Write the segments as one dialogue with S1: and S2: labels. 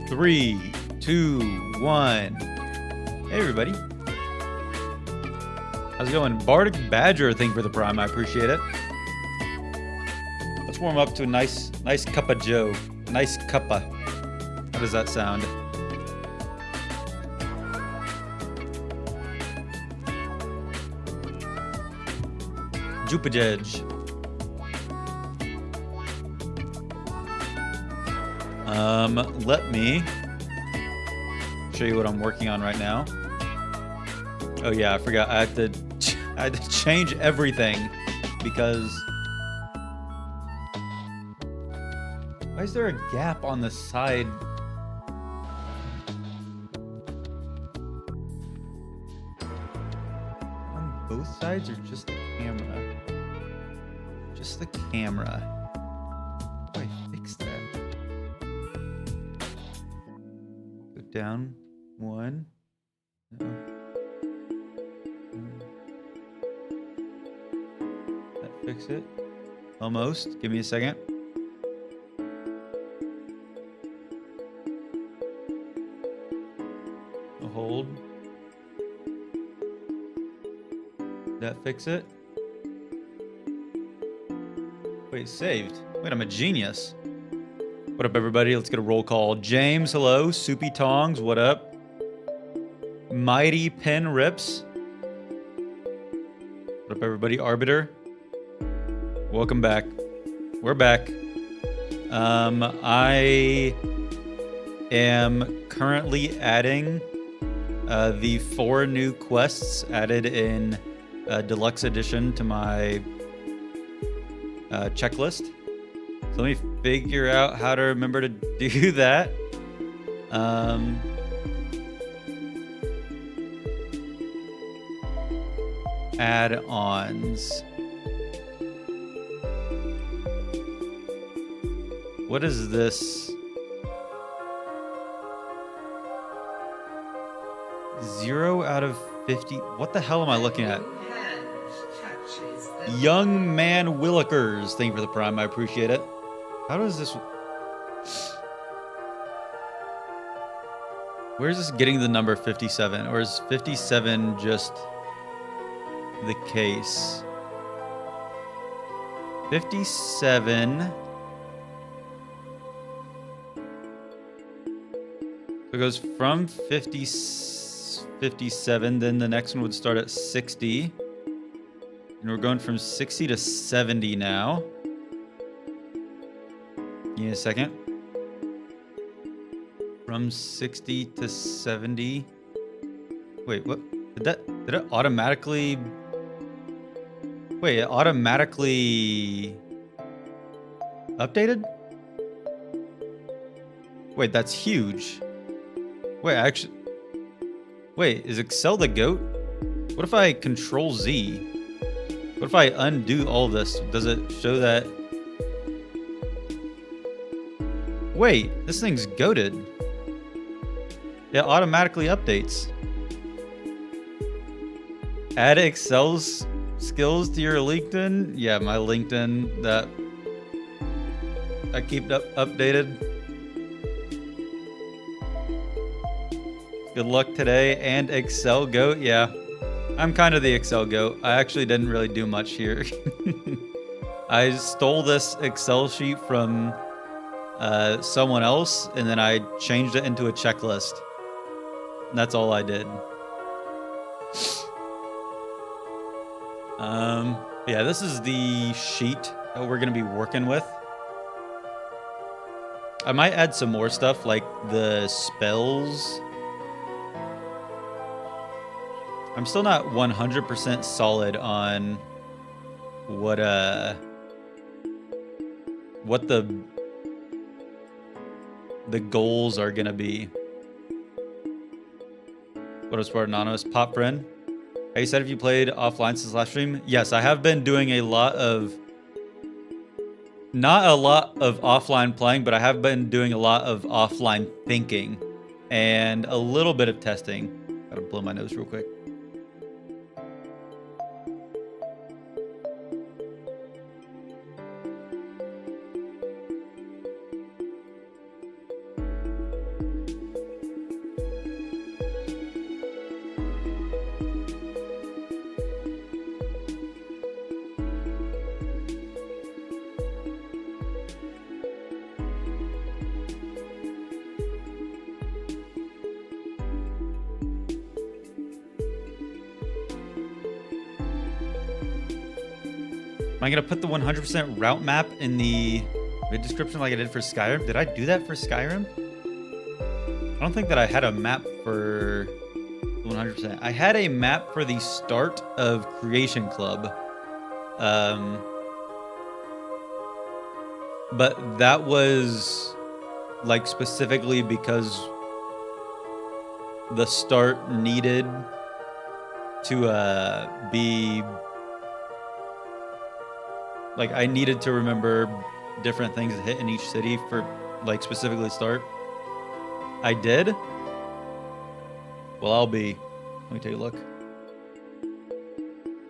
S1: 3, 2, 1. Hey, everybody. How's it going? Bardic Badger, thank you for the prime. I appreciate it. Let's warm up to a nice cup of joe. Nice cuppa. How does that sound? Jupajej. Let me show you what I'm working on right now. Oh yeah, I forgot. I had to change everything because why is there a gap on the side? On both sides or just the camera? Just the camera. How do I fix that? Go down one. No. That fix it? Almost. Give me a second. Hold. That fix it? Wait, saved. Wait, I'm a genius. What up, everybody? Let's get a roll call. James, hello. Soupy Tongs, what up? Mighty Pin Rips. What up, everybody? Arbiter. Welcome back. We're back. I am currently adding the 4 new quests added in Deluxe Edition to my checklist. So let me figure out how to remember to do that. Add-ons. What is this? 0 out of 50. What the hell am I looking at? Young Man Willikers. Thank you for the prime. I appreciate it. How does this... Where's this getting the number 57? Or is 57 just the case? 57... So it goes from 57, then the next one would start at 60. And we're going from 60 to 70 now. Give me a second. From 60 to 70. Wait, what? Did it automatically... Wait, it automatically updated? Wait, that's huge. Wait, actually... Wait, is Excel the GOAT? What if I Control Z? What if I undo all this? Does it show that... Wait, this thing's goated. It automatically updates. Add Excel's skills to your LinkedIn? Yeah, my LinkedIn that I keep updated. Good luck today and Excel GOAT. Yeah, I'm kind of the Excel GOAT. I actually didn't really do much here. I stole this Excel sheet from someone else, and then I changed it into a checklist. That's all I did. Yeah, this is the sheet that we're going to be working with. I might add some more stuff like the spells. I'm still not 100% solid on what the goals are gonna be. What is for Anonymous Pop Friend? Hey, you said if you played offline since last stream? Yes, I have been doing a lot of, not a lot of offline playing, but I have been doing a lot of offline thinking and a little bit of testing. Gotta blow my nose real quick. Am I gonna put the 100% route map in the vid description like I did for Skyrim? Did I do that for Skyrim? I don't think that I had a map for 100%. I had a map for the start of Creation Club. But that was like specifically because the start needed to be like, I needed to remember different things that hit in each city for like specifically start. I did. Well, let me take a look.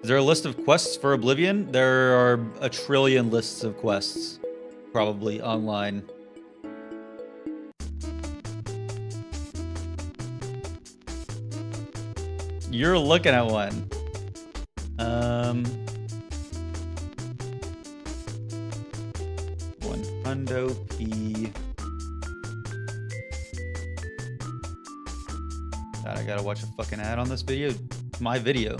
S1: Is there a list of quests for Oblivion? There are a trillion lists of quests, probably online. You're looking at one. One hundo P. God, I gotta watch a fucking ad on this video. It's my video.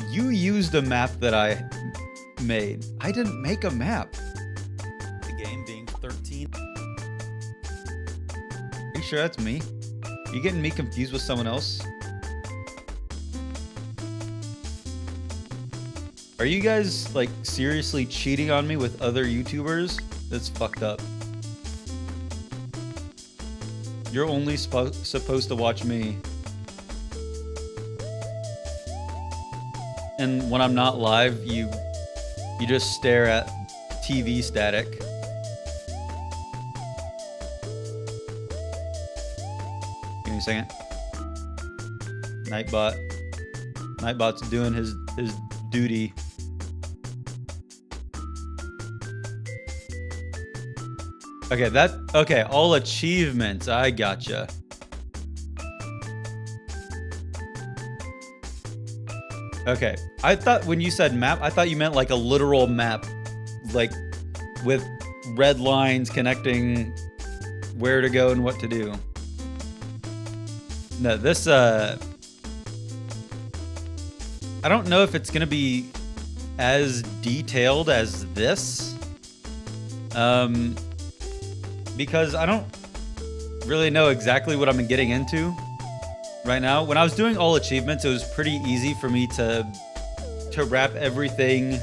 S1: You used a map that I made. I didn't make a map. The game being 13. Are you sure that's me? Are you getting me confused with someone else? Are you guys like seriously cheating on me with other YouTubers? That's fucked up. You're only supposed to watch me. And when I'm not live, you just stare at TV static. Give me a second. Nightbot's doing his duty. Okay, all achievements. I gotcha. Okay, I thought when you said map, I thought you meant like a literal map, like with red lines connecting where to go and what to do. No, this, I don't know if it's gonna be as detailed as this, because I don't really know exactly what I'm getting into right now. When I was doing all achievements, it was pretty easy for me to wrap everything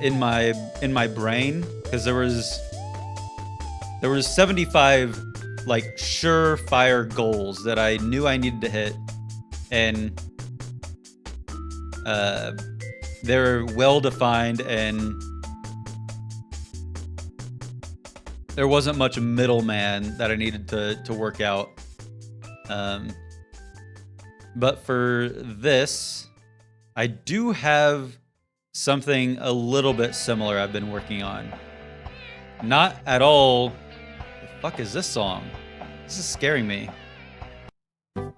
S1: in my brain, because there was 75 like surefire goals that I knew I needed to hit, and they're well defined, and there wasn't much middleman that I needed to work out. But for this, I do have something a little bit similar I've been working on. Not at all. The fuck is this song? This is scaring me. I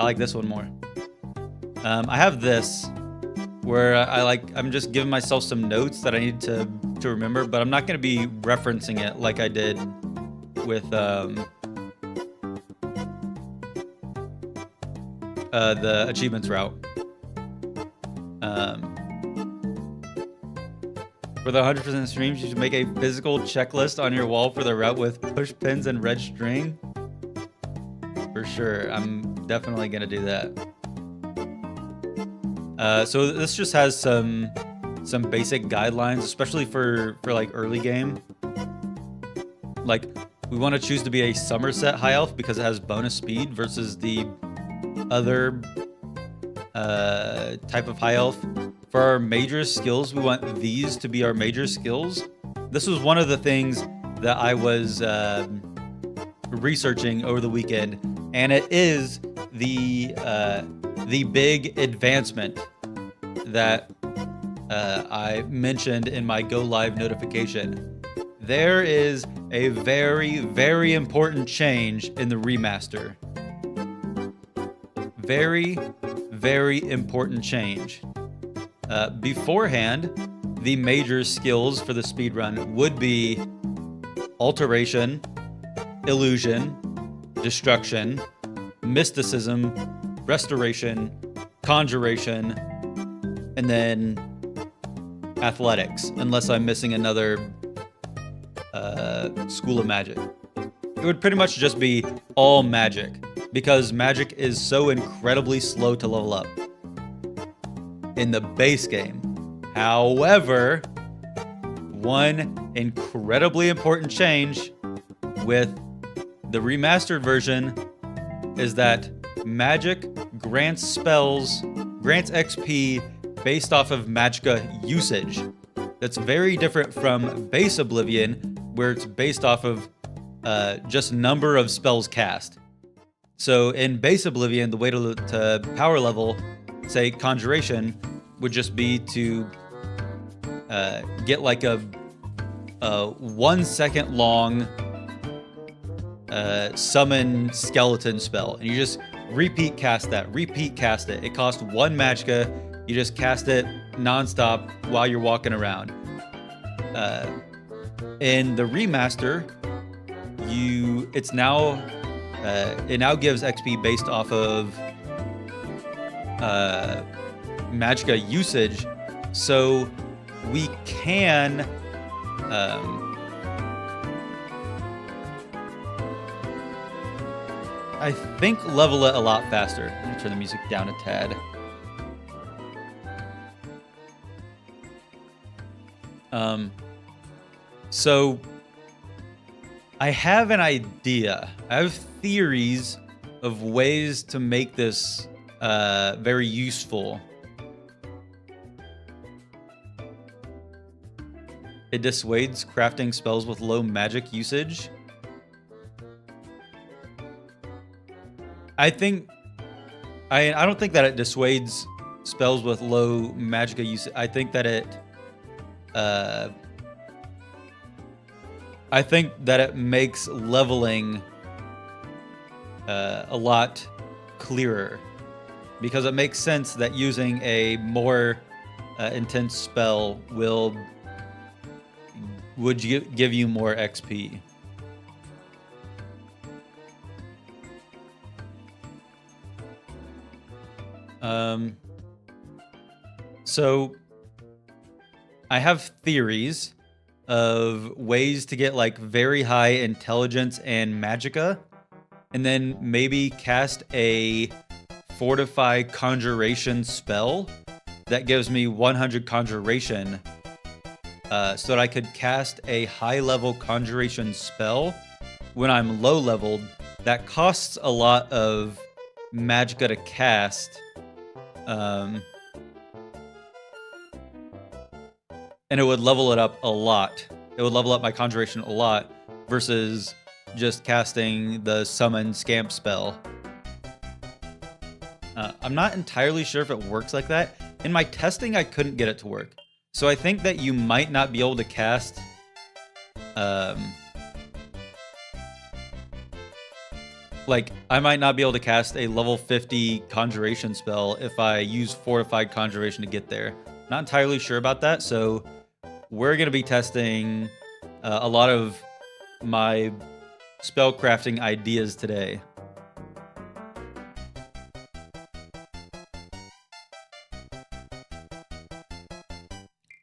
S1: like this one more. I have this where I'm just giving myself some notes that I need to remember, but I'm not going to be referencing it like I did with the achievements route. For the 100% streams, you should make a physical checklist on your wall for the route with push pins and red string. For sure, I'm definitely gonna do that. So this just has some basic guidelines, especially for like early game. Like, we want to choose to be a Somerset high elf because it has bonus speed versus the other type of high elf. For our major skills, we want these to be our major skills. This was one of the things that I was researching over the weekend, and it is the big advancement that I mentioned in my go live notification. There is a very, very important change in the remaster. Very, very important change. Beforehand, the major skills for the speedrun would be Alteration, Illusion, destruction, mysticism, restoration, conjuration, and then athletics, unless I'm missing another school of magic. It would pretty much just be all magic, because magic is so incredibly slow to level up in the base game. However, one incredibly important change with the remastered version is that magic grants XP based off of magicka usage. That's very different from base Oblivion, where it's based off of just number of spells cast. So in base Oblivion, the way to power level, say conjuration, would just be to get like a 1 second long summon skeleton spell, and you just repeat cast it. It costs 1 magicka. You just cast it nonstop while you're walking around. In the remaster, it now gives XP based off of magicka usage, so we can I think level it a lot faster. Let me turn the music down a tad. So I have an idea. I have theories of ways to make this very useful. It dissuades crafting spells with low magic usage. I don't think that it dissuades spells with low magicka usage. I think that it makes leveling a lot clearer, because it makes sense that using a more intense spell would give you more XP. So I have theories of ways to get like very high intelligence and magicka, and then maybe cast a fortify conjuration spell that gives me 100 conjuration, so that I could cast a high level conjuration spell when I'm low leveled that costs a lot of magicka to cast. And it would level it up a lot. It would level up my conjuration a lot versus just casting the summon scamp spell. I'm not entirely sure if it works like that. In my testing, I couldn't get it to work. So I think that you might not be able to cast like, I might not be able to cast a level 50 conjuration spell if I use fortified conjuration to get there. Not entirely sure about that, so we're going to be testing a lot of my spellcrafting ideas today.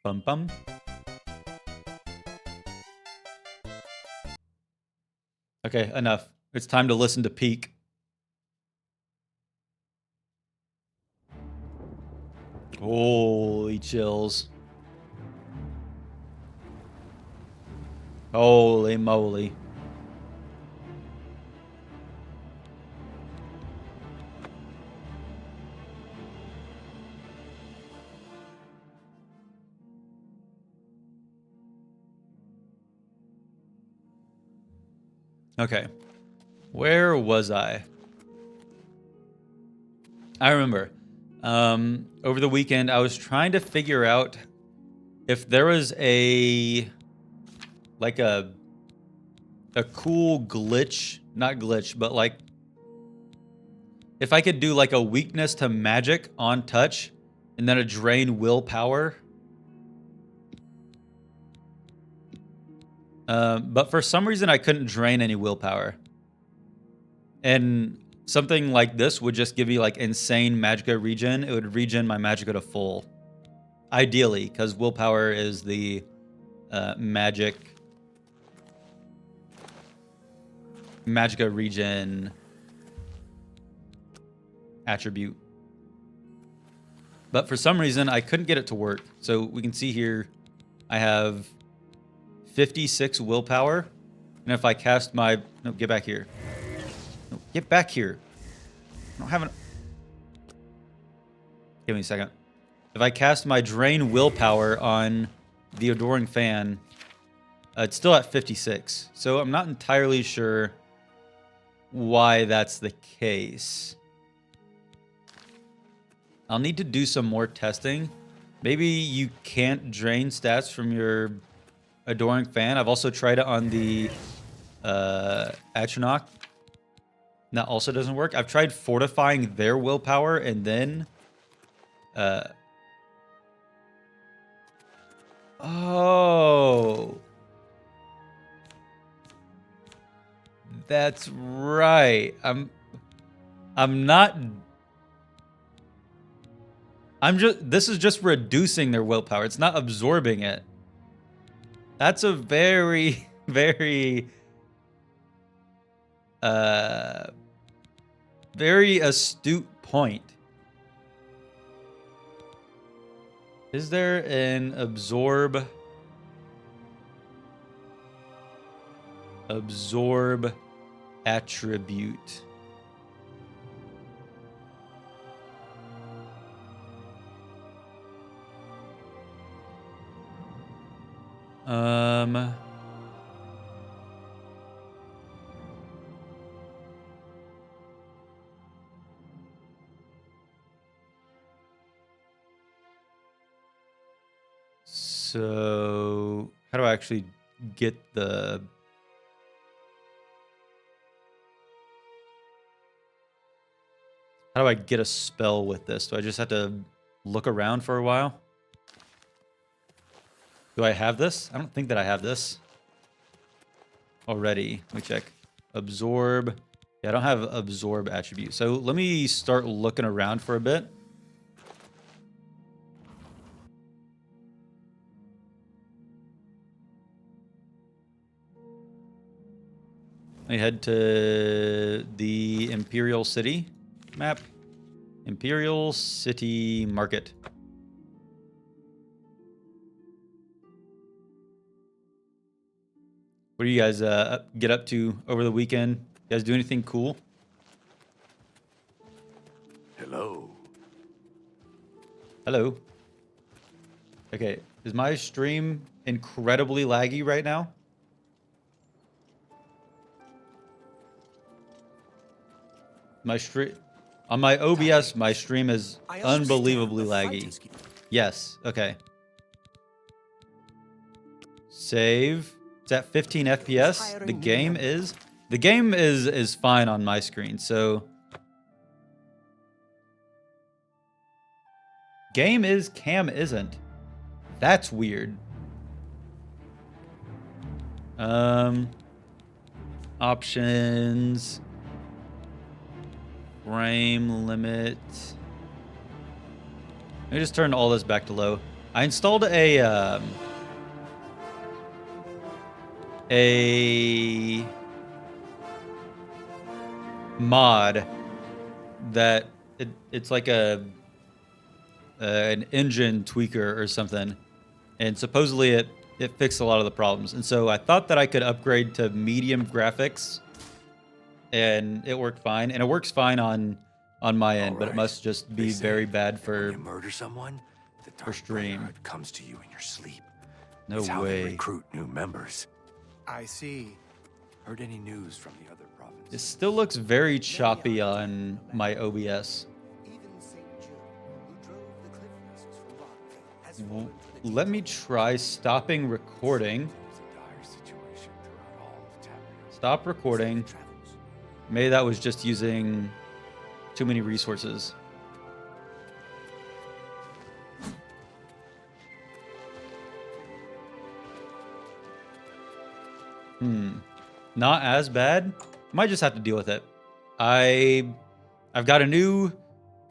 S1: Bum bum. Okay, enough. It's time to listen to Peak. Holy chills. Holy moly. Okay. Where was I? I remember. Over the weekend, I was trying to figure out if there was a cool glitch, not glitch, but like if I could do like a weakness to magic on touch and then a drain willpower. But for some reason I couldn't drain any willpower. And something like this would just give you like insane magicka regen. It would regen my magicka to full. Ideally, because willpower is the magicka regen attribute. But for some reason, I couldn't get it to work. So we can see here, I have 56 willpower. And if I cast my... No, get back here. No, get back here. I don't have an... Give me a second. If I cast my Drain Willpower on the Adoring Fan, it's still at 56. So I'm not entirely sure why that's the case. I'll need to do some more testing. Maybe you can't drain stats from your Adoring Fan. I've also tried it on the Atronach. That also doesn't work. I've tried fortifying their willpower and then... Oh. That's right. This is just reducing their willpower. It's not absorbing it. That's a very, very very astute point. Is there an absorb attribute? So how do I actually get the... How do I get a spell with this? Do I just have to look around for a while? Do I have this? I don't think that I have this already. Let me check. Absorb. Yeah, I don't have absorb attribute. So let me start looking around for a bit. I head to the Imperial City map. Imperial City Market. What do you guys get up to over the weekend? You guys do anything cool?
S2: Hello.
S1: Hello. Okay, is my stream incredibly laggy right now? My stream on my OBS, my stream is unbelievably laggy. Yes. Okay. Save. It's at 15 FPS. The game is fine on my screen. So game is, cam isn't. That's weird. Options. Frame limit. Let me just turn all this back to low. I installed a mod that it's like an engine tweaker or something, and supposedly it fixed a lot of the problems. And so I thought that I could upgrade to medium graphics, and it worked fine, and it works fine on my end, but it must just be very bad for
S2: when you murder someone, the Dark
S1: stream.
S2: Brotherhood comes to you in your sleep.
S1: No
S2: It's how they
S1: way.
S2: recruit new members.
S3: I see.
S2: Heard any news from the other provinces?
S1: It still looks very choppy on my OBS.
S3: Even Saint Jude, who drove the cliff risks from Rockville, has fallen to the
S1: Let me try stopping recording.
S2: It's a dire situation throughout all of Tamriel.
S1: Stop recording.
S3: travels.
S1: Maybe that was just using too many resources. Not as bad. Might just have to deal with it. I've got a new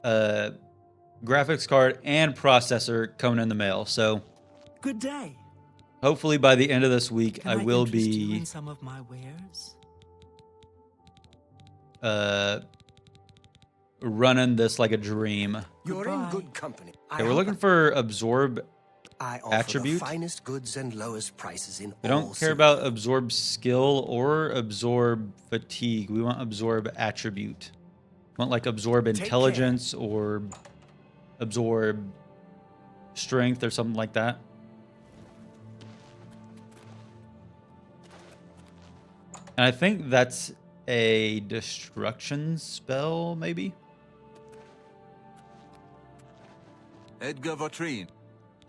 S1: graphics card and processor coming in the mail. So
S3: Good day.
S1: hopefully by the end of this week,
S3: Can
S1: I will
S3: interest you
S1: be
S3: in some of my wares?
S1: running this like a dream.
S3: You're in good company.
S1: Okay, we're looking for absorb.
S3: I offer
S1: attribute.
S3: the finest goods and lowest prices in
S1: We
S3: all
S1: don't care
S3: cities.
S1: about absorb skill or absorb fatigue. We want absorb attribute. We want like absorb
S3: care.
S1: intelligence or absorb strength or something like that. And I think that's a destruction spell, maybe?
S4: Edgar Vautrin.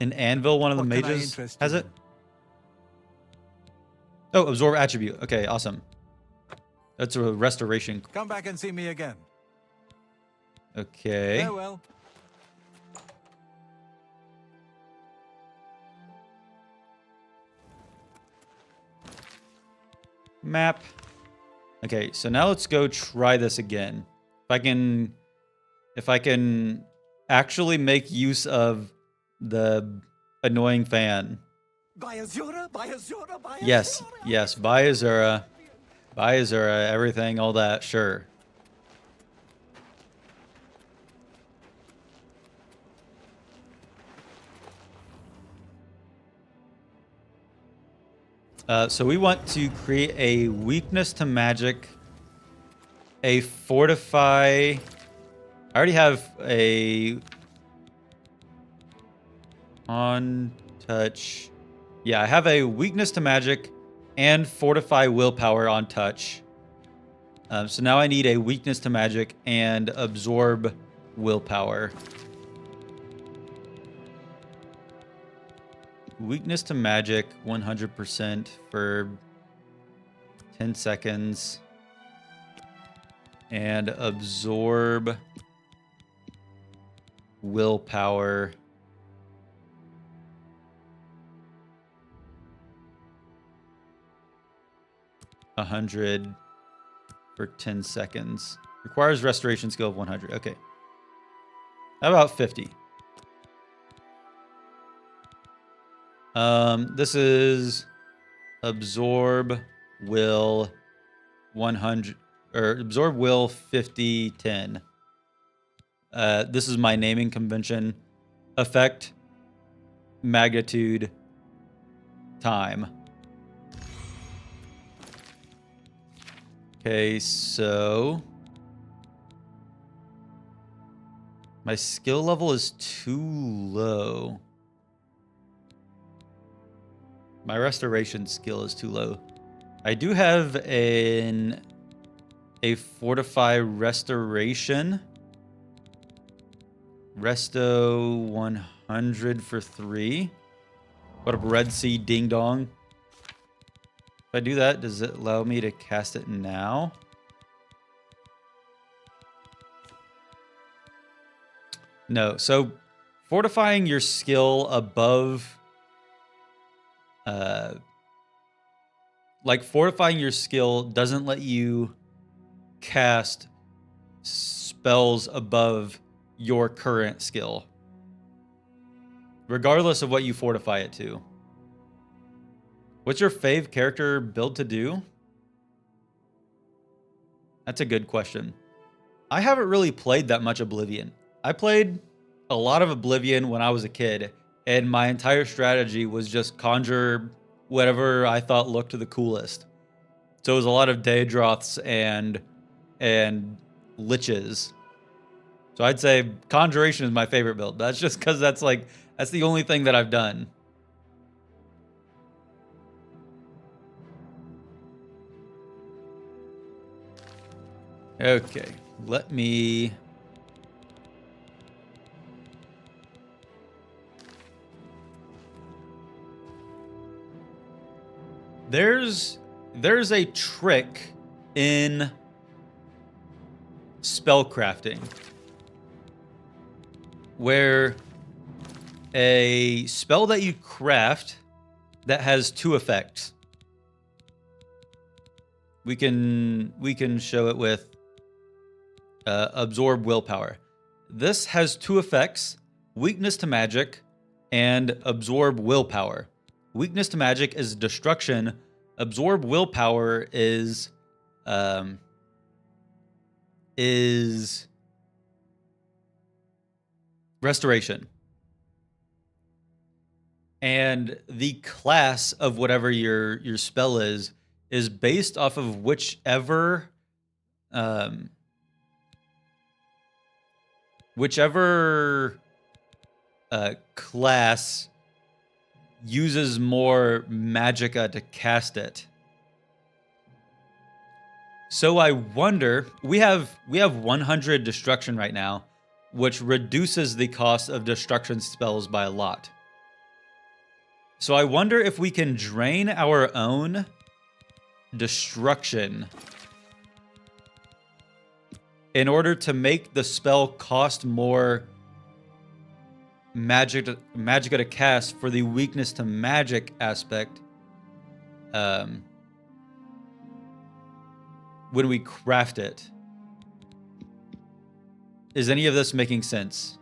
S1: An anvil, one of the
S4: What can I
S1: mages
S4: interest
S1: has
S4: you
S1: it? Oh, absorb attribute. Okay, awesome. That's a restoration.
S4: Come back and see me again.
S1: Okay.
S4: Farewell.
S1: Map. Okay, so now let's go try this again. If I can actually make use of the annoying fan.
S3: Buy Azura, buy Azura, buy
S1: Yes,
S3: Azura.
S1: yes, buy Azura. Buy Azura, everything, all that, sure. So we want to create a weakness to magic, a fortify. I already have a on touch. Yeah, I have a weakness to magic and fortify willpower on touch. So now I need a weakness to magic and absorb willpower. Weakness to magic 100% for 10 seconds. And absorb willpower. $100 for 10 seconds. Requires restoration skill of 100. Okay. How about 50? This is absorb will 100 or absorb will 50 10. This is my naming convention. Effect, magnitude, time. Okay, so my skill level is too low. My restoration skill is too low. I do have a fortify restoration. Resto 100 for 3. What up, Red Sea Ding Dong? If I do that, does it allow me to cast it now? No. So fortifying your skill above, like fortifying your skill doesn't let you cast spells above your current skill, regardless of what you fortify it to. What's your fave character build to do? That's a good question. I haven't really played that much Oblivion. I played a lot of Oblivion when I was a kid, and my entire strategy was just conjure whatever I thought looked the coolest. So it was a lot of Daedroths and liches. So I'd say conjuration is my favorite build. That's just because that's the only thing that I've done. Okay, let me... There's a trick in spellcrafting where a spell that you craft that has 2 effects. We can show it with absorb willpower. This has two effects: weakness to magic and absorb willpower. Weakness to magic is destruction. Absorb willpower is restoration. And the class of whatever your spell is based off of whichever class uses more magicka to cast it. So I wonder, we have 100 destruction right now, which reduces the cost of destruction spells by a lot. So I wonder if we can drain our own destruction in order to make the spell cost more magicka to cast for the weakness to magic aspect when we craft it. Is any of this making sense?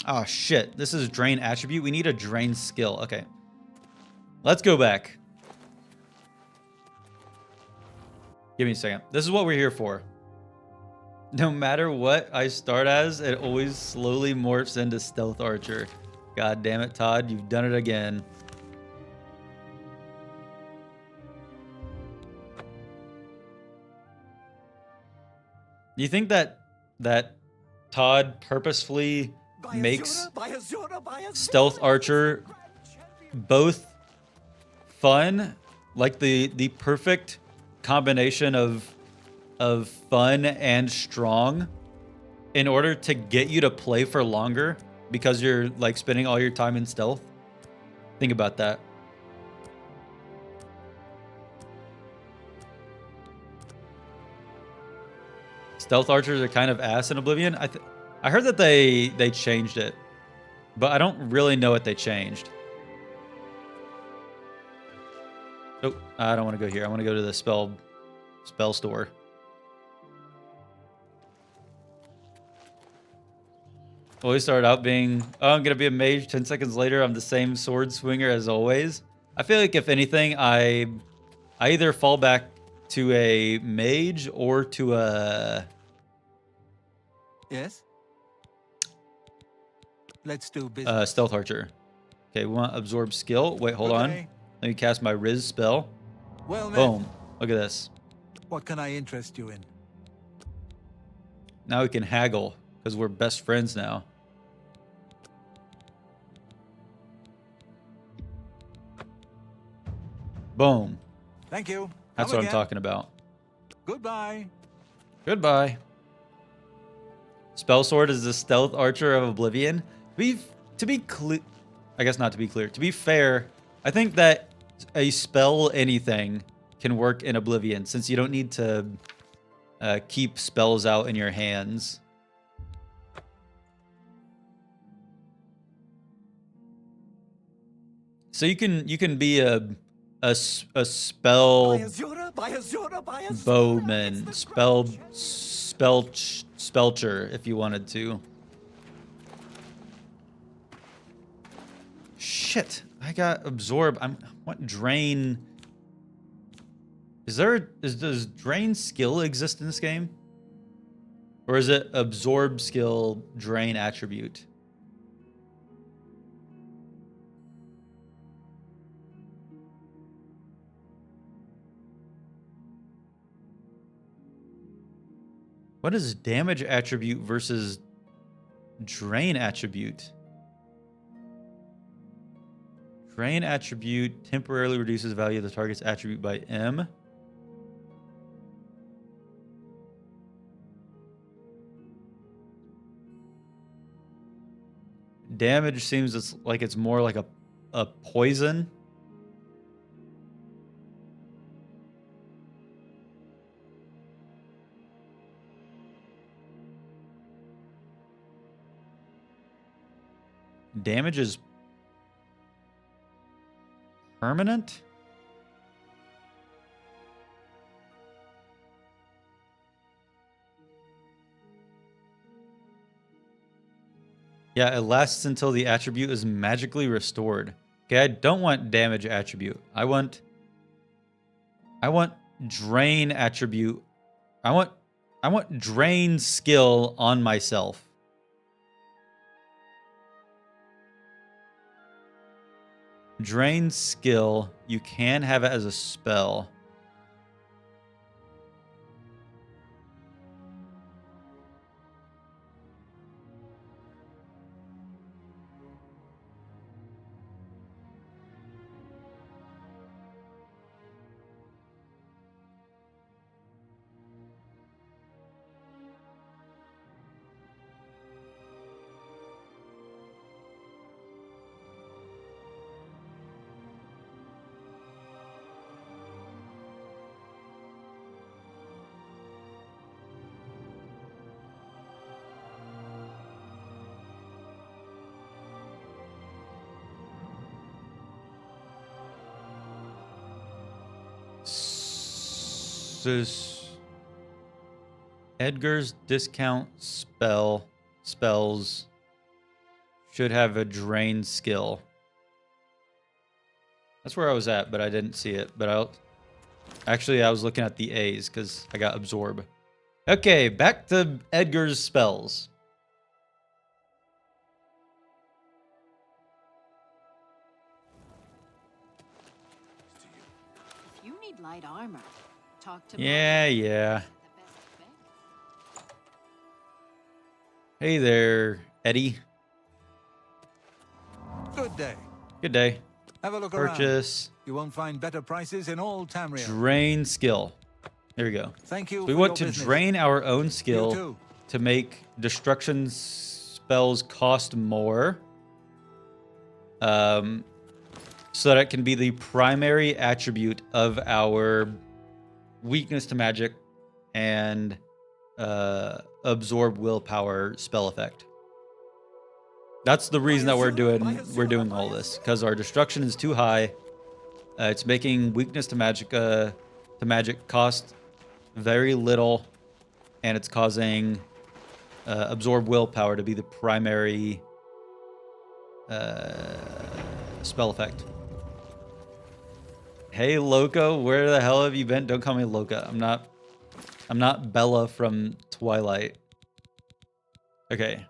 S1: Oh shit, this is drain attribute. We need a drain skill. Okay. Let's go back. Give me a second. This is what we're here for. No matter what I start as, it always slowly morphs into Stealth Archer. God damn it, Todd. You've done it again. Do you think that Todd purposefully makes Stealth Archer both fun, like the perfect combination of fun and strong, in order to get you to play for longer because you're like spending all your time in stealth? Think about that. Stealth archers are kind of ass in Oblivion. I heard that they changed it, but I don't really know what they changed. Oh, I don't want to go here. I want to go to the spell store. Always start out being, oh, I'm gonna be a mage. 10 seconds later, I'm the same sword swinger as always. I feel like if anything, I either fall back to a mage or to a
S4: Yes? Let's do business.
S1: stealth archer. Okay, we want absorb skill. Wait, hold on. Let me cast my Riz spell.
S4: Well met.
S1: Boom. Look at this.
S4: What can I interest you in?
S1: Now we can haggle because we're best friends now. Boom.
S4: Thank you.
S1: That's
S4: Come
S1: what I'm
S4: again.
S1: talking about.
S4: Goodbye.
S1: Goodbye. Spell sword is the stealth archer of Oblivion. To be clear, I guess not to be clear. To be fair, I think that a spell anything can work in Oblivion since you don't need to keep spells out in your hands. So you can be a spell bowman, spelcher if you wanted to. Shit, I got absorb. I want drain. Does drain skill exist in this game? Or is it absorb skill drain attribute? What is damage attribute versus drain attribute? Drain attribute temporarily reduces the value of the target's attribute by M. Damage seems like it's more like a poison. Damage is permanent? Yeah, it lasts until the attribute is magically restored. Okay, I don't want damage attribute. I want drain attribute. I want drain skill on myself. Drain skill, you can have it as a spell. Edgar's discount spells should have a drain skill. That's where I was at, but I didn't see it. But I was looking at the A's because I got absorb. Okay, back to Edgar's spells.
S5: If you need light armor, talk to
S1: Yeah.
S5: The best thing.
S1: Hey there, Eddie.
S4: Good day.
S1: Good day.
S4: Have a look around.
S1: Purchase.
S4: You won't find better prices in all Tamriel.
S1: Drain skill. There we go.
S4: Thank you.
S1: We
S4: for
S1: want
S4: your
S1: to
S4: business.
S1: drain our own
S4: You
S1: skill
S4: too.
S1: to make destruction spells cost more. So that it can be the primary attribute of our weakness to magic and absorb willpower spell effect. That's the reason that we're doing all this, because our destruction is too high. It's making weakness to magic cost very little, and it's causing absorb willpower to be the primary spell effect. Hey Loco, where the hell have you been? Don't call me Loca. I'm not Bella from Twilight. Okay.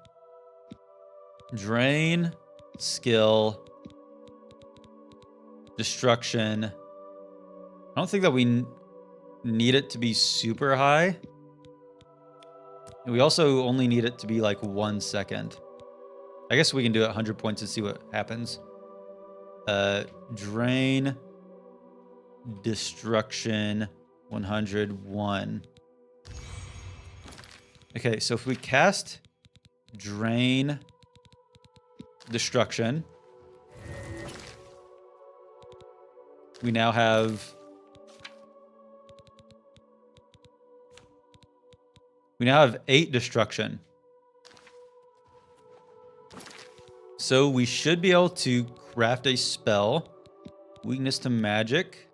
S1: Drain, skill, destruction. I don't think that we need it to be super high. And we also only need it to be like 1 second. I guess we can do it 100 points and see what happens. Drain, destruction, 101. Okay, so if we cast drain, destruction, we now have 8 destruction. So we should be able to craft a spell. Weakness to magic.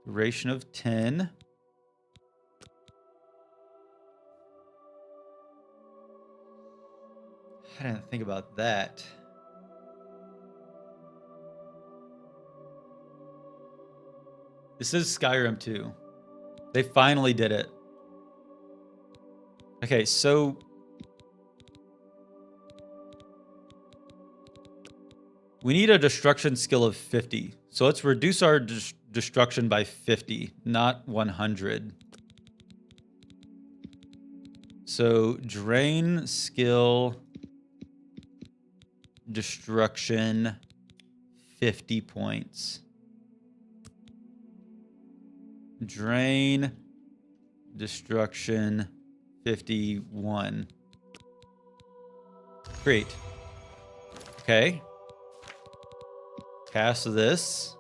S1: Duration of 10. I didn't think about that. This is Skyrim 2. They finally did it. Okay, so we need a destruction skill of 50. So let's reduce our destruction by 50, not 100. So drain skill destruction 50 points. Drain destruction 51. Great. Okay. Cast this.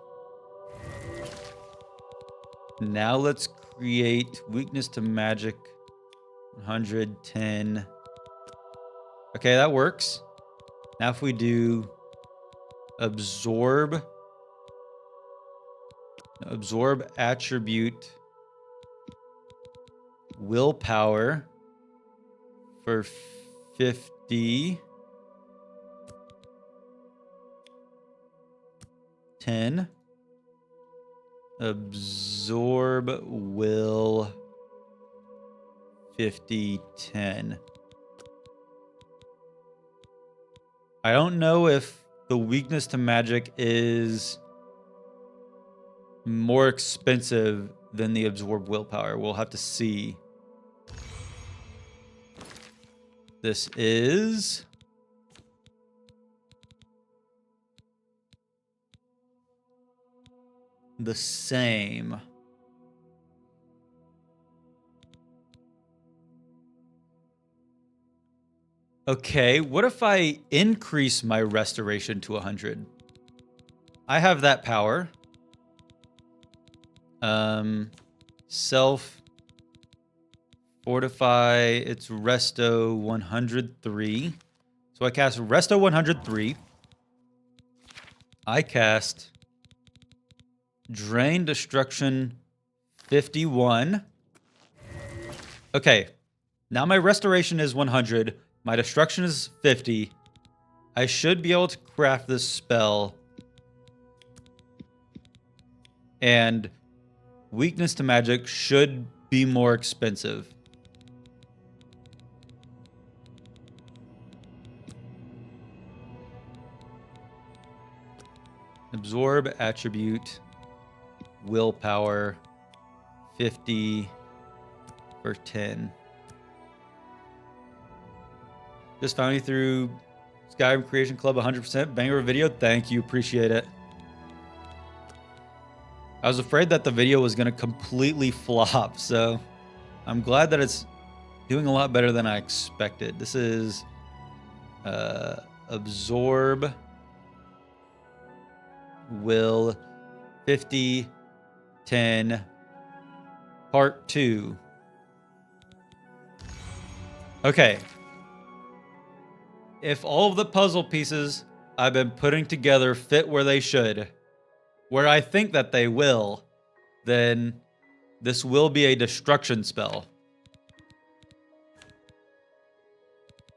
S1: Now let's create weakness to magic 110. Okay, that works. Now if we do absorb attribute willpower for 50. 10. Absorb will 50, 10. I don't know if the weakness to magic is more expensive than the absorb willpower. We'll have to see. This is the same. Okay, what if I increase my restoration to 100? I have that power. Self fortify, it's resto 103. So I cast resto 103. I cast drain destruction 51. Okay, now my restoration is 100. My destruction is 50. I should be able to craft this spell. And weakness to magic should be more expensive. Absorb attribute, willpower, 50 for 10. Just found you through Skyrim Creation Club 100%. Banger video. Thank you. Appreciate it. I was afraid that the video was going to completely flop, so I'm glad that it's doing a lot better than I expected. This is absorb will 50 10 part 2. Okay. If all of the puzzle pieces I've been putting together fit where they should, where I think that they will, then this will be a destruction spell.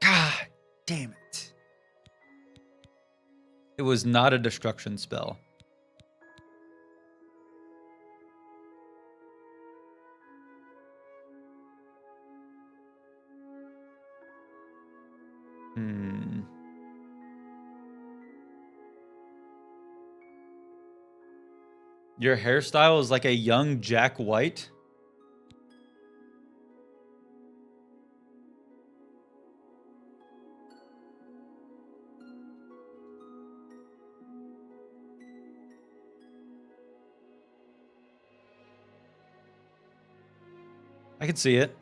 S1: God damn it. It was not a destruction spell. Your hairstyle is like a young Jack White. I can see it.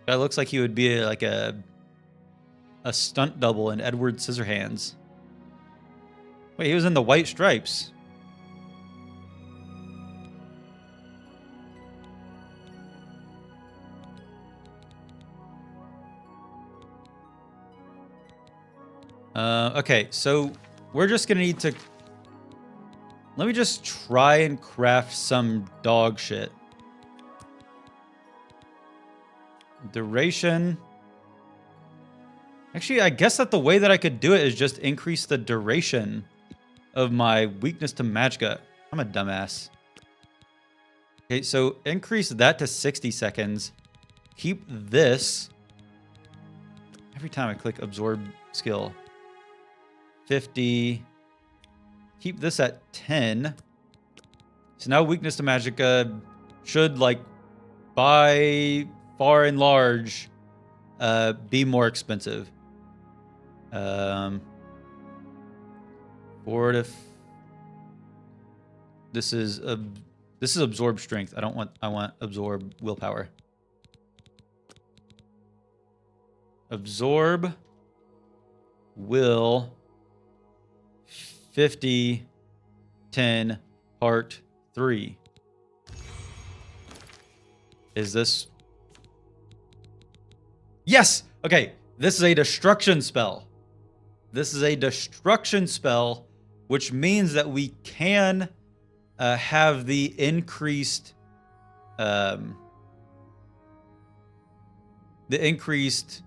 S1: Guy looks like he would be like a stunt double in Edward Scissorhands. Wait, he was in the White Stripes. Okay, so we're just gonna need to... Let me just try and craft some dog shit. Duration. Actually, I guess that the way that I could do it is just increase the duration of my weakness to magicka. I'm a dumbass. Okay, so increase that to 60 seconds. Keep this. Every time I click absorb skill. 50. Keep this at 10. So now weakness to magicka should, like, by far and large, be more expensive. This is absorb strength. I want absorb willpower. Absorb will 50 10 part 3. Is this... Yes! Okay, this is a destruction spell. This is a destruction spell, which means that we can have the increased the increased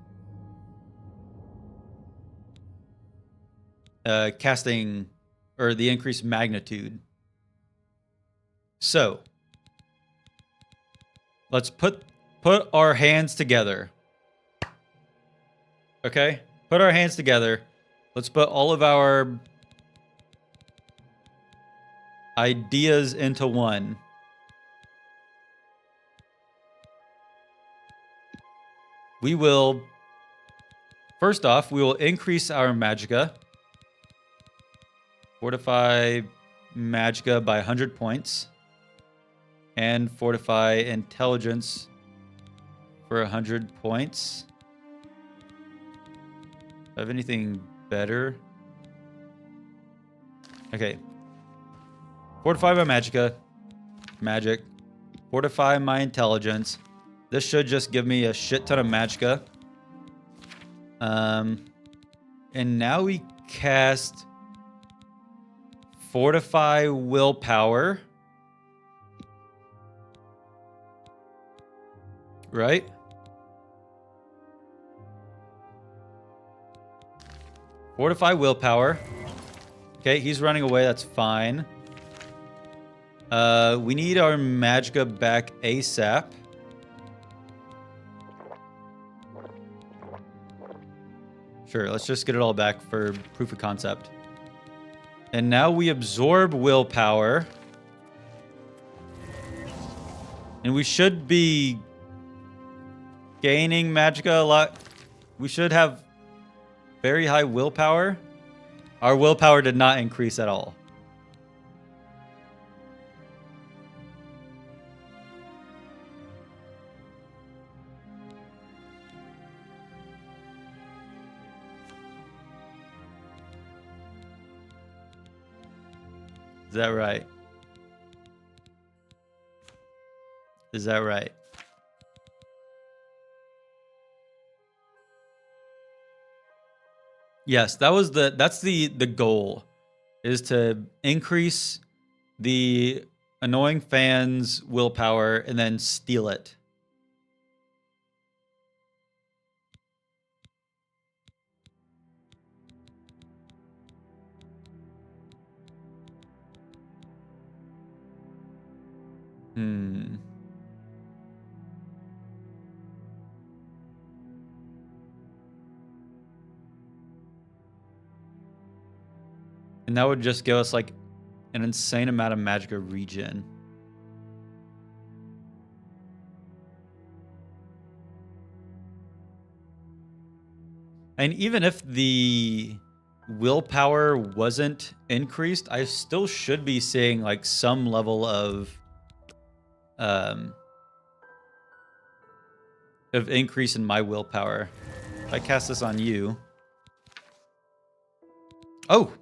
S1: casting, or the increased magnitude. So let's put our hands together. Okay? Put our hands together. Let's put all of our ideas into one. We will, first off, we will increase our magicka. Fortify magicka by 100 points. And fortify intelligence for 100 points. Do I have anything better? Okay. Fortify my magicka. Magic. Fortify my intelligence. This should just give me a shit ton of magicka. And now we cast Fortify Willpower. Right? Fortify Willpower. Okay, he's running away. That's fine. We need our magicka back ASAP. Sure, let's just get it all back for proof of concept. And now we absorb willpower. And we should be gaining magicka a lot. We should have very high willpower. Our willpower did not increase at all. Is that right? Is that right? Yes, that's the goal, is to increase the annoying fans' willpower and then steal it. And that would just give us like an insane amount of magicka regen. And even if the willpower wasn't increased, I still should be seeing like some level of increase in my willpower. If I cast this on you. Oh!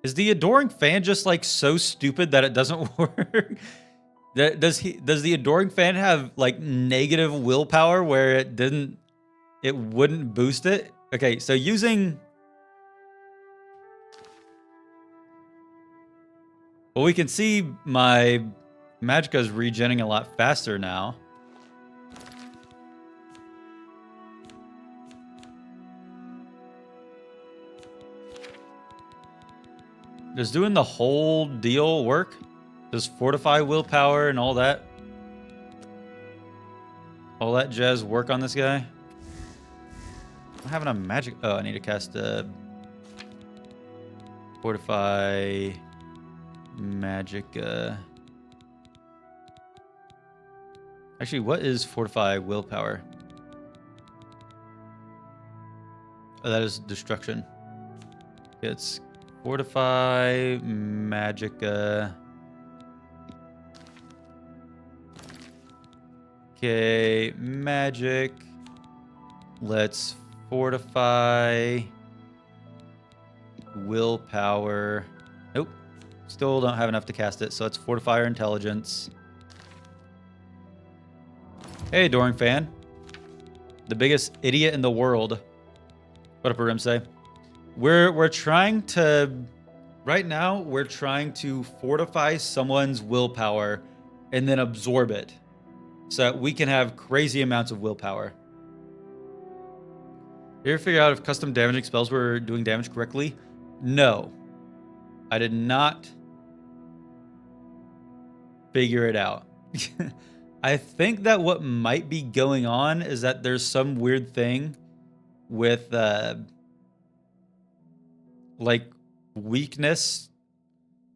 S1: Is the Adoring Fan just like so stupid that it doesn't work? Does the Adoring Fan have like negative willpower where it wouldn't boost it? Okay, so using, well, we can see my magicka is regenning a lot faster now. Does doing the whole deal work? Does fortify willpower and all that jazz work on this guy? I'm having a magic. Oh, I need to cast a fortify magic. Actually, what is fortify willpower? Oh, that is destruction. It's fortify magicka. Okay, magic. Let's fortify willpower. Nope. Still don't have enough to cast it, so let's fortify our intelligence. Hey, Adoring Fan. The biggest idiot in the world. What up, Rimsay? We're trying to Right now, we're trying to fortify someone's willpower and then absorb it so that we can have crazy amounts of willpower. Did you ever figure out if custom damaging spells were doing damage correctly? No. I did not figure it out. I think that what might be going on is that there's some weird thing with like weakness.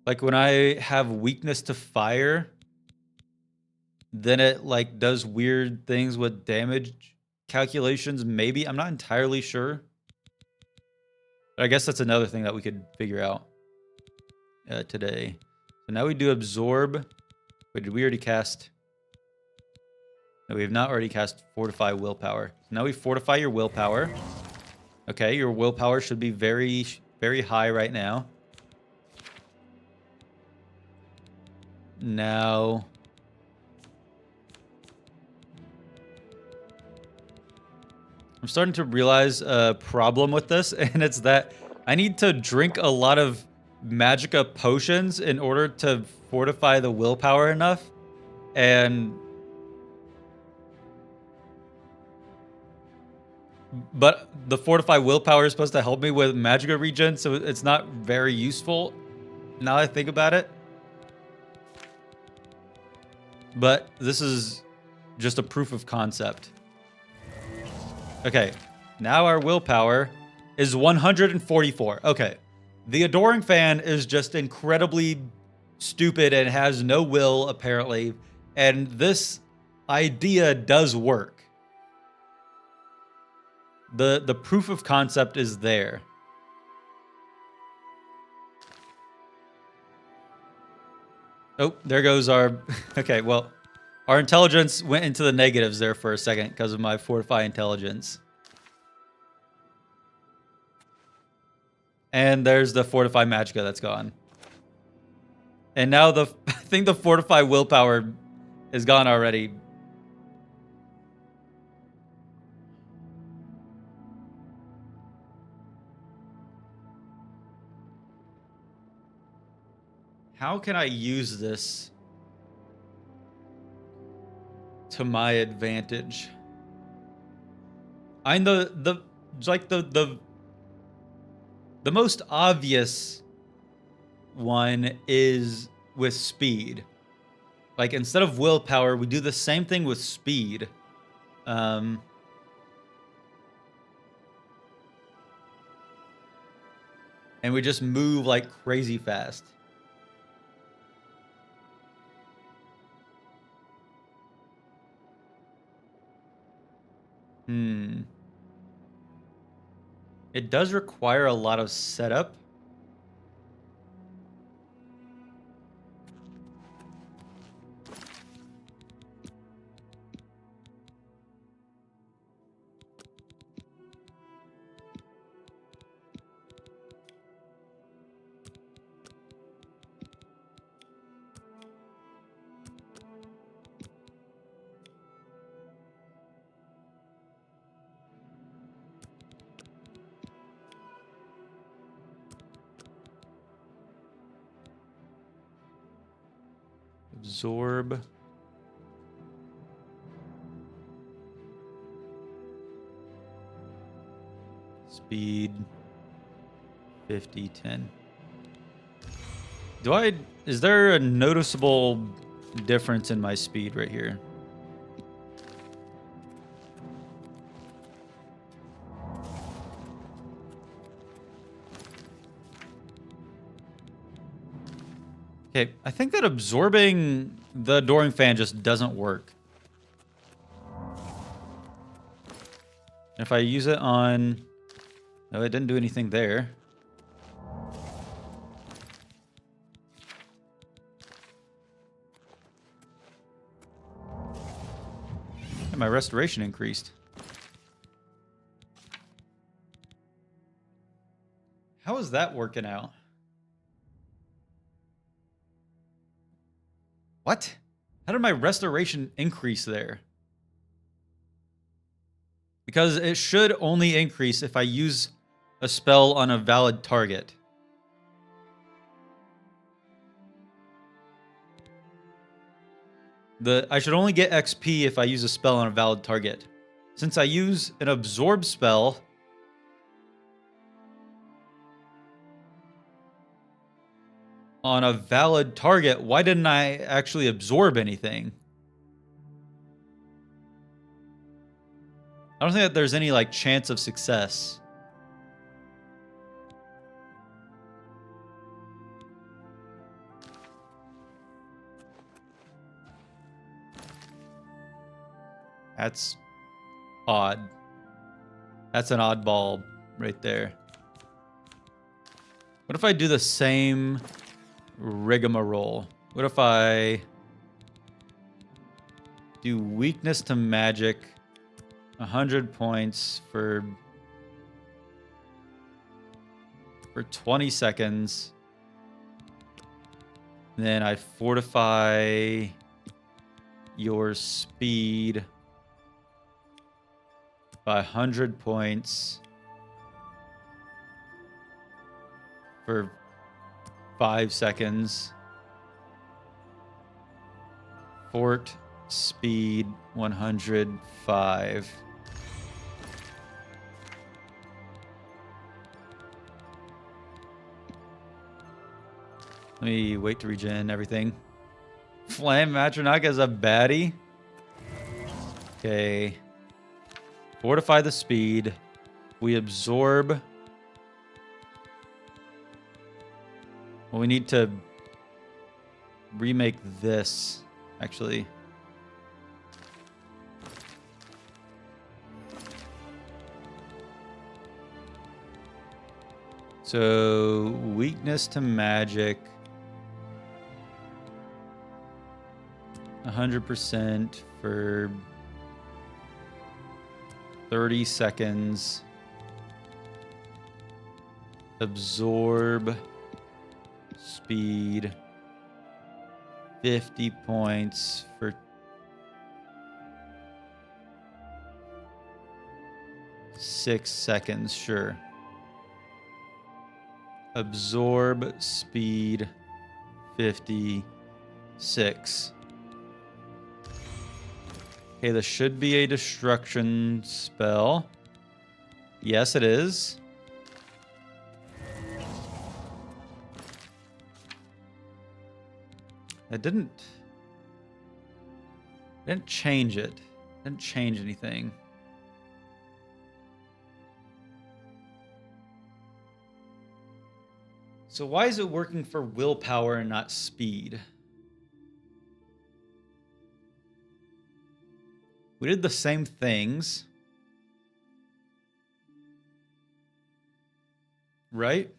S1: Like when I have weakness to fire, then it like does weird things with damage calculations. Maybe, I'm not entirely sure. But I guess that's another thing that we could figure out today. So now we do absorb. Wait, did we already cast? No, we have not already cast fortify willpower. So now we fortify your willpower. Okay, your willpower should be very, very high right now. Now, I'm starting to realize a problem with this, and it's that I need to drink a lot of magicka potions in order to fortify the willpower enough. But the fortify willpower is supposed to help me with magicka regen, so it's not very useful now that I think about it. But this is just a proof of concept. Okay, now our willpower is 144. Okay, the Adoring Fan is just incredibly stupid and has no will, apparently. And this idea does work. The proof of concept is there. Oh, there goes our... Okay, well, our intelligence went into the negatives there for a second because of my fortify intelligence. And there's the fortify magicka that's gone. And now I think the fortify willpower is gone already. How can I use this to my advantage? I'm the most obvious one is with speed. Like instead of willpower, we do the same thing with speed. And we just move like crazy fast. It does require a lot of setup. Absorb. Speed. 50, 10. Is there a noticeable difference in my speed right here? Okay, I think that absorbing the Adoring Fan just doesn't work. If I use it on... No, it didn't do anything there. And my restoration increased. How is that working out? What? How did my restoration increase there? Because it should only increase if I use a spell on a valid target. I should only get XP if I use a spell on a valid target. Since I use an absorb spell, on a valid target, why didn't I actually absorb anything? I don't think that there's any like chance of success. That's odd. That's an oddball right there. What if I do the same rigmarole? What if I do weakness to magic, 100 points for 20 seconds. Then I fortify your speed by 100 points for 5 seconds. Fort speed 105. Let me wait to regen everything. Flame Matronach as a baddie. Okay. Fortify the speed. We absorb. Well, we need to remake this, actually. So, weakness to magic. 100% for 30 seconds. Absorb speed 50 points for 6 seconds, sure. Absorb speed 56. Okay, this should be a destruction spell. Yes, it is. It didn't change it. Didn't change anything. So why is it working for willpower and not speed? We did the same things. Right?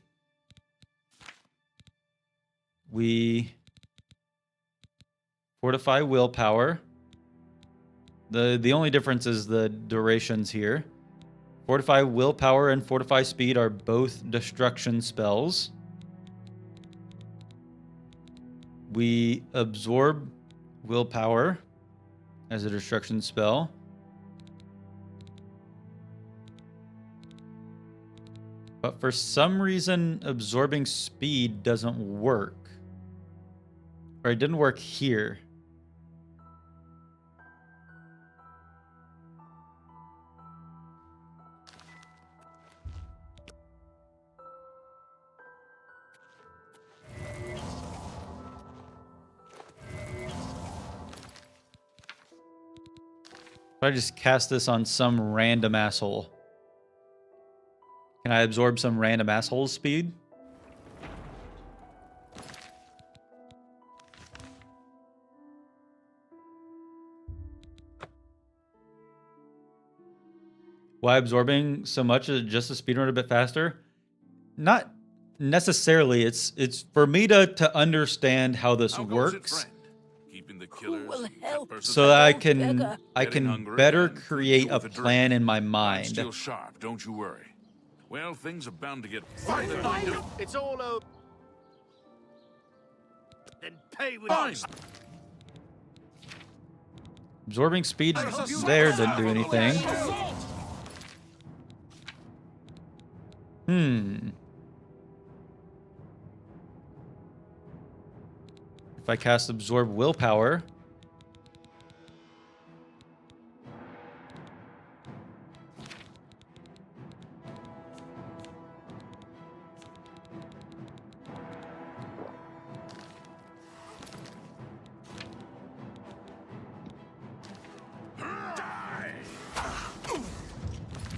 S1: We fortify willpower. The only difference is the durations here. Fortify willpower and fortify speed are both destruction spells. We absorb willpower as a destruction spell. But for some reason, absorbing speed doesn't work. Or it didn't work here. If I just cast this on some random asshole, can I absorb some random asshole's speed? Why absorbing so much? Is it just to speedrun a bit faster? Not necessarily. It's for me to understand how this works, so that I can better create a plan in my mind.
S2: Still sharp, don't you worry. Well, things are bound to get.
S3: It's all over. Then pay with
S2: Fine.
S1: Absorbing speed there didn't do anything. If I cast absorb willpower,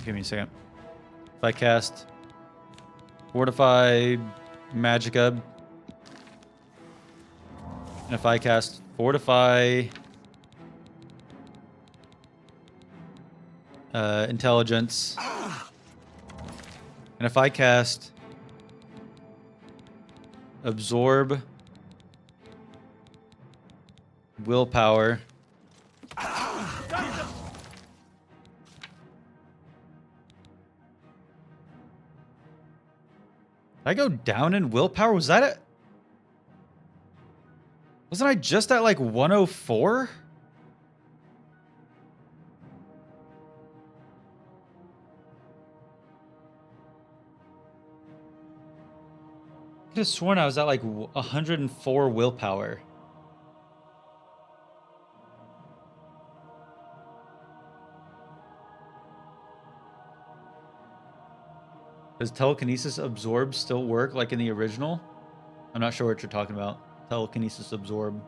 S1: Give me a second. If I cast Fortify Magicka, and if I cast Fortify Intelligence, and if I cast Absorb Willpower, did I go down in willpower? Was that it? Wasn't I just at like 104? I could have sworn I was at like 104 willpower. Does telekinesis absorb still work like in the original? I'm not sure what you're talking about. Telekinesis absorb.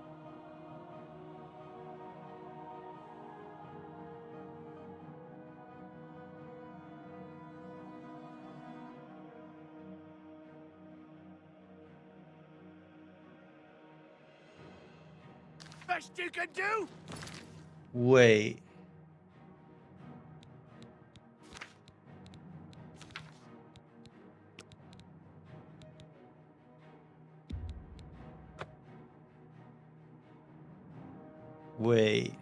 S3: Best you can do?
S1: Wait. Wait.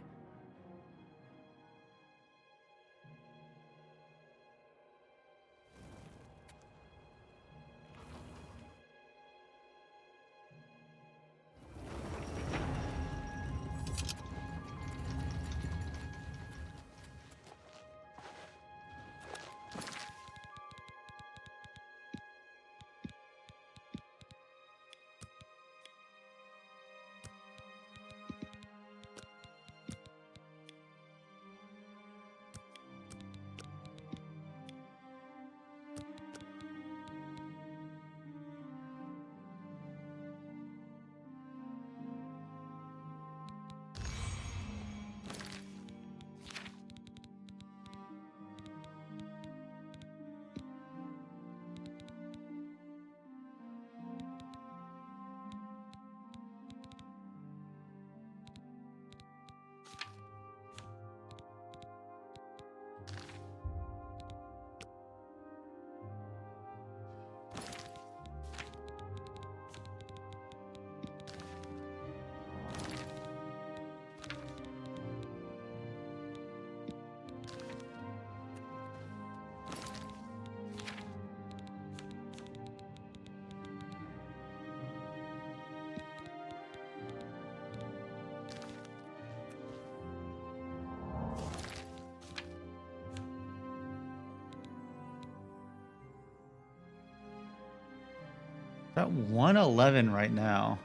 S1: At 111 right now.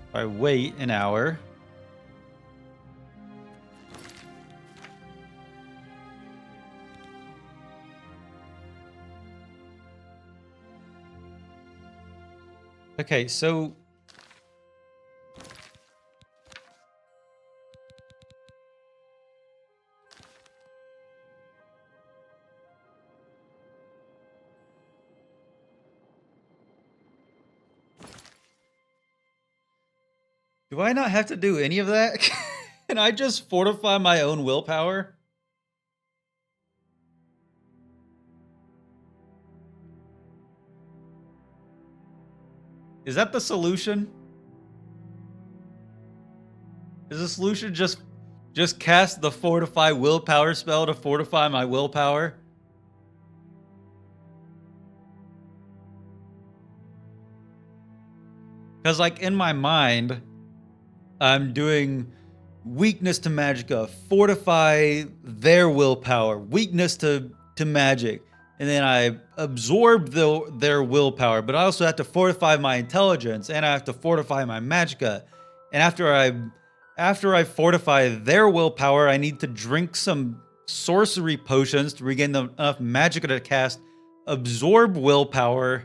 S1: If I wait an hour. Okay, so do I not have to do any of that? Can I just fortify my own willpower? Is that the solution? Is the solution just cast the fortify willpower spell to fortify my willpower? Because like in my mind, I'm doing weakness to magicka, fortify their willpower, weakness to magic, and then I absorb their willpower, but I also have to fortify my intelligence, and I have to fortify my magicka. And after I fortify their willpower, I need to drink some sorcery potions to regain enough magicka to cast absorb willpower.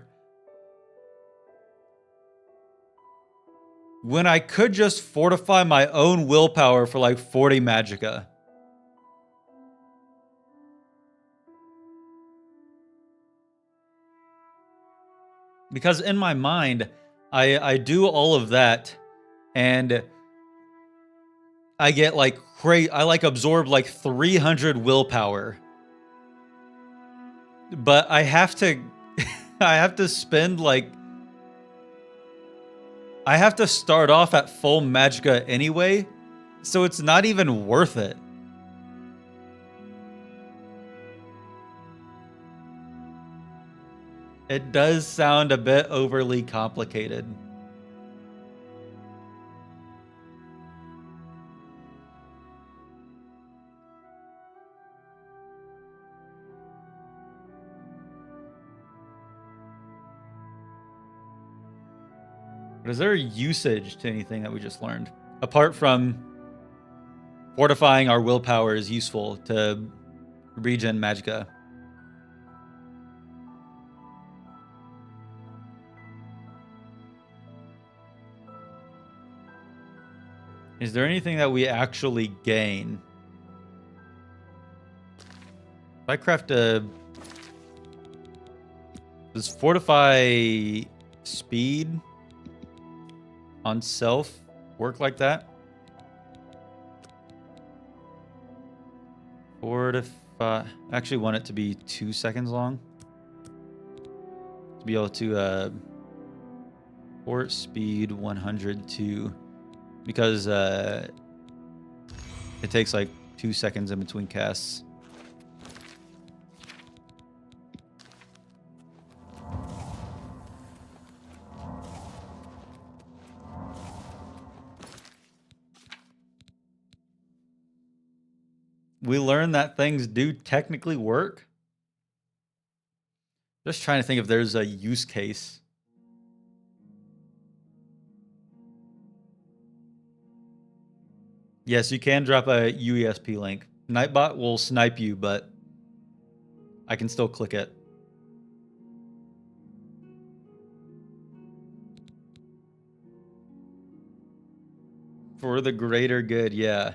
S1: when I could just fortify my own willpower for like 40 magicka. Because in my mind, I do all of that, and I get like I like absorb like 300 willpower. But I have to I have to spend like I have to start off at full magicka anyway, so it's not even worth it. It does sound a bit overly complicated. But is there a usage to anything that we just learned? Apart from fortifying our willpower is useful to regen magicka. Is there anything that we actually gain? If I craft a... Does fortify speed on self work like that? Fortify... I actually want it to be 2 seconds long. To be able to... Fort speed 100 to... Because it takes like 2 seconds in between casts. We learned that things do technically work. Just trying to think if there's a use case. Yes, you can drop a UESP link. Nightbot will snipe you, but I can still click it. For the greater good, yeah.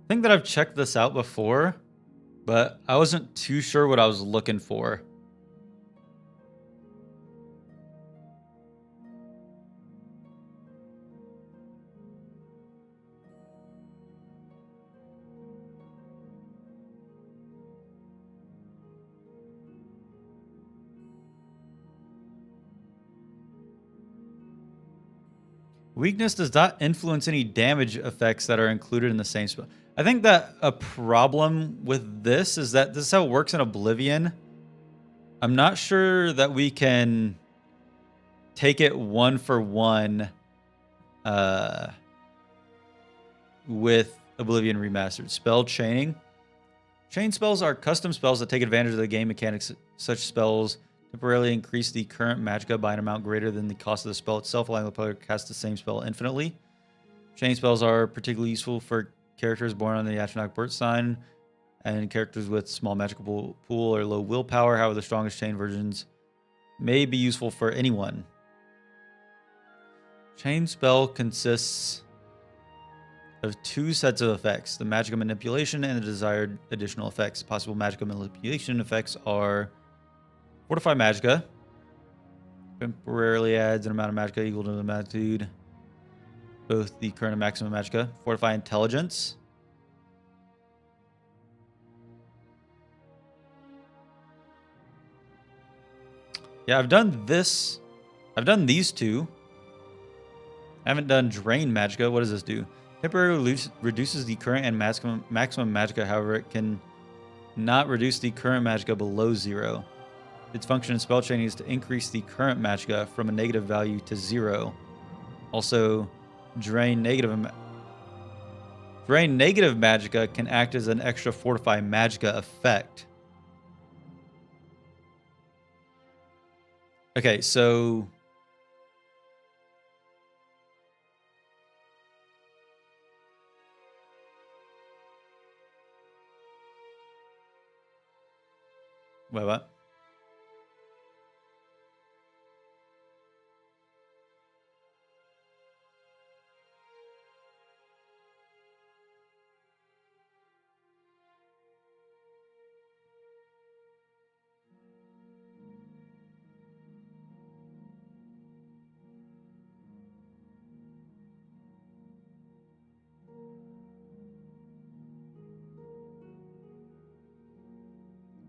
S1: I think that I've checked this out before, but I wasn't too sure what I was looking for. Weakness does not influence any damage effects that are included in the same spell. I think that a problem with this is that this is how it works in Oblivion. I'm not sure that we can take it one for one with Oblivion Remastered. Spell chaining. Chain spells are custom spells that take advantage of the game mechanics. Such spells temporarily increase the current magicka by an amount greater than the cost of the spell itself, allowing the player to cast the same spell infinitely. Chain spells are particularly useful for characters born on the Atronach birth sign and characters with small magical pool or low willpower. However, the strongest chain versions may be useful for anyone. Chain spell consists of 2 sets of effects, the magicka manipulation and the desired additional effects. Possible magicka manipulation effects are fortify magicka. Temporarily adds an amount of magicka equal to the magnitude both the current and maximum magicka. Fortify intelligence. Yeah, I've done this. I've done these two. I haven't done drain magicka. What does this do? Temporarily reduces the current and maximum magicka. However, it can not reduce the current magicka below 0. Its function in spell chaining is to increase the current magicka from a negative value to 0. Also, drain negative magicka can act as an extra fortify magicka effect. Okay, so Wait, what?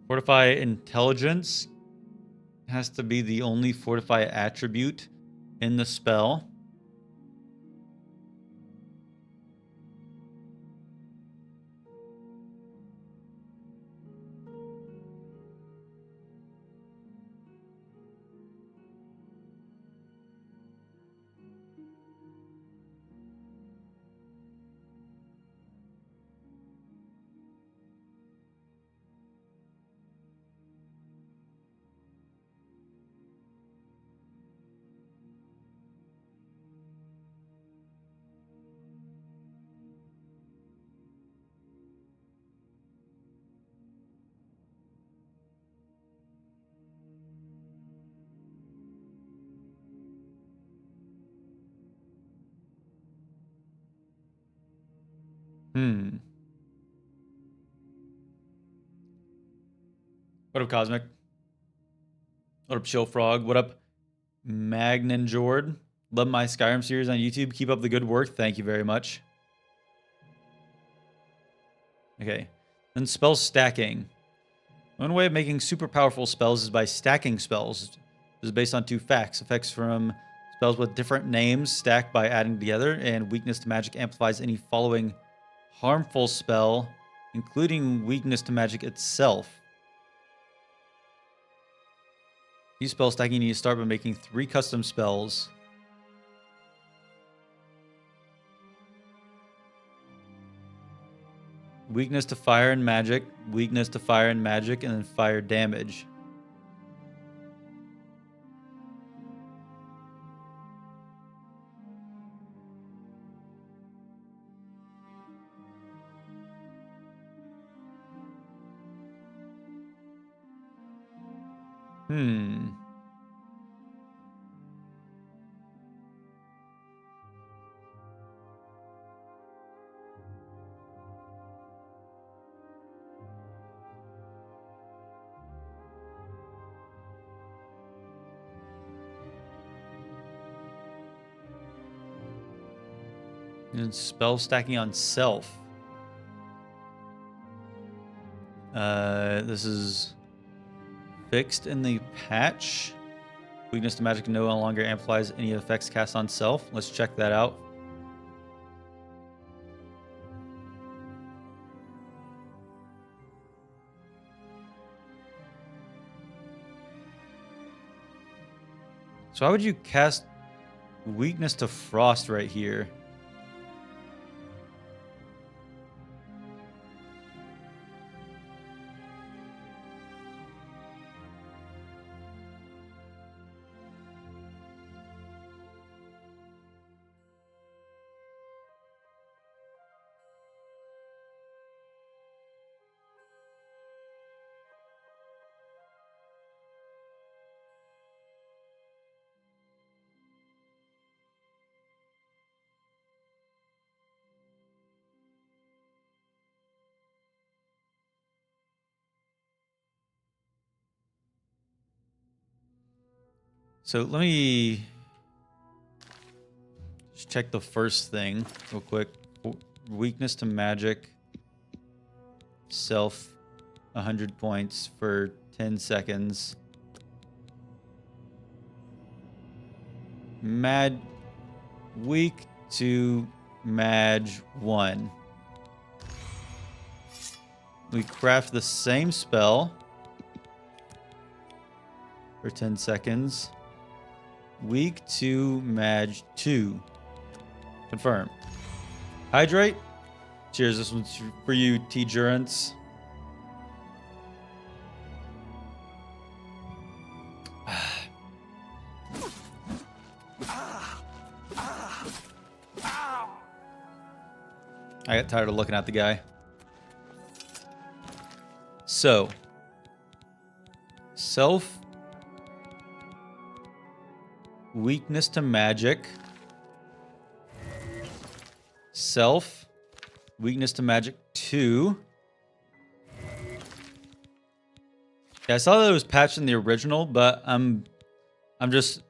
S1: Fortify intelligence has to be the only fortify attribute in the spell. What up, Cosmic? What up, Chill Frog? What up, Magnanjord? Love my Skyrim series on YouTube. Keep up the good work. Thank you very much. Okay. Then spell stacking. One way of making super powerful spells is by stacking spells. This is based on 2 facts. Effects from spells with different names stacked by adding together, and weakness to magic amplifies any following harmful spell, including weakness to magic itself. Use spell stacking, you need to start by making 3 custom spells. Weakness to fire and magic, weakness to fire and magic, and then fire damage. And spell stacking on self. This is fixed in the patch. Weakness to magic no longer amplifies any effects cast on self. Let's check that out. So how would you cast weakness to frost right here? So let me just check the first thing real quick. Weakness to magic. Self 100 points for 10 seconds. Weak to Mage 1. We craft the same spell for 10 seconds. Weak to Mage 2. Confirm. Hydrate. Cheers. This one's for you, T-Durance. I got tired of looking at the guy. So, Self. Weakness to magic. Self. Weakness to magic 2. Yeah, I saw that it was patched in the original, but I'm just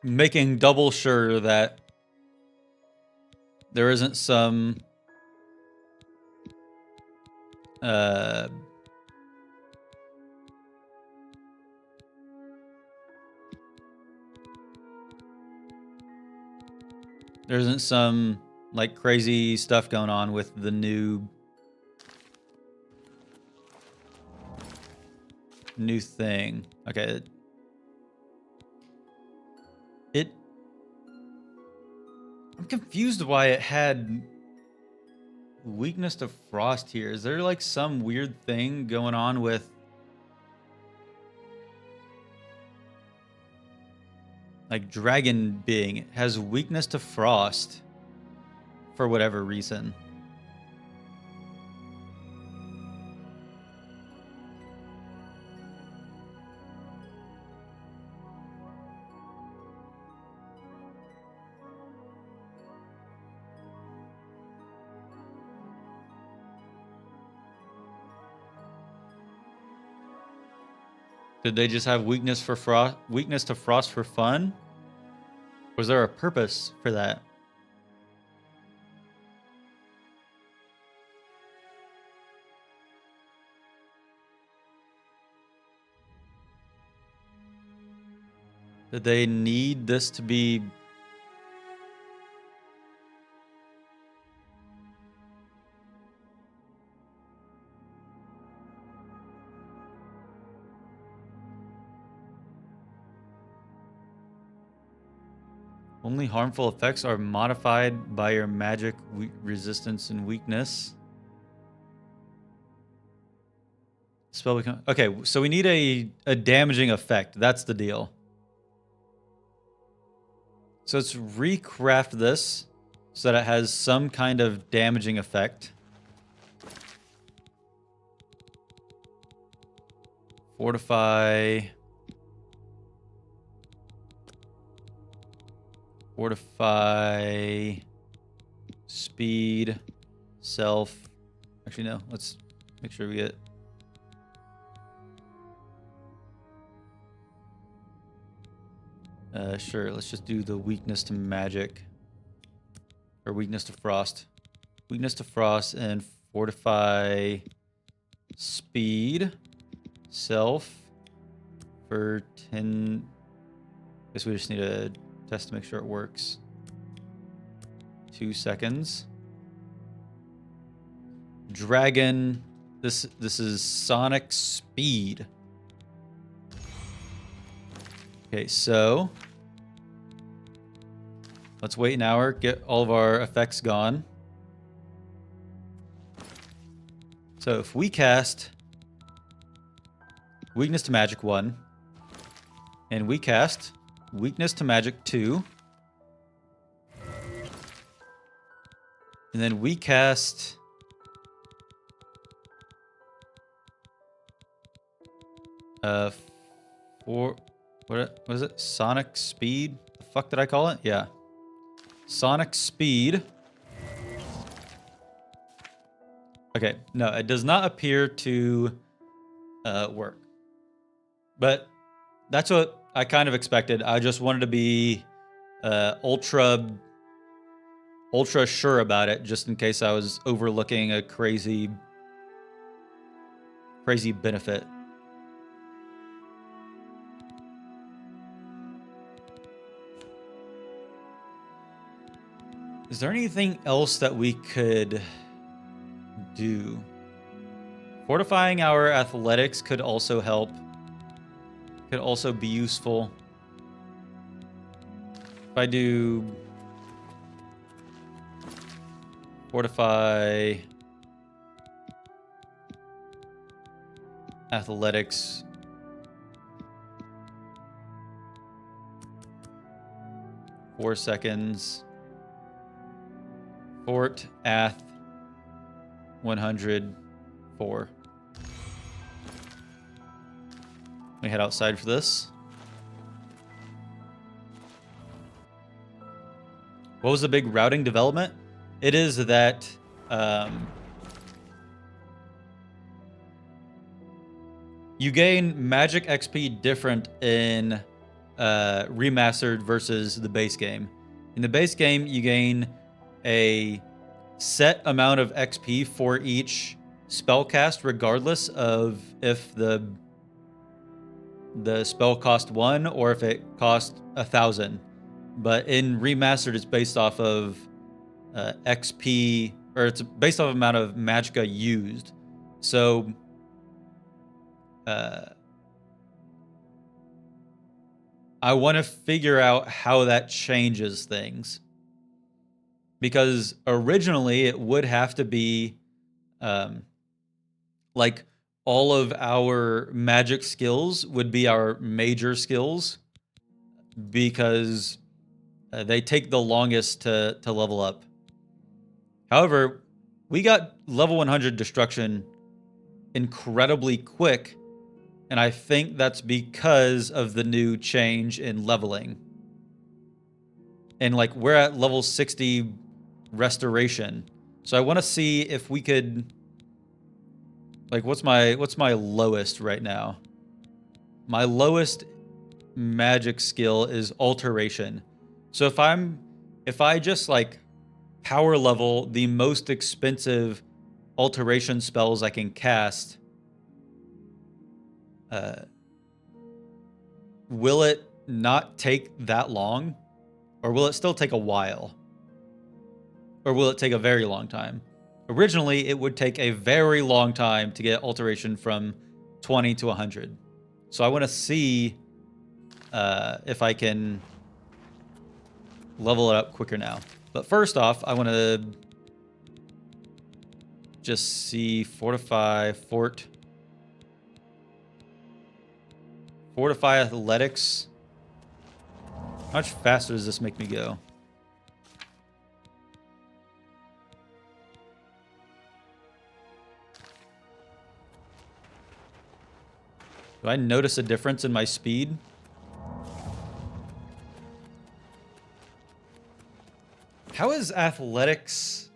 S1: making double sure that there isn't some there isn't some like crazy stuff going on with the new thing. Okay. I'm confused why it had weakness to frost here. Is there like some weird thing going on with like dragon being? It has weakness to frost for whatever reason. Did they just have weakness for frost, weakness to frost for fun? Was there a purpose for that? Did they need this to be only harmful effects are modified by your magic resistance and weakness? Spell become okay, so we need a damaging effect. That's the deal. So let's recraft this so that it has some kind of damaging effect. Fortify. Fortify. Speed. Self. Actually, no. Let's make sure we get... sure, let's just do the weakness to magic. Or weakness to frost. Weakness to frost and fortify speed. Self. For 10... I guess we just need a test to make sure it works. 2 seconds. Dragon. This is Sonic Speed. Okay, so let's wait an hour, get all of our effects gone. So if we cast Weakness to Magic 1, and we cast Weakness to Magic 2, and then we cast what was it? Sonic Speed? The fuck did I call it? Yeah. Sonic Speed. Okay, no, it does not appear to work. But that's what I kind of expected. I just wanted to be ultra sure about it, just in case I was overlooking a crazy benefit. Is there anything else that we could do? Fortifying our athletics could also help. Could also be useful. If I do fortify athletics, four seconds. Fort Ath 104. Let me head outside for this. What was the big routing development? It is that you gain magic XP different in remastered versus the base game. In the base game, you gain a set amount of XP for each spell cast, regardless of if the spell cost 1 or if it cost 1,000. But in remastered, it's based off of XP, or it's based off amount of magicka used. So I want to figure out how that changes things, because originally it would have to be like all of our magic skills would be our major skills, because they take the longest to level up. However, we got level 100 destruction incredibly quick, and I think that's because of the new change in leveling. And like we're at level 60 restoration. So I want to see if we could, like, what's my lowest right now? My lowest magic skill is alteration. So if I just like power level the most expensive alteration spells I can cast, will it not take that long? Or will it still take a while? Or will it take a very long time? Originally, it would take a very long time to get alteration from 20 to 100. So I want to see if I can level it up quicker now. But first off, I want to just see fortify athletics. How much faster does this make me go? Do I notice a difference in my speed? How is athletics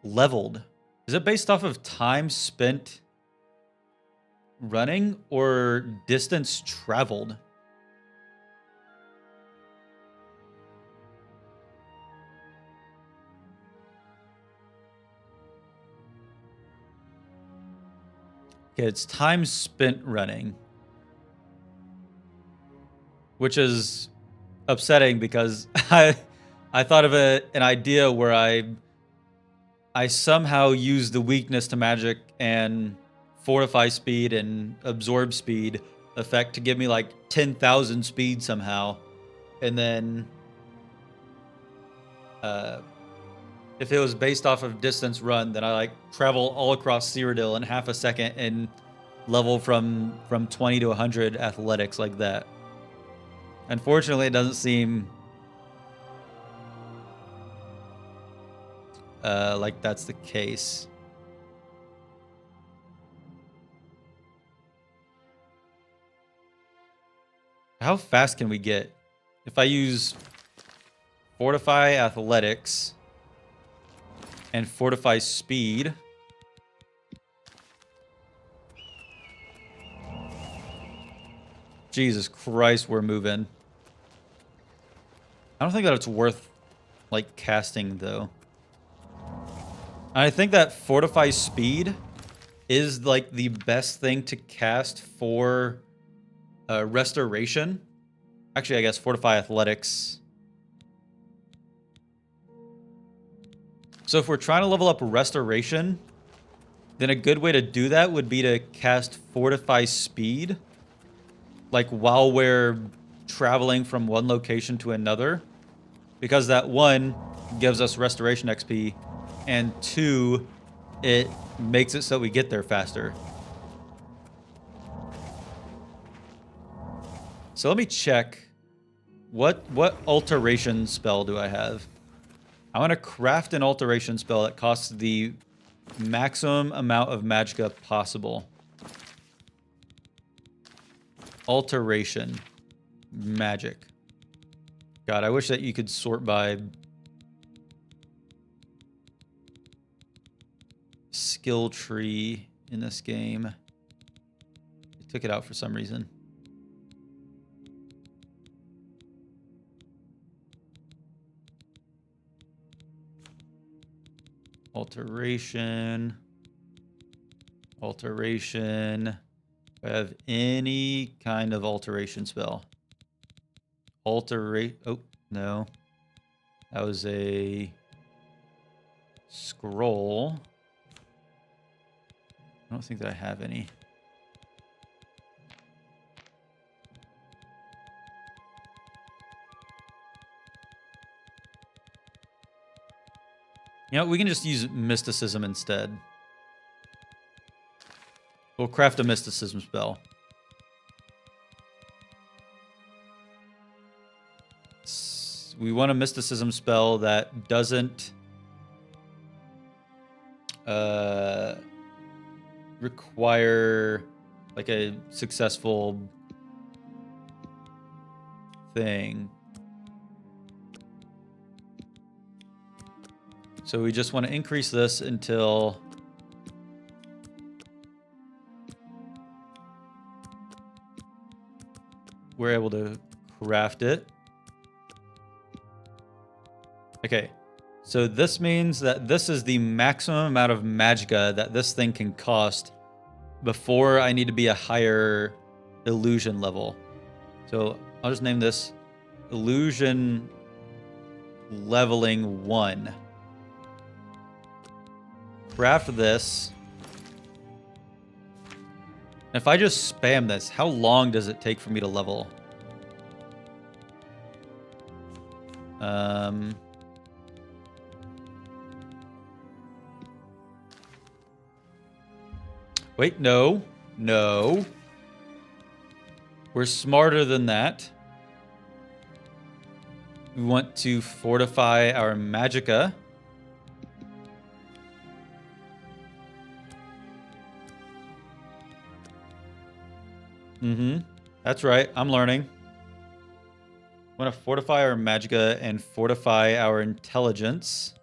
S1: leveled? Is it based off of time spent running or distance traveled? Okay, it's time spent running, which is upsetting because I thought of an idea where I somehow use the weakness to magic and fortify speed and absorb speed effect to give me like 10,000 speed somehow, and then if it was based off of distance run, then I like travel all across Cyrodiil in half a second and level from 20 to 100 athletics like that. Unfortunately, it doesn't seem like that's the case. How fast can we get? If I use fortify athletics and fortify speed, Jesus Christ, we're moving. I don't think that it's worth like casting though. I think that fortify speed is like the best thing to cast for restoration. Actually, I guess fortify athletics. So if we're trying to level up restoration, then a good way to do that would be to cast fortify speed, like while we're traveling from one location to another, because that one gives us restoration XP, and two, it makes it so we get there faster. So let me check what alteration spell do I have? I want to craft an alteration spell that costs the maximum amount of magicka possible. Alteration. Magic. God, I wish that you could sort by skill tree in this game. I took it out for some reason. Alteration. Alteration. If I have any kind of alteration spell. Alterate. Oh, no. That was a scroll. I don't think that I have any. You know, we can just use mysticism instead. We'll craft a mysticism spell. We want a mysticism spell that doesn't require like a successful thing. So we just want to increase this until we're able to craft it. Okay, so this means that this is the maximum amount of magicka that this thing can cost before I need to be a higher illusion level. So I'll just name this illusion leveling 1. Craft this. If I just spam this, how long does it take for me to level? Wait, no. No. We're smarter than that. We want to fortify our magicka. That's right. I'm learning. We want to fortify our magicka and fortify our intelligence.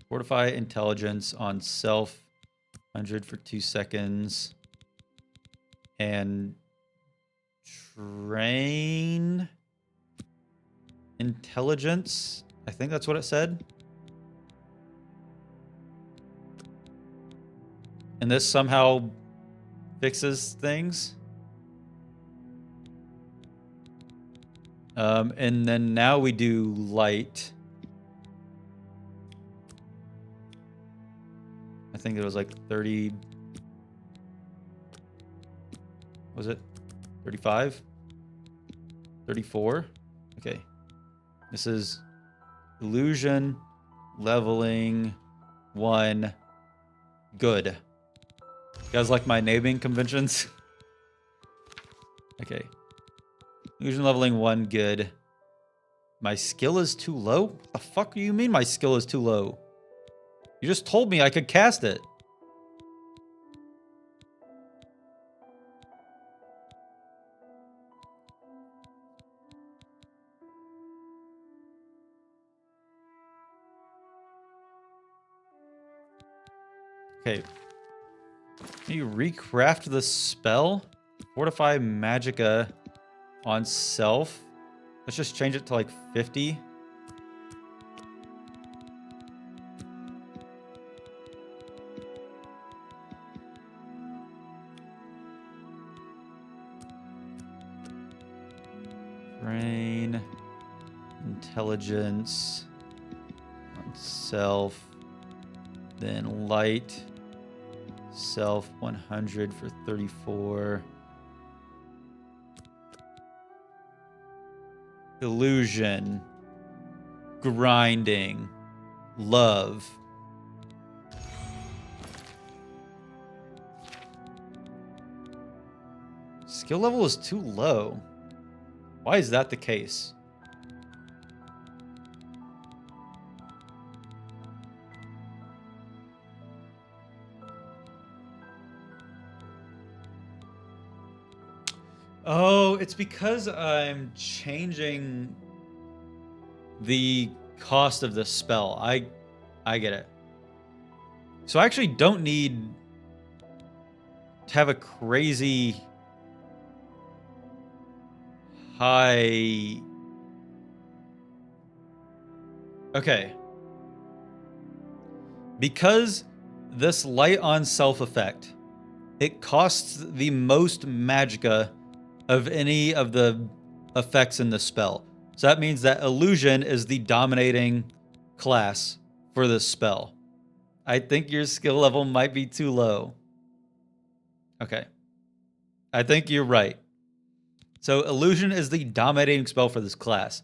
S1: Fortify intelligence on self, 100 for 2 seconds. And train intelligence. I think that's what it said. And this somehow fixes things. And then now we do light. I think it was like 30. Was it 35? 34? Okay. This is illusion leveling 1. Good. You guys like my naming conventions? Okay. Illusion leveling 1. Good. My skill is too low? What the fuck do you mean my skill is too low? You just told me I could cast it. Okay. Can you recraft the spell? Fortify magicka on self. Let's just change it to like 50. Brain, intelligence, on self, then light, self 100 for 34. Illusion, grinding, love. Skill level is too low. Why is that the case? Oh, it's because I'm changing the cost of the spell. I get it. So I actually don't need to have a crazy high. Okay. Because this light on self effect, it costs the most magicka of any of the effects in the spell. So that means that illusion is the dominating class for this spell. I think your skill level might be too low. Okay. I think you're right. So illusion is the dominating spell for this class.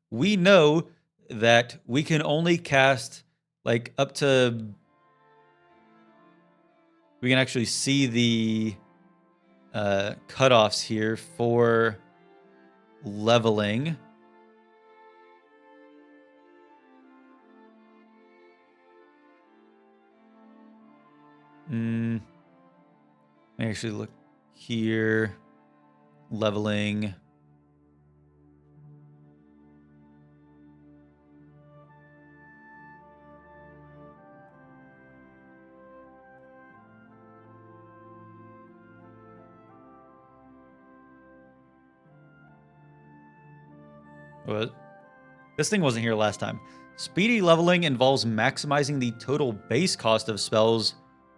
S1: We know that we can only cast like up to... We can actually see the cutoffs here for leveling. Let me actually look here. Leveling. What? This thing wasn't here last time. Speedy leveling involves maximizing the total base cost of spells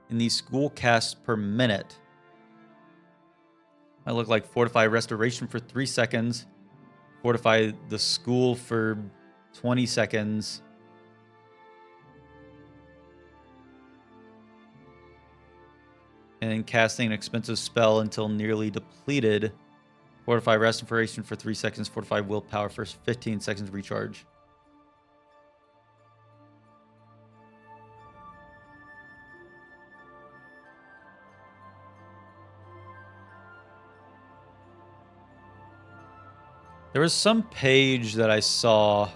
S1: in the school casts per minute. Might look like Fortify Restoration for 3 seconds. Fortify the school for 20 seconds. And then casting an expensive spell until nearly depleted. Fortify Restoration for 3 seconds. Fortify Willpower for 15 seconds recharge. There was some page that I saw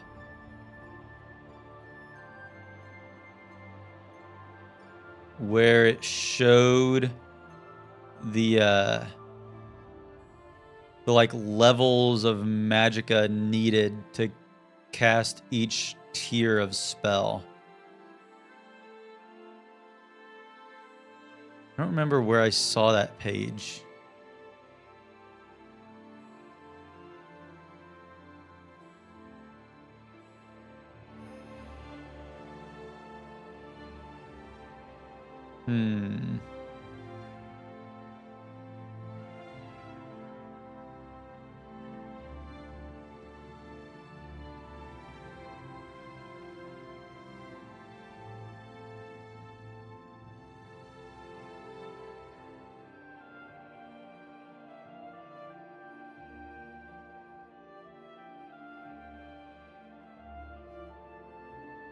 S1: where it showed the like levels of magicka needed to cast each tier of spell. I don't remember where I saw that page.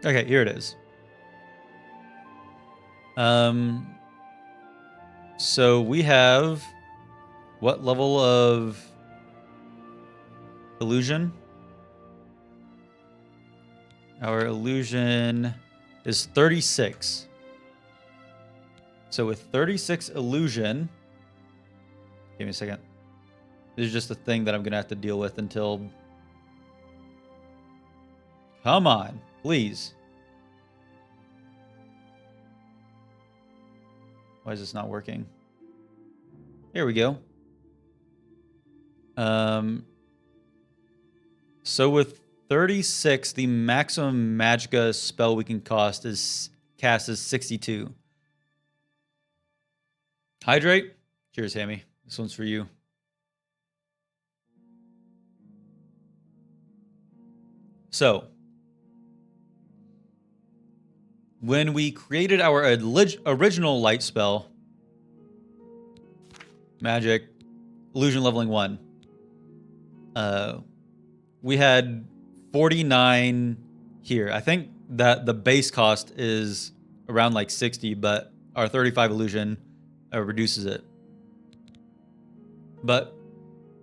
S1: Okay, here it is. So we have what level of illusion? Our illusion is 36. So with 36 illusion, give me a second. This is just a thing that I'm going to have to deal with until... Come on, please. Why is this not working? Here we go. So with 36, the maximum magicka spell we can cast is 62. Hydrate. Cheers, Hammy. This one's for you. So, when we created our original light spell, magic, illusion leveling 1, we had 49 here. I think that the base cost is around like 60, but our 35 illusion reduces it. But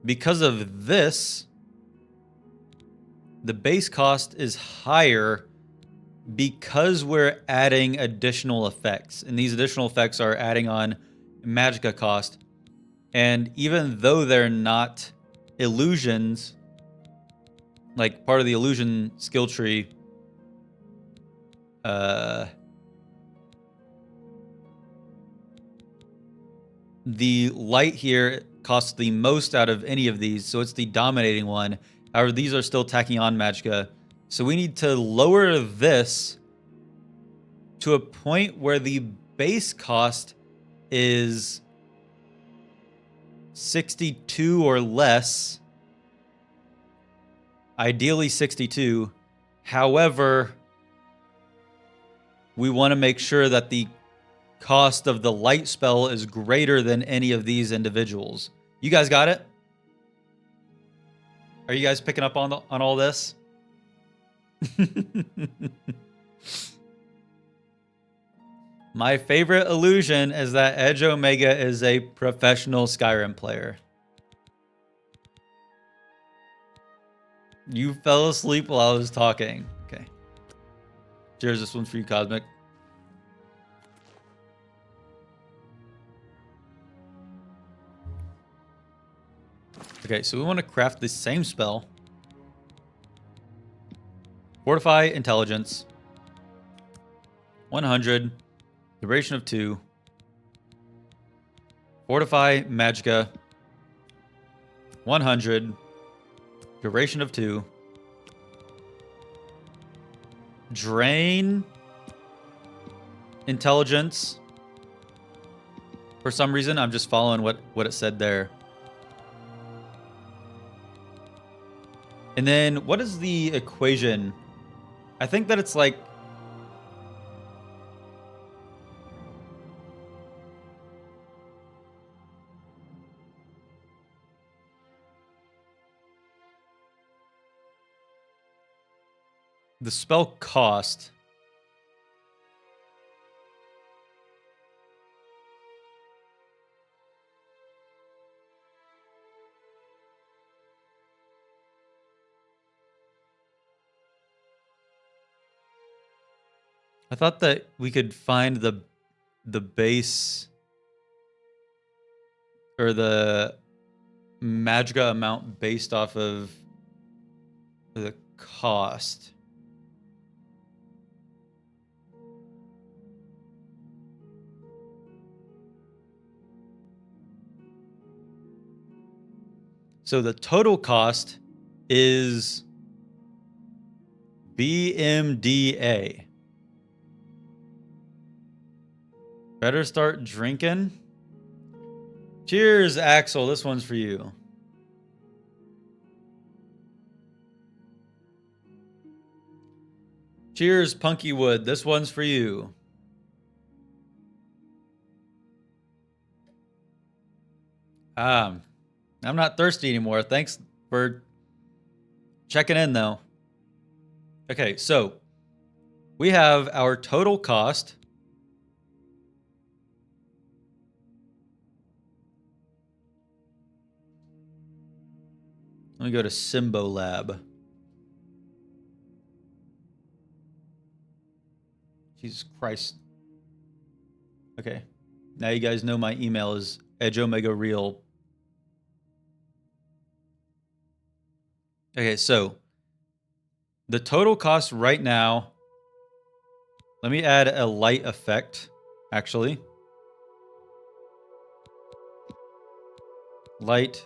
S1: because of this, the base cost is higher because we're adding additional effects. And these additional effects are adding on magicka cost. And even though they're not illusions, like part of the illusion skill tree, the light here costs the most out of any of these, so it's the dominating one. However, these are still tacking on magicka. So we need to lower this to a point where the base cost is 62 or less. Ideally 62. However, we want to make sure that the cost of the light spell is greater than any of these individuals. You guys got it? Are you guys picking up on all this? My favorite illusion is that Edge Omega is a professional Skyrim player. You fell asleep while I was talking. Okay. Cheers, this one's for you, Cosmic. Okay, so we want to craft the same spell. Fortify Intelligence. 100. Duration of 2. Fortify Magicka. 100. Duration of 2. Drain Intelligence. For some reason, I'm just following what it said there. And then, what is the equation? I think that it's like... the spell cost. I thought that we could find the base or the magicka amount based off of the cost. So the total cost is BMDA. Better start drinking. Cheers, Axel. This one's for you. Cheers, Punky Wood. This one's for you. I'm not thirsty anymore. Thanks for checking in, though. Okay, so we have our total cost. Let me go to Simbo Lab. Jesus Christ. Okay. Now you guys know my email is edgeomegareal. Okay, so the total cost right now, let me add a light effect, actually. Light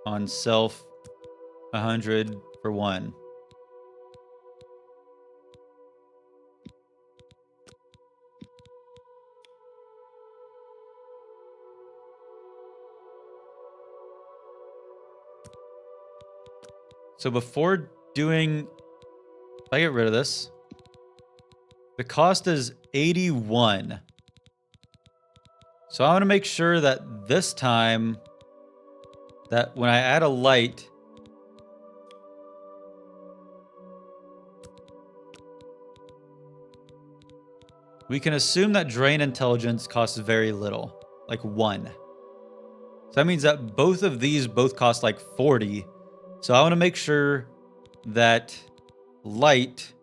S1: on self, 100 for 1. So before doing, if I get rid of this, the cost is 81. So I want to make sure that this time, that when I add a light, we can assume that Drain Intelligence costs very little, like 1. So that means that both of these both cost like 40. So I want to make sure that light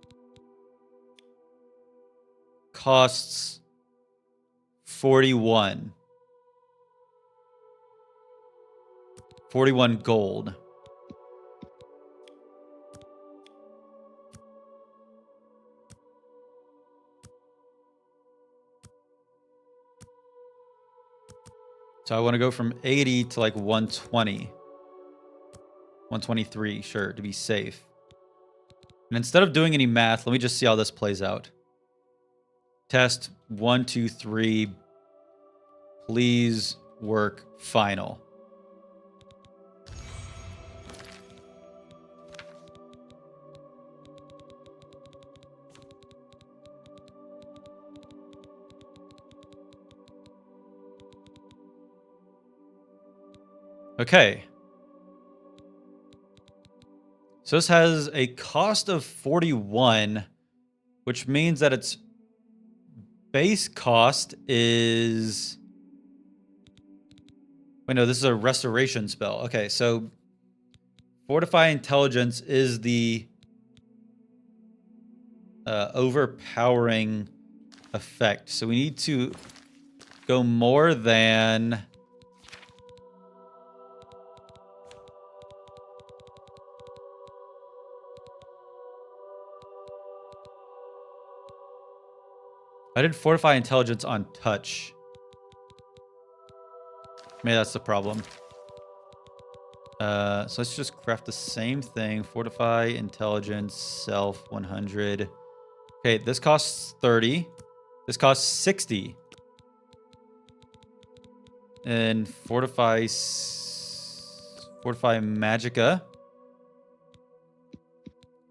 S1: costs 41. 41 gold. So I want to go from 80 to like 120. 123, sure, to be safe. And instead of doing any math, let me just see how this plays out. Test 1, 2, 3. Please work final. Okay. So this has a cost of 41, which means that its base cost is... Wait, no, this is a restoration spell. Okay, so Fortify Intelligence is the overpowering effect. So we need to go more than... I did Fortify Intelligence on touch. Maybe that's the problem. So let's just craft the same thing. Fortify Intelligence, Self, 100. Okay, this costs 30. This costs 60. And Fortify Magicka.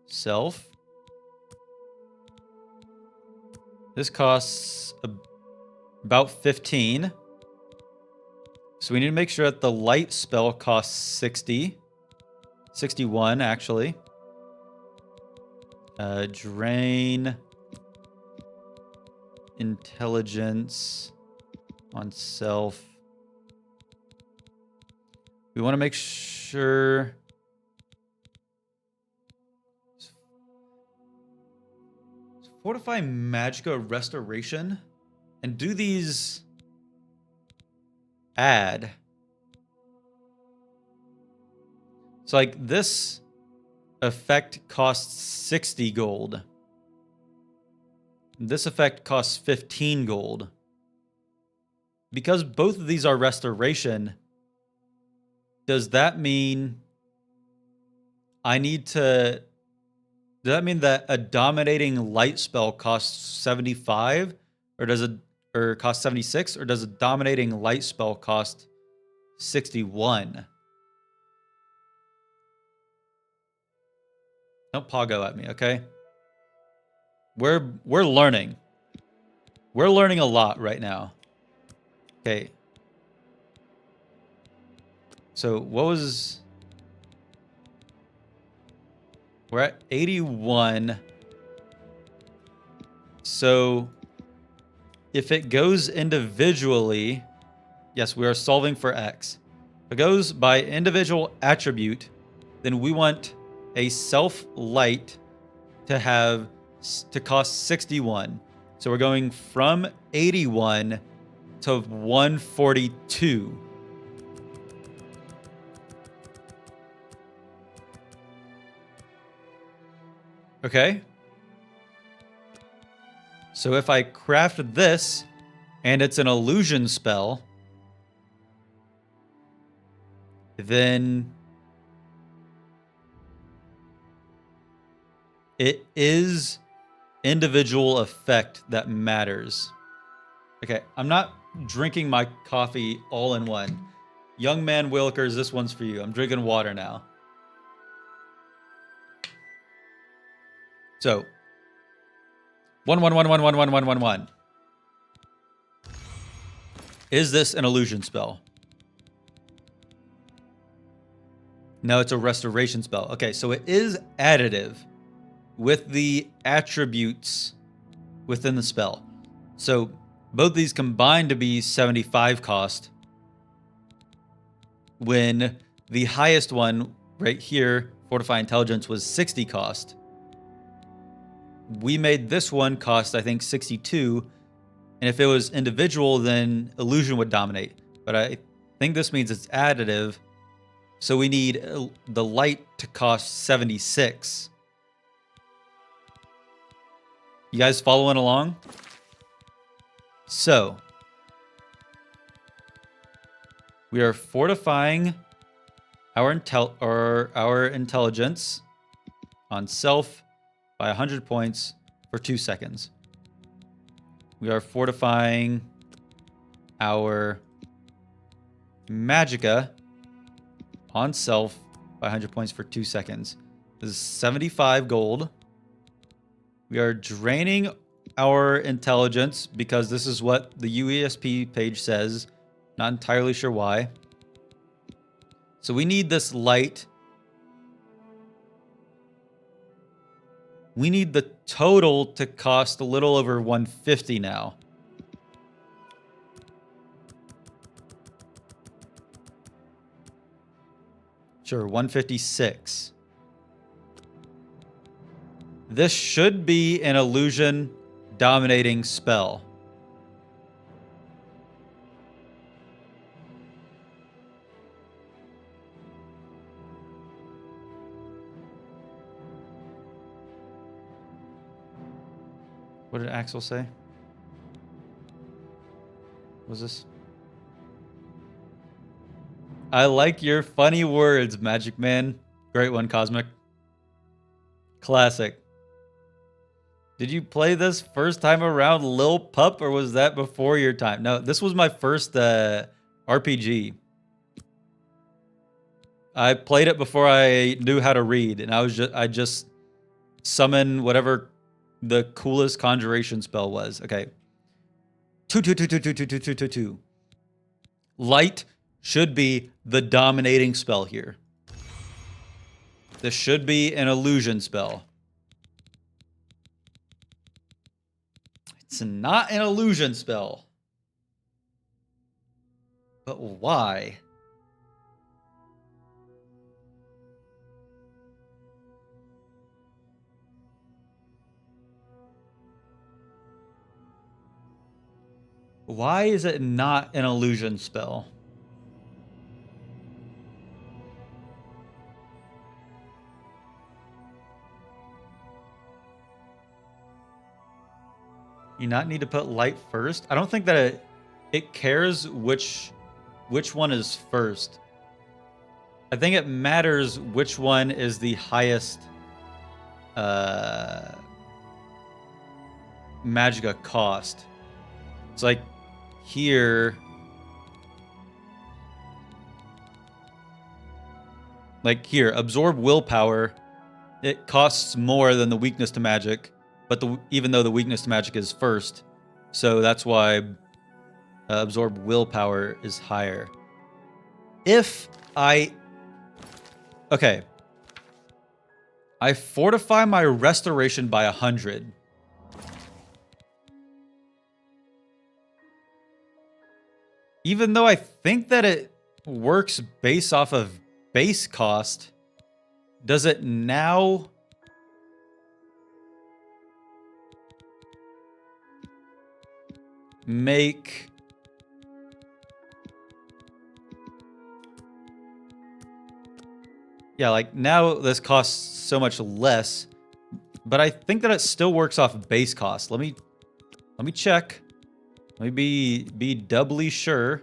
S1: Self. This costs about 15. So we need to make sure that the light spell costs 60. 61, actually. Drain intelligence on self. We want to make sure... Fortify Magicka Restoration. And do these... add. So like this effect costs 60 gold. This effect costs 15 gold. Because both of these are restoration, does that mean I need to... Does that mean that a dominating light spell costs 75? Or does it... Or cost 76, or does a dominating light spell cost 61? Don't poggo at me, okay? We're learning. We're learning a lot right now. Okay. So what was... We're at 81. So... if it goes individually, yes, we are solving for X. If it goes by individual attribute, then we want a self light to cost 61. So we're going from 81 to 142. Okay. So if I craft this, and it's an illusion spell, then it is individual effect that matters. Okay, I'm not drinking my coffee all in one. Young man Wilkers, this one's for you. I'm drinking water now. So... 1. Is this an illusion spell? No, it's a restoration spell. Okay, so it is additive with the attributes within the spell. So both these combine to be 75 cost, when the highest one right here, Fortify Intelligence, was 60 cost. We made this one cost, I think, 62. And if it was individual, then illusion would dominate. But I think this means it's additive. So we need the light to cost 76. You guys following along? So we are fortifying our intelligence on self by 100 points for 2 seconds. We are fortifying our magicka on self by 100 points for 2 seconds. This is 75 gold. We are draining our intelligence because this is what the UESP page says. Not entirely sure why. So we need this light. We need the total to cost a little over 150 now. Sure, 156. This should be an illusion dominating spell. What did Axel say? What was this? I like your funny words, Magic Man. Great one, Cosmic. Classic. Did you play this first time around, Lil Pup, or was that before your time? No, this was my first RPG. I played it before I knew how to read, and I just summon whatever the coolest conjuration spell was. Okay. 2. Light should be the dominating spell here. This should be an illusion spell. It's not an illusion spell. But why? Why is it not an illusion spell? You not need to put light first? I don't think that it cares which one is first. I think it matters which one is the highest magicka cost. It's like here, absorb willpower. It costs more than the weakness to magic, but even though the weakness to magic is first, so that's why absorb willpower is higher. I fortify my restoration by 100. Even though I think that it works based off of base cost, does it now make like now this costs so much less, but I think that it still works off base cost. Let me check. Let me be doubly sure.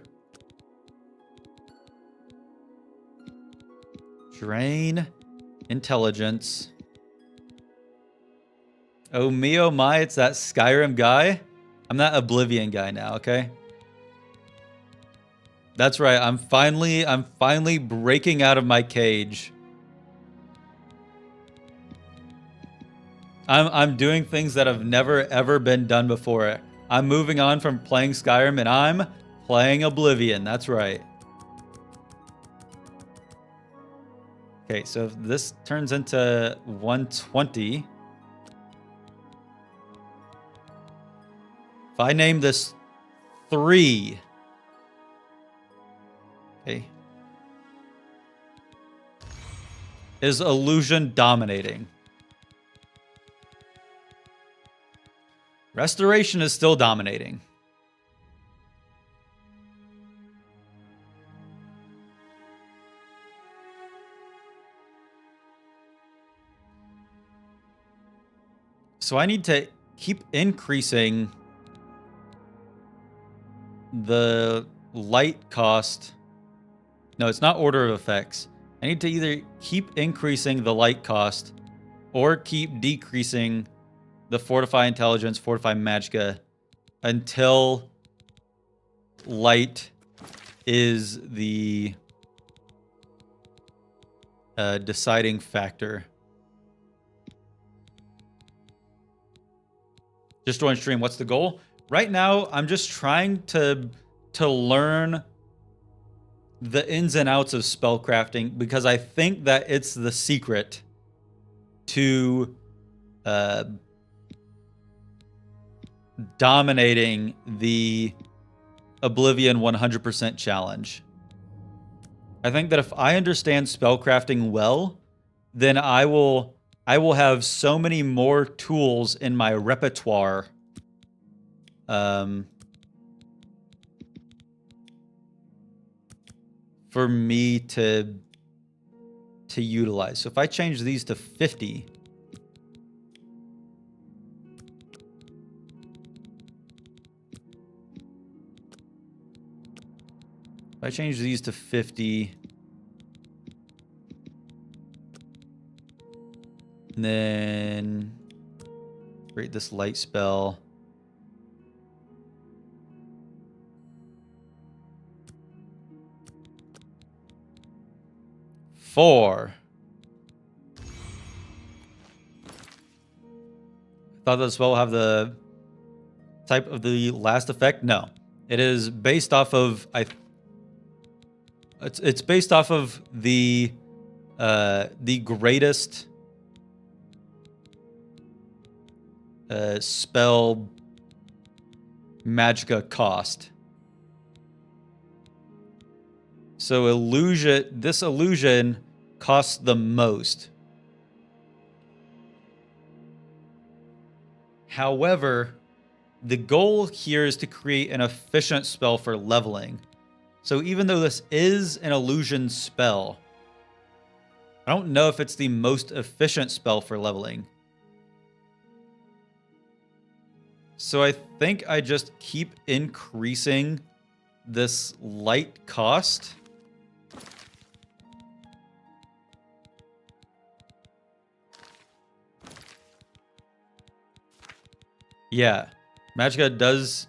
S1: Drain intelligence. Oh me, oh my, it's that Skyrim guy. I'm that Oblivion guy now, okay? That's right. I'm finally breaking out of my cage. I'm doing things that have never ever been done before. I'm moving on from playing Skyrim and I'm playing Oblivion. That's right. Okay, so if this turns into 120. If I name this 3. Okay. Is illusion dominating? Restoration is still dominating. So I need to keep increasing the light cost. No, it's not order of effects. I need to either keep increasing the light cost or keep decreasing the Fortify Intelligence, Fortify Magicka until light is the deciding factor. Just join stream. What's the goal? Right now, I'm just trying to learn the ins and outs of spellcrafting because I think that it's the secret to dominating the Oblivion 100% challenge. I think that if I understand spellcrafting well, then I will have so many more tools in my repertoire. For me to utilize. So if I change these to 50, if I change these to 50, and then create this light spell. Four. I thought the spell will have the type of the last effect. No, it is based off of It's based off of the greatest spell magicka cost. So this illusion costs the most. However, the goal here is to create an efficient spell for leveling. So even though this is an illusion spell, I don't know if it's the most efficient spell for leveling. So I think I just keep increasing this light cost. Yeah, Magicka does.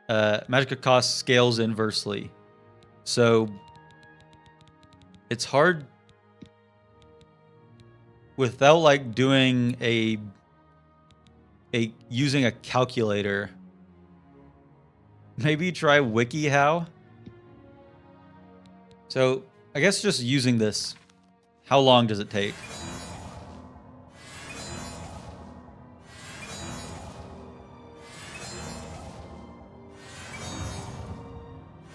S1: Magicka cost scales inversely, so it's hard without like doing using a calculator. Maybe try WikiHow. So I guess just using this, how long does it take?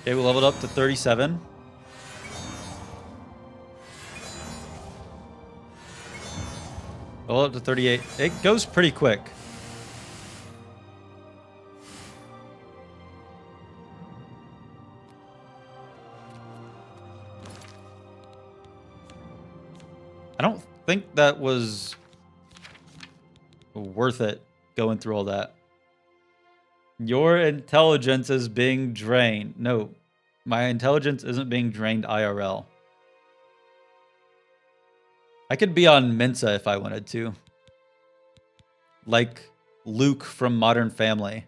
S1: Okay, we leveled up to 37. Leveled up to 38. It goes pretty quick. I don't think that was worth it going through all that. Your intelligence is being drained. No, my intelligence isn't being drained IRL. I could be on Mensa if I wanted to. Like Luke from Modern Family.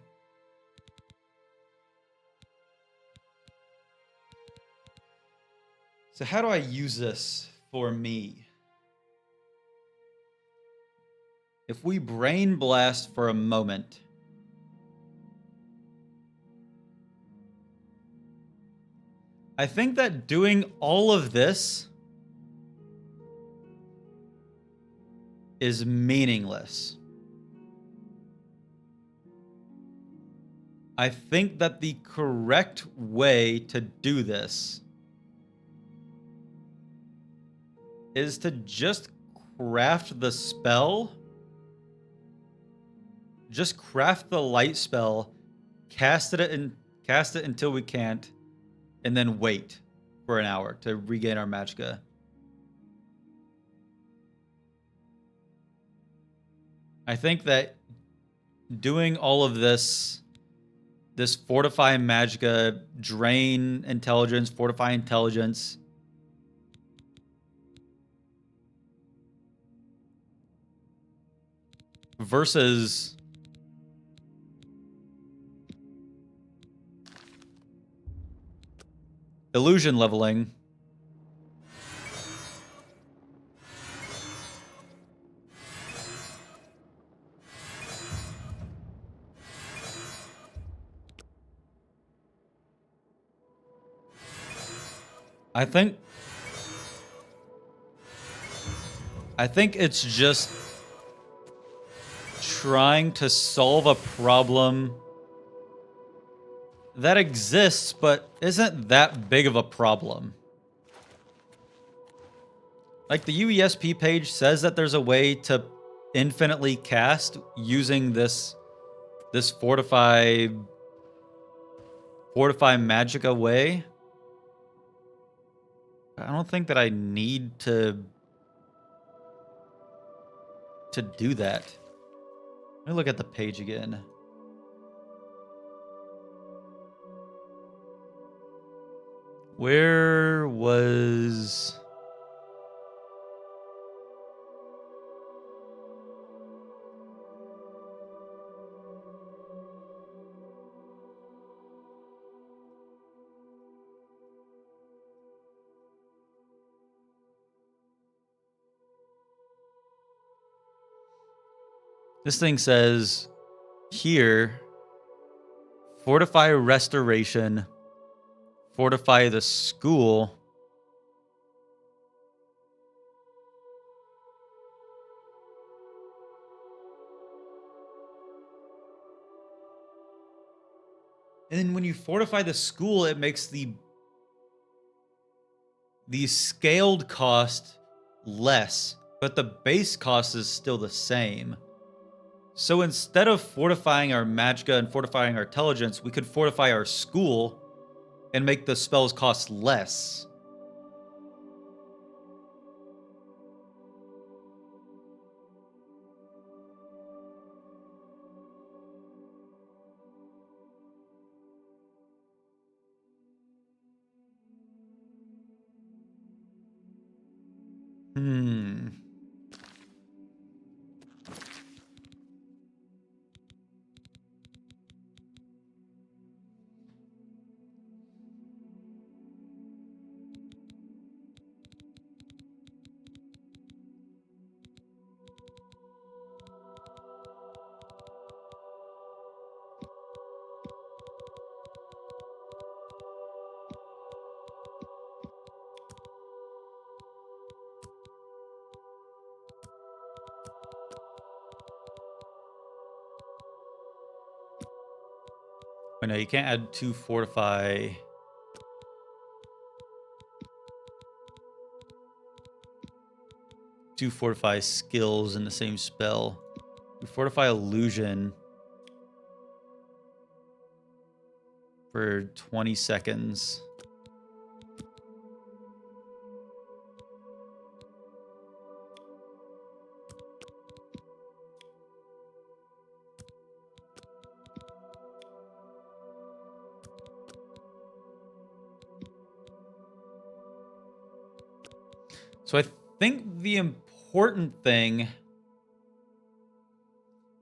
S1: So how do I use this for me? If we brain blast for a moment, I think that doing all of this is meaningless. I think that the correct way to do this is to just craft the spell. Just craft the light spell, cast it until we can't, and then wait for an hour to regain our magicka. I think that doing all of this fortify magicka, drain intelligence, fortify intelligence. Versus illusion leveling. I think it's just trying to solve a problem that exists but isn't that big of a problem. Like the UESP page says that there's a way to infinitely cast using this fortify magicka way. I don't think that I need to do that. Let me look at the page again. Where was... This thing says here, fortify restoration, fortify the school. And then when you fortify the school, it makes the scaled cost less, but the base cost is still the same. So instead of fortifying our magicka and fortifying our intelligence, we could fortify our school and make the spells cost less. Oh no, you can't add two fortify. Two fortify skills in the same spell. You fortify illusion for 20 seconds. So I think the important thing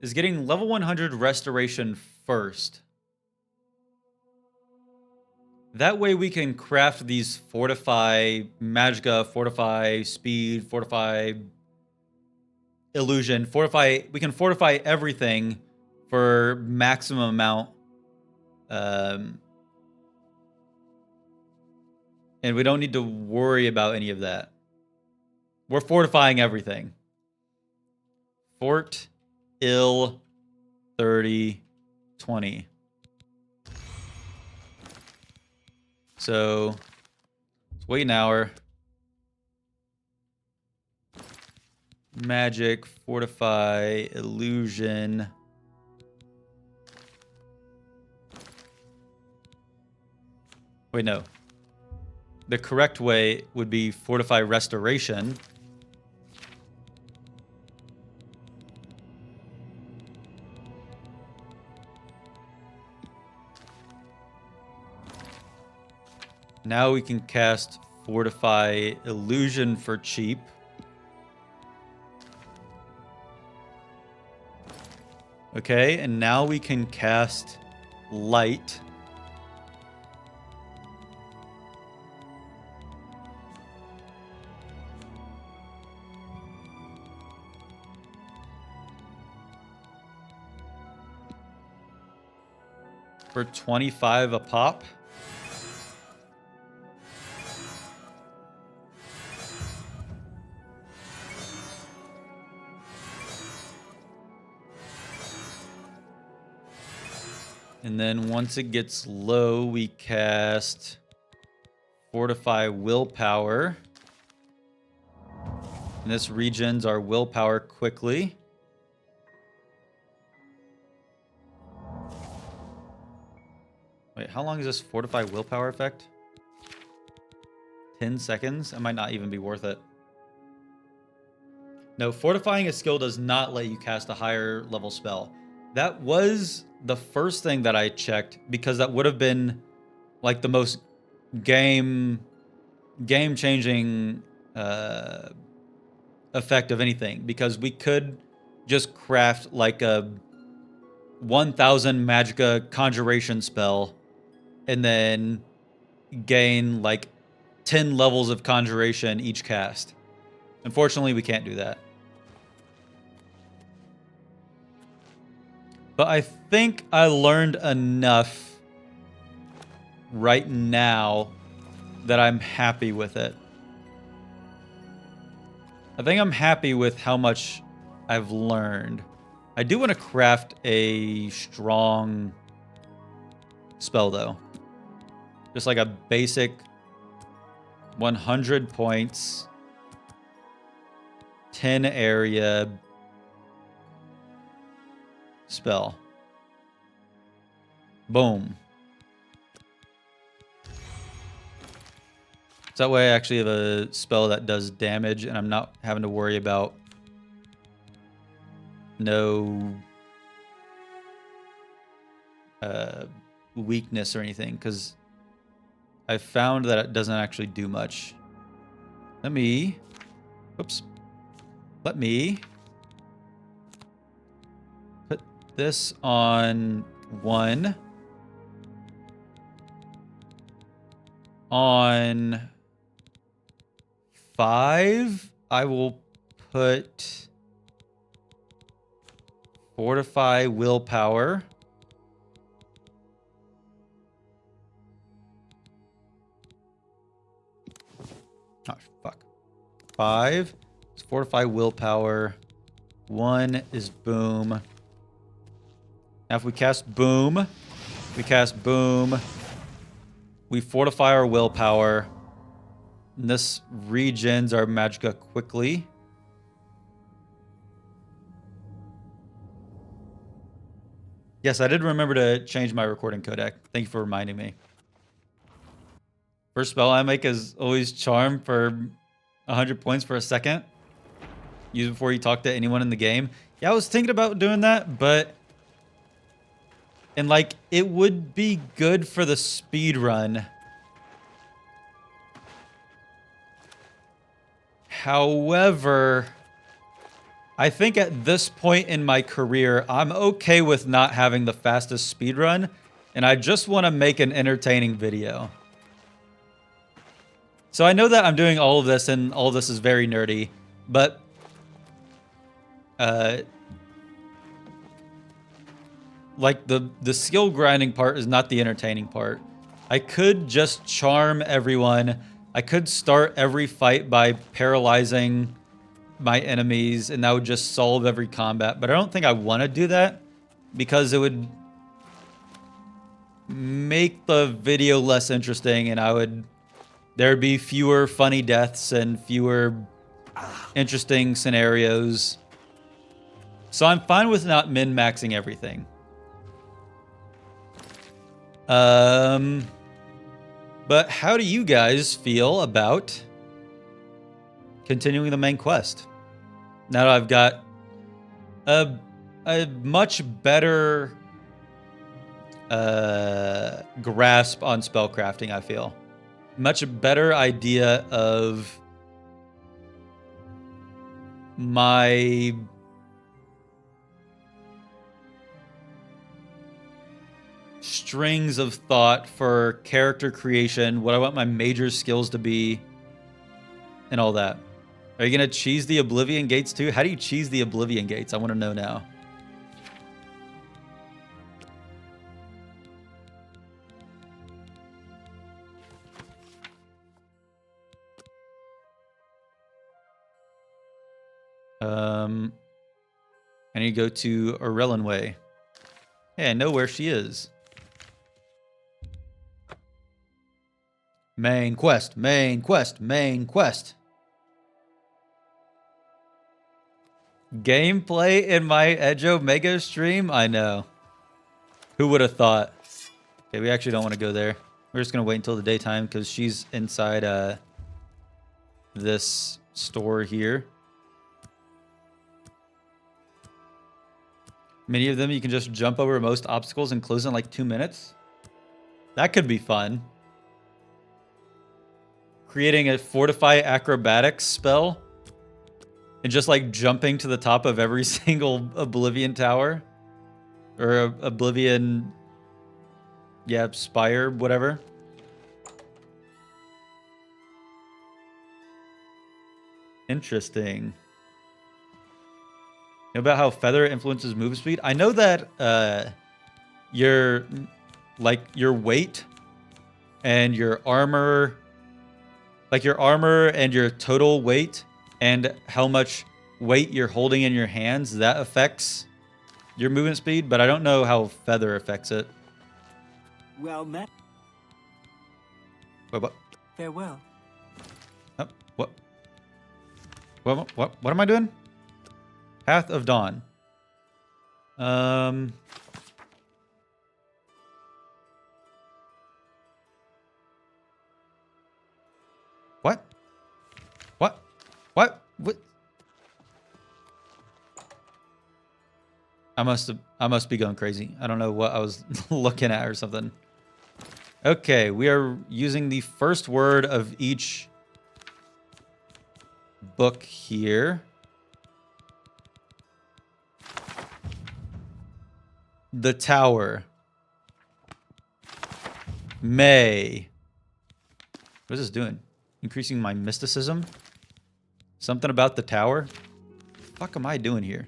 S1: is getting level 100 restoration first. That way we can craft these fortify magicka, fortify speed, fortify illusion, fortify. We can fortify everything for maximum amount. And we don't need to worry about any of that. We're fortifying everything. Fort, ill, 30, 20. So, let's wait an hour. Magic, fortify, illusion. Wait, no. The correct way would be fortify restoration. Now we can cast Fortify Illusion for cheap. Okay, and now we can cast Light. For 25 a pop. And then once it gets low, we cast Fortify Willpower. And this regens our willpower quickly. Wait, how long is this Fortify Willpower effect? 10 seconds? That might not even be worth it. No, Fortifying a skill does not let you cast a higher level spell. That was the first thing that I checked because that would have been like the most game-changing effect of anything, because we could just craft like a 1000 Magicka conjuration spell and then gain like 10 levels of conjuration each cast. Unfortunately, we can't do that. But I think I learned enough right now that I'm happy with it. I think I'm happy with how much I've learned. I do want to craft a strong spell, though. Just like a basic 100 points, 10 area spell. Boom. So that way I actually have a spell that does damage and I'm not having to worry about no weakness or anything, because I found that it doesn't actually do much. Let me put this on 1. On 5, I will put Fortify Willpower. Oh, fuck. 5 is Fortify Willpower. 1 is Boom. Now if we cast Boom, we fortify our willpower. And this regens our Magicka quickly. Yes, I did remember to change my recording codec. Thank you for reminding me. First spell I make is always Charm for 100 points for a second. Use it before you talk to anyone in the game. Yeah, I was thinking about doing that, but... And, like, it would be good for the speed run. However, I think at this point in my career, I'm okay with not having the fastest speed run, and I just want to make an entertaining video. So I know that I'm doing all of this, and all of this is very nerdy, but... like the skill grinding part is not the entertaining part. I could just charm everyone. I could start every fight by paralyzing my enemies, and that would just solve every combat. But I don't think I want to do that, because it would make the video less interesting, and there'd be fewer funny deaths and fewer interesting scenarios. So I'm fine with not min-maxing everything. But how do you guys feel about continuing the main quest? Now that I've got a much better grasp on spellcrafting, I feel. much better idea of my strings of thought for character creation, what I want my major skills to be, and all that. Are you going to cheese the Oblivion gates too? How do you cheese the Oblivion gates? I want to know now. I need to go to Orellan Way. Hey, I know where she is. Main quest, main quest, main quest. Gameplay in my Edge Omega stream? I know. Who would have thought? Okay, we actually don't want to go there. We're just going to wait until the daytime because she's inside this store here. Many of them you can just jump over most obstacles and close in like 2 minutes. That could be fun. Creating a Fortify Acrobatics spell and just like jumping to the top of every single Oblivion tower or Oblivion, yeah, spire, whatever. Interesting. You know about how feather influences move speed? I know that your weight and your armor, like your armor and your total weight and how much weight you're holding in your hands, that affects your movement speed, but I don't know how feather affects it.
S3: Well met.
S1: What?
S3: Farewell.
S1: Oh, what am I doing? Path of Dawn. What? What? I must be going crazy. I don't know what I was looking at or something. Okay, we are using the first word of each book here. The tower. May. What is this doing? Increasing my mysticism? Something about the tower? What the fuck am I doing here?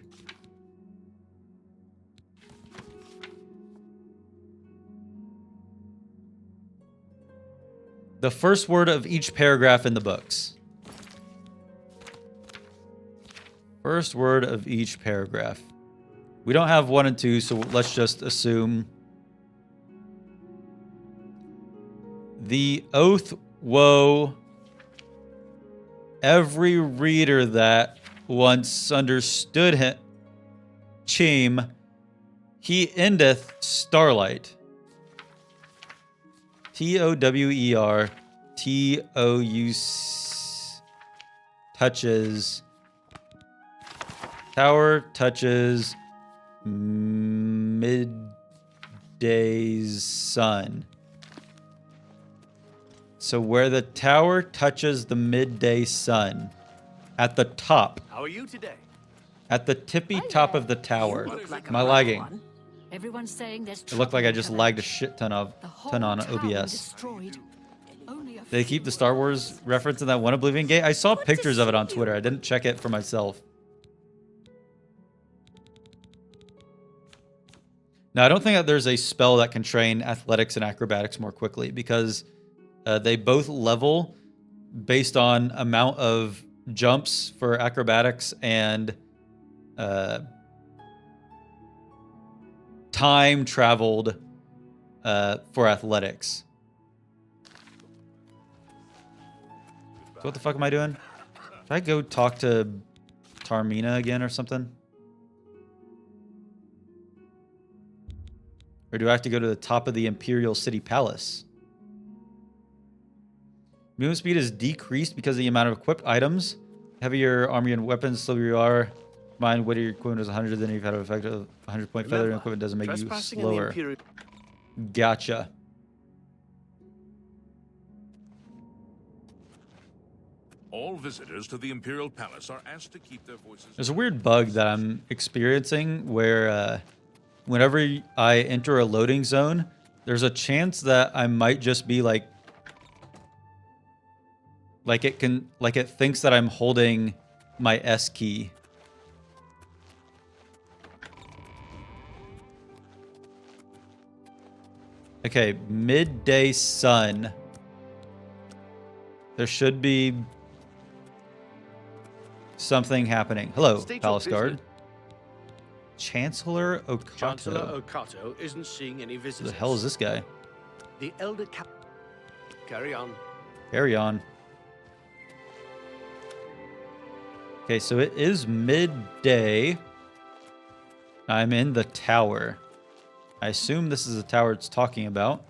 S1: The first word of each paragraph in the books. First word of each paragraph. We don't have 1 and 2, so let's just assume. The oath, woe, every reader that once understood him, Chim, he endeth starlight. Tower, touches. Tower touches midday's sun. So where the tower touches the midday sun, at the top.
S3: How are you today?
S1: At the tippy top of the tower. Am I lagging?
S5: Everyone's saying there's
S1: It looked like I just lagged a shit ton on OBS. They keep the Star Wars reference in that one Oblivion gate. I saw pictures of it on Twitter. I didn't check it for myself. Now, I don't think that there's a spell that can train athletics and acrobatics more quickly because they both level based on amount of jumps for acrobatics and time traveled for athletics. So what the fuck am I doing? Should I go talk to Tarmina again or something? Or do I have to go to the top of the Imperial City Palace? Movement speed is decreased because of the amount of equipped items. Heavier armor and weapons, slower you are. Mind weight of your equipment is 100, then you've had an effect of 100 point feather and equipment doesn't make you slower. Gotcha.
S2: All visitors to the Imperial Palace are asked to keep their voices.
S1: There's a weird bug that I'm experiencing where whenever I enter a loading zone, there's a chance that I might just be like it thinks that I'm holding my S key. Okay, midday sun. There should be something happening. Hello,
S6: State
S1: Palace
S6: your
S1: Guard.
S6: business.
S1: Chancellor Okato.
S6: Chancellor Okato isn't seeing any
S1: Who
S6: visitors.
S1: the hell is this guy?
S6: The elder cap. Carry on.
S1: Carry on. Okay, so it is midday. I'm in the tower. I assume this is the tower it's talking about.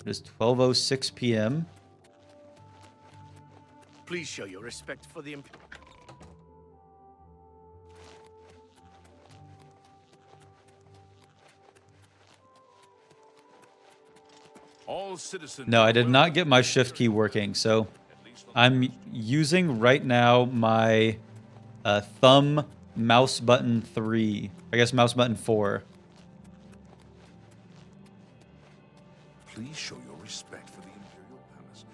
S1: It is 12:06 p.m.
S6: Please show your respect for the
S2: All citizens.
S1: No, I did not get my shift key working, so I'm using right now my thumb mouse button 3. I guess mouse button 4.
S2: Please show your respect for the Imperial Palace.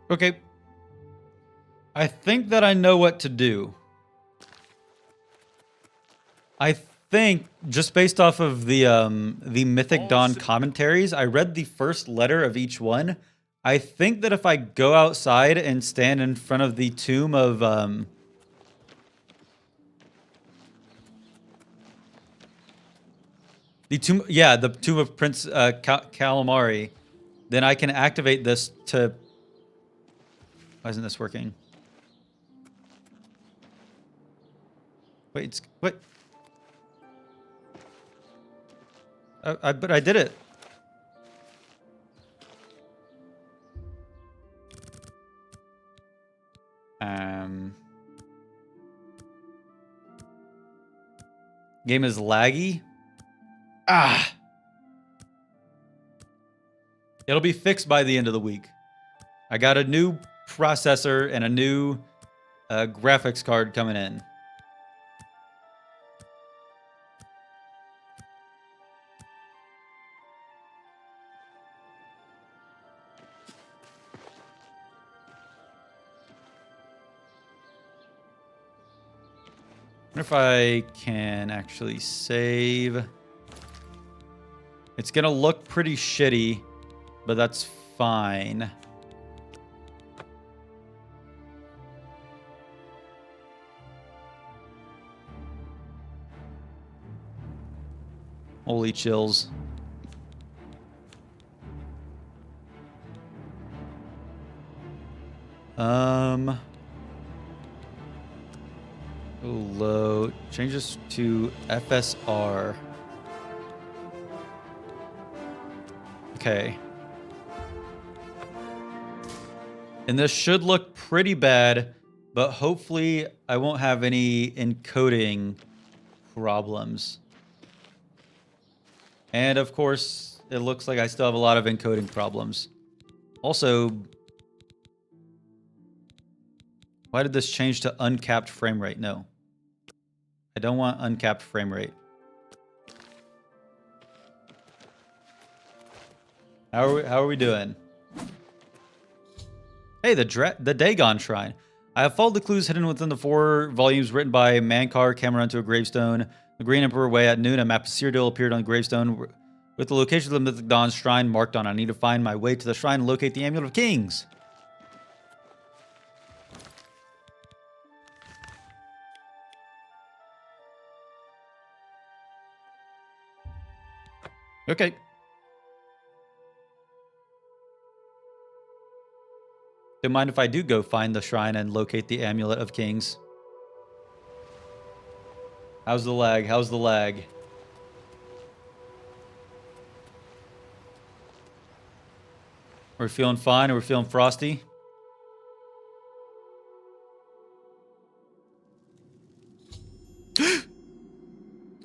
S1: Okay. I think that I know what to do. I think just based off of the Mythic Dawn commentaries, I read the first letter of each one. I think that if I go outside and stand in front of the tomb of the tomb of Prince Calamari, then I can activate this to. Why isn't this working? Wait, what? But I did it. Game is laggy. Ah. It'll be fixed by the end of the week. I got a new processor and a new graphics card coming in. I wonder if I can actually save. It's gonna look pretty shitty, but that's fine. Holy chills. Low. Change this to FSR. Okay. And this should look pretty bad, but hopefully I won't have any encoding problems. And of course, it looks like I still have a lot of encoding problems. Also, Why did this change to uncapped frame rate? No. I don't want uncapped frame rate. How are we doing? Hey, the Dagon Shrine. I have followed the clues hidden within the 4 volumes written by Mankar Cameron to a gravestone. The Green Emperor Way at noon, a map of Cyrodiil appeared on the gravestone with the location of the Mythic Dawn Shrine marked on. I need to find my way to the shrine and locate the Amulet of Kings. Okay. Don't mind if I do go find the shrine and locate the Amulet of Kings. How's the lag? How's the lag? We're feeling fine? Or we're feeling frosty?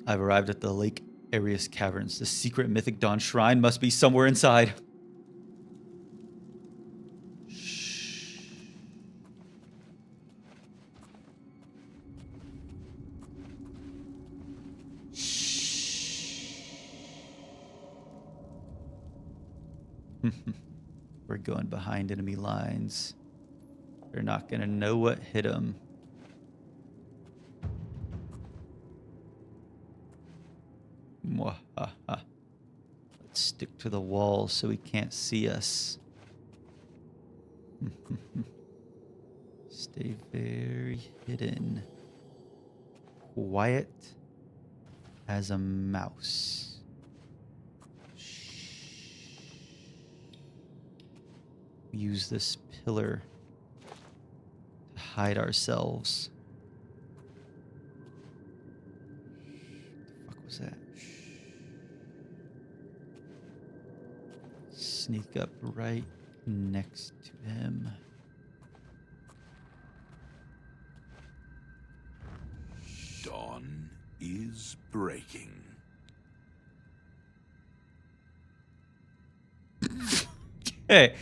S1: I've arrived at the Lake Arius Caverns. The secret Mythic Dawn Shrine must be somewhere inside. We're going behind enemy lines. They're not gonna know what hit them. Let's stick to the wall so he can't see us. Stay very hidden. Quiet as a mouse. Use this pillar to hide ourselves. What the fuck was that? Sneak up right next to him.
S2: Dawn is breaking.
S1: Hey,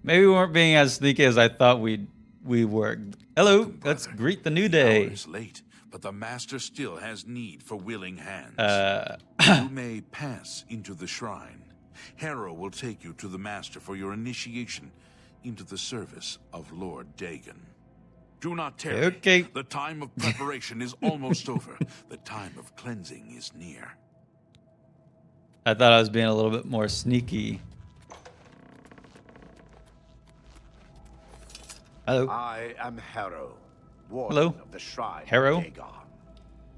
S1: maybe we weren't being as sneaky as I thought we were. Hello,
S2: Welcome,
S1: let's
S2: brother.
S1: greet the new
S2: The hour
S1: day.
S2: is late, but the master still has need for willing hands. You may pass into the shrine. Harrow will take you to the master for your initiation into the service of Lord Dagon. Do not tarry.
S1: Okay.
S2: The time of preparation is almost over. The time of cleansing is near.
S1: I thought I was being a little bit more sneaky. Hello.
S6: I am Harrow, warden
S1: Hello.
S6: of the Shrine
S1: Harrow.
S6: of Dagon.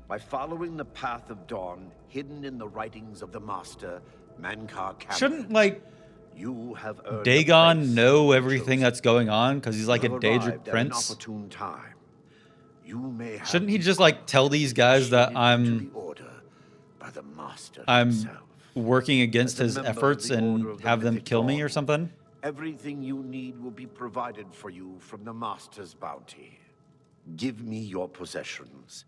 S6: By following the path of dawn hidden in the writings of the master, Mankar Cameron,
S1: Shouldn't, like,
S6: you have earned a
S1: Dagon
S6: place
S1: know
S6: in
S1: everything
S6: chosen.
S1: that's going on because he's like
S6: You
S1: a
S6: have
S1: Daedric
S6: arrived at an
S1: prince?
S6: opportune time. You may have
S1: Shouldn't he
S6: the
S1: just, like, tell these guys that
S6: initiated into
S1: I'm
S6: the order by the master
S1: I'm
S6: himself.
S1: working against
S6: As a
S1: his
S6: member of
S1: efforts
S6: the Order
S1: and
S6: of the
S1: have them
S6: Mythic
S1: kill me
S6: Dawn,
S1: or something?
S6: Everything you need will be provided for you from the master's bounty. Give me your possessions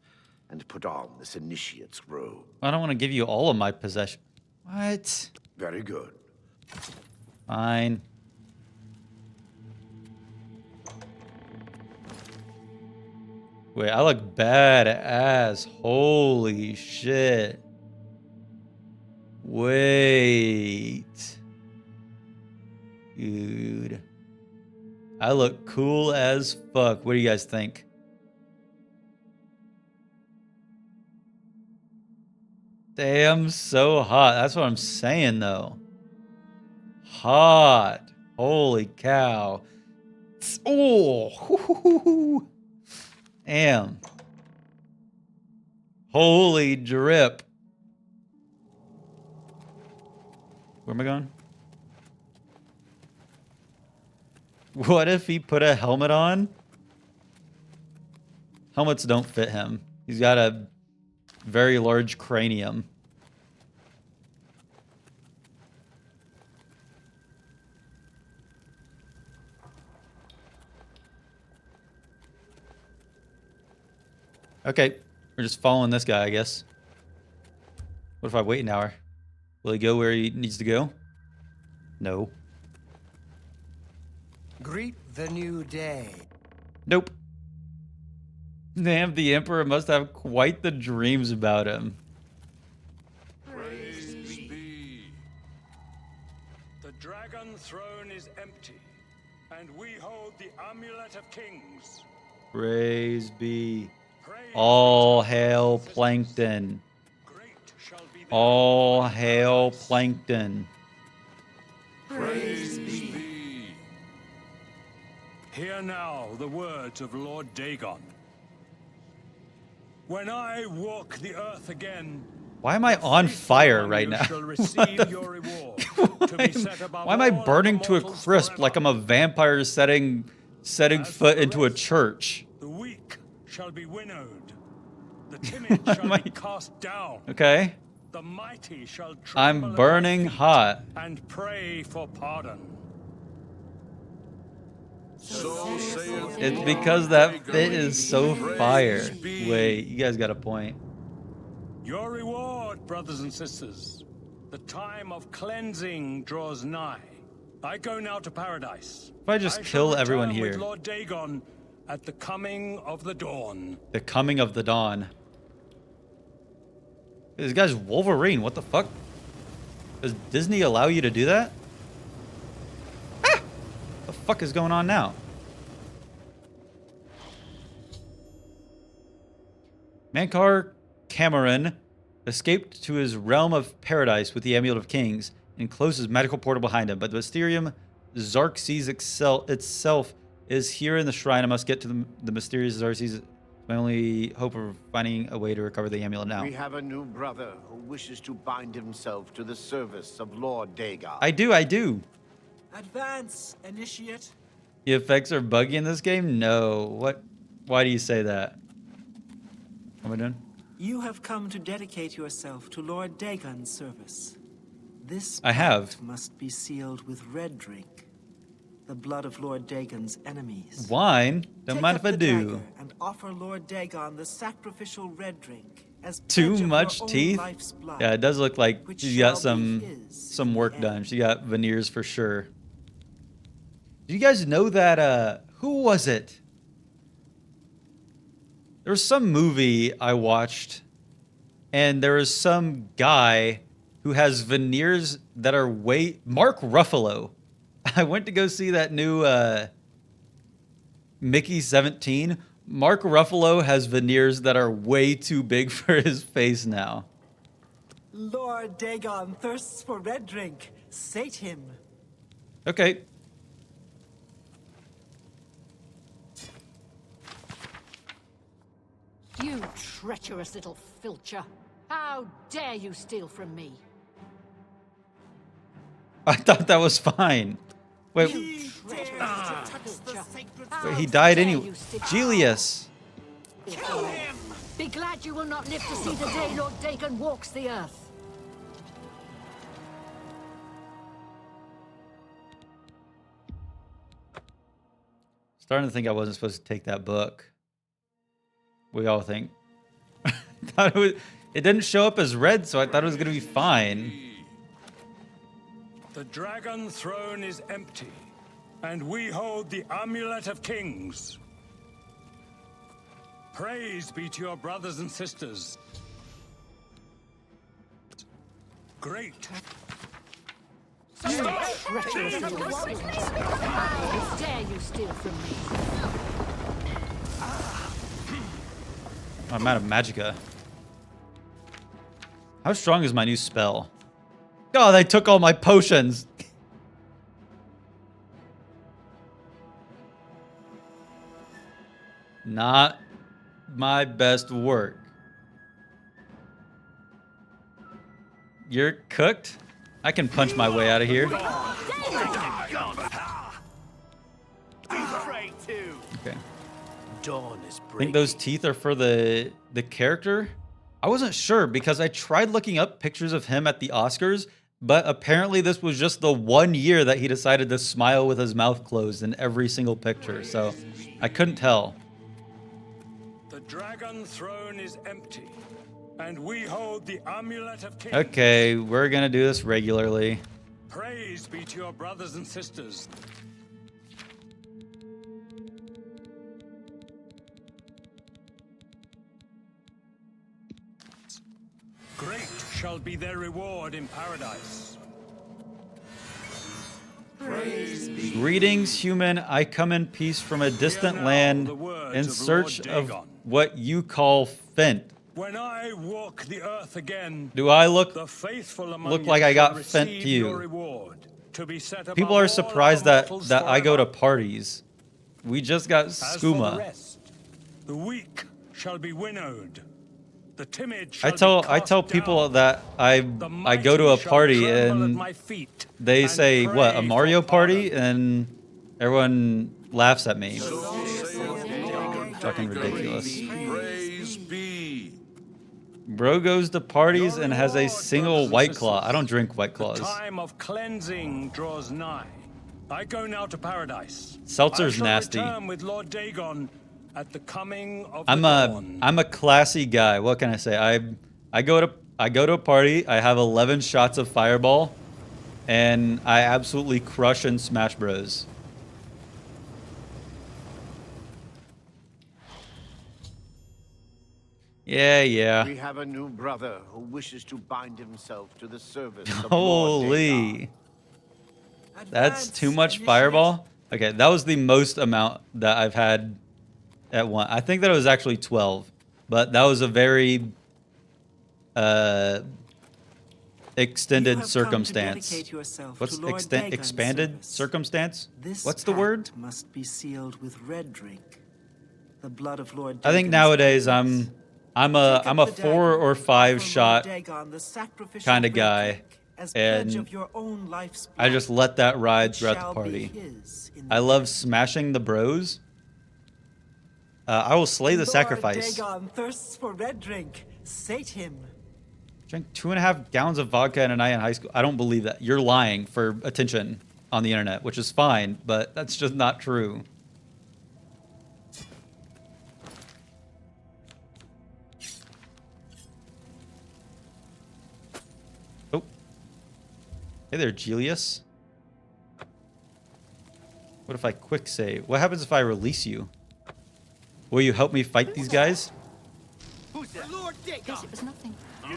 S6: and put on this initiate's robe.
S1: I don't want to give you all of my possession. What?
S6: Very good.
S1: Fine. Wait, I look badass. Holy shit. Wait. Dude. I look cool as fuck. What do you guys think? Damn, so hot. That's what I'm saying, though. Hot. Holy cow. Oh. Damn. Holy drip. Where am I going? What if he put a helmet on? Helmets don't fit him. He's got a very large cranium. Okay, we're just following this guy, I guess. What if I wait an hour? Will he go where he needs to go? No.
S3: Greet the new day.
S1: Nope. Damn, the Emperor must have quite the dreams about him.
S2: Praise be.
S7: The dragon throne is empty, and we hold the amulet of kings.
S1: Praise be.
S7: Praise
S1: All
S7: be to
S1: hail
S7: our sisters.
S1: Plankton.
S7: Great shall be the
S1: All
S7: reward of
S1: hail
S7: paradise.
S1: Plankton.
S2: Praise be.
S7: Hear now the words of Lord Dagon. When I walk the earth again,
S1: Why am I on
S7: faithful
S1: fire
S7: among
S1: right
S7: you
S1: now?
S7: shall
S1: What
S7: receive
S1: the
S7: your reward.
S1: Why
S7: To be set above
S1: why am I
S7: all
S1: burning
S7: other
S1: to a
S7: mortals
S1: crisp like I'm
S7: forever.
S1: a vampire setting
S7: As for
S1: foot
S7: the
S1: into a
S7: rest,
S1: church?
S7: The weak shall be winnowed. The timid shall
S1: am
S7: be
S1: I-
S7: cast down.
S1: Okay.
S7: The mighty shall tremble
S1: I'm
S7: at my
S1: burning
S7: feet
S1: hot.
S7: and pray for pardon.
S2: So saith
S1: It's
S2: Lord
S1: because that
S2: Dagon.
S1: fit is so
S2: Praise
S1: fire.
S2: be.
S1: Wait, you guys got a point.
S7: Your reward, brothers and sisters. The time of cleansing draws nigh. I go now to paradise.
S1: If I just
S7: shall
S1: kill everyone
S7: return with
S1: here.
S7: Lord Dagon at the coming of the dawn.
S1: The coming of the dawn. This guy's Wolverine. What the fuck? Does Disney allow you to do that? Ah! What the fuck is going on now? Mankar Cameron escaped to his realm of paradise with the Amulet of Kings and closed his magical portal behind him. But the Mysterium Xerxes itself is here in the shrine. I must get to the mysterious Xerxes. My only hope of finding a way to recover the amulet now.
S6: We have a new brother who wishes to bind himself to the service of Lord Dagon.
S1: I do.
S3: Advance, initiate.
S1: The effects are buggy in this game? No. What? Why do you say that? What am I doing?
S3: You have come to dedicate yourself to Lord Dagon's service. This
S1: I have.
S3: pact must be sealed with red drink, the blood of Lord Dagon's enemies.
S1: Wine? Don't
S3: Take
S1: mind
S3: up
S1: if I
S3: the
S1: do.
S3: dagger and offer Lord Dagon the sacrificial red drink as
S1: Too
S3: pledge of
S1: much
S3: your own
S1: teeth?
S3: life's blood,
S1: Yeah, it does look like
S3: which
S1: she's got
S3: shall be
S1: some
S3: his
S1: work
S3: in the
S1: done.
S3: end.
S1: She got veneers for sure. Do you guys know that who was it? There was some movie I watched and there was some guy who has veneers that are Mark Ruffalo. I went to go see that new Mickey 17. Mark Ruffalo has veneers that are way too big for his face now.
S3: Lord Dagon thirsts for red drink. Sate him.
S1: Okay.
S5: You treacherous little filcher. How dare you steal from me?
S1: I thought that was fine. Wait,
S3: He dares to touch the
S5: filcher.
S3: sacred
S5: How
S1: wait, he died
S5: dare
S1: anyway.
S5: you steal-
S1: Julius.
S3: Kill him!
S5: Be glad you will not live to see the day Lord Dagon walks the earth.
S1: Starting to think I wasn't supposed to take that book. We all think. Thought it didn't show up as red, so I thought it was going to be fine.
S7: The dragon throne is empty, and we hold the amulet of kings. Praise be to your brothers and sisters. Great.
S5: Treacherous little filcher. How dare you steal from me?
S1: I'm out of magicka. How strong is my new spell? Oh, they took all my potions. Not my best work. You're cooked? I can punch my way out of here. Okay.
S6: Dawn is
S1: I think those teeth are for the character. I wasn't sure because I tried looking up pictures of him at the Oscars, but apparently this was just the 1 year that he decided to smile with his mouth closed in every single picture. So I couldn't tell.
S7: The dragon throne is empty, and we hold the amulet of kings.
S1: Okay, we're gonna do this regularly.
S7: Praise be to your brothers and sisters. shall be their reward in paradise.
S1: Greetings, human. I come in peace from a distant
S7: now
S1: land
S7: the words
S1: in
S7: of
S1: search
S7: Lord
S1: of
S7: Dagon.
S1: what you call Fent.
S7: When I walk the earth again,
S1: Do I look
S7: the faithful among
S1: look
S7: you
S1: like I
S7: shall
S1: got Fent to
S7: receive
S1: you?
S7: your reward, to be set above
S1: People are
S7: all
S1: surprised
S7: other
S1: that
S7: mortals
S1: I go to
S7: forever.
S1: parties. We just got
S7: As for the
S1: skooma.
S7: rest, the weak shall be winnowed. The timid
S1: I
S7: shall
S1: tell
S7: be
S1: people
S7: cast
S1: that I
S7: down.
S1: go to a
S7: The mighty shall
S1: party
S7: tremble at
S1: and
S7: my feet
S1: they
S7: and
S1: say what, a
S7: pray
S1: Mario
S7: for
S1: party,
S7: pardon.
S1: and everyone laughs at me.
S2: So saith Dagon.
S1: Fucking ridiculous.
S2: Praise be.
S1: Bro goes to parties
S7: Your
S1: and has a
S7: reward,
S1: single
S7: brothers and
S1: White Claw.
S7: sisters.
S1: I don't drink White
S7: The
S1: Claws.
S7: time of cleansing draws nigh. I go now to paradise.
S1: Seltzer's
S7: I shall
S1: nasty.
S7: return with Lord Dagon at the coming of
S1: I'm
S7: the
S1: a
S7: dawn.
S1: classy guy. What can I say? I go to a party. I have 11 shots of Fireball, and I absolutely crush in Smash Bros. Yeah.
S6: We have a new brother who wishes to bind himself to the service of Lord
S1: Holy.
S6: Dagon.
S1: That's
S3: Advance,
S1: too much
S3: initiate.
S1: Fireball? Okay, that was the most amount that I've had at one. I think that it was actually 12, but that was a very extended
S3: You have come to
S1: circumstance.
S3: dedicate yourself
S1: What's
S3: to Lord Dagon's
S1: expanded
S3: service.
S1: circumstance?
S3: This
S1: What's the word?
S3: pact must be sealed with red drink. The blood of Lord
S1: I think
S3: Dagon's
S1: nowadays
S3: enemies.
S1: I'm
S3: Take
S1: a
S3: up the
S1: 4
S3: dagger
S1: or
S3: and
S1: 5
S3: offer
S1: shot
S3: Lord Dagon the sacrificial
S1: kind of
S3: red
S1: guy,
S3: drink as pledge
S1: and
S3: of your own life's
S1: I
S3: blood,
S1: just let that ride
S3: which
S1: throughout
S3: shall
S1: the
S3: be
S1: party.
S3: his in the
S1: I love
S3: end.
S1: smashing the bros. I will slay the
S3: Lord
S1: sacrifice.
S3: Dagon thirsts for red drink. Sate him.
S1: Drank 2.5 gallons of vodka in a night in high school. I don't believe that. You're lying for attention on the internet, which is fine, but that's just not true. Oh. Hey there, Julius. What if I quick save? What happens if I release you? Will you help me fight these guys?
S5: Yes, it was nothing.
S1: I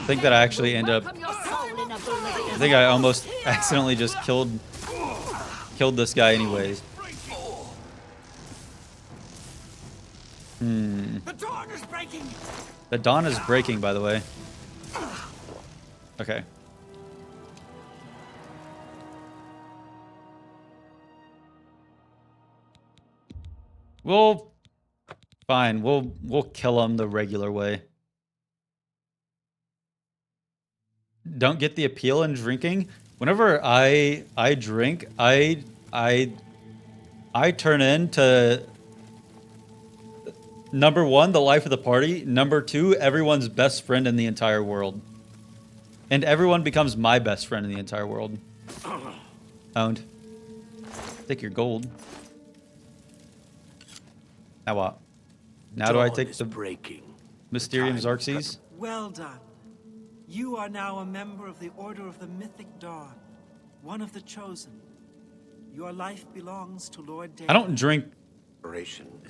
S1: think that I actually end up...
S5: Welcome your soul in Oblivion.
S1: I think I almost accidentally just killed this guy anyways.
S3: The dawn is breaking.
S1: The dawn is breaking, by the way. Okay. Well, fine. We'll kill him the regular way. Don't get the appeal in drinking. Whenever I drink, I turn into number 1, the life of the party. Number 2, everyone's best friend in the entire world. And everyone becomes my best friend in the entire world. Owned. Take your gold. Now what? Now do I take the
S6: breaking.
S1: Mysterium Xerxes?
S3: Well done. You are now a member of the Order of the Mythic Dawn, one of the chosen. Your life belongs to Lord Dagon.
S1: I don't drink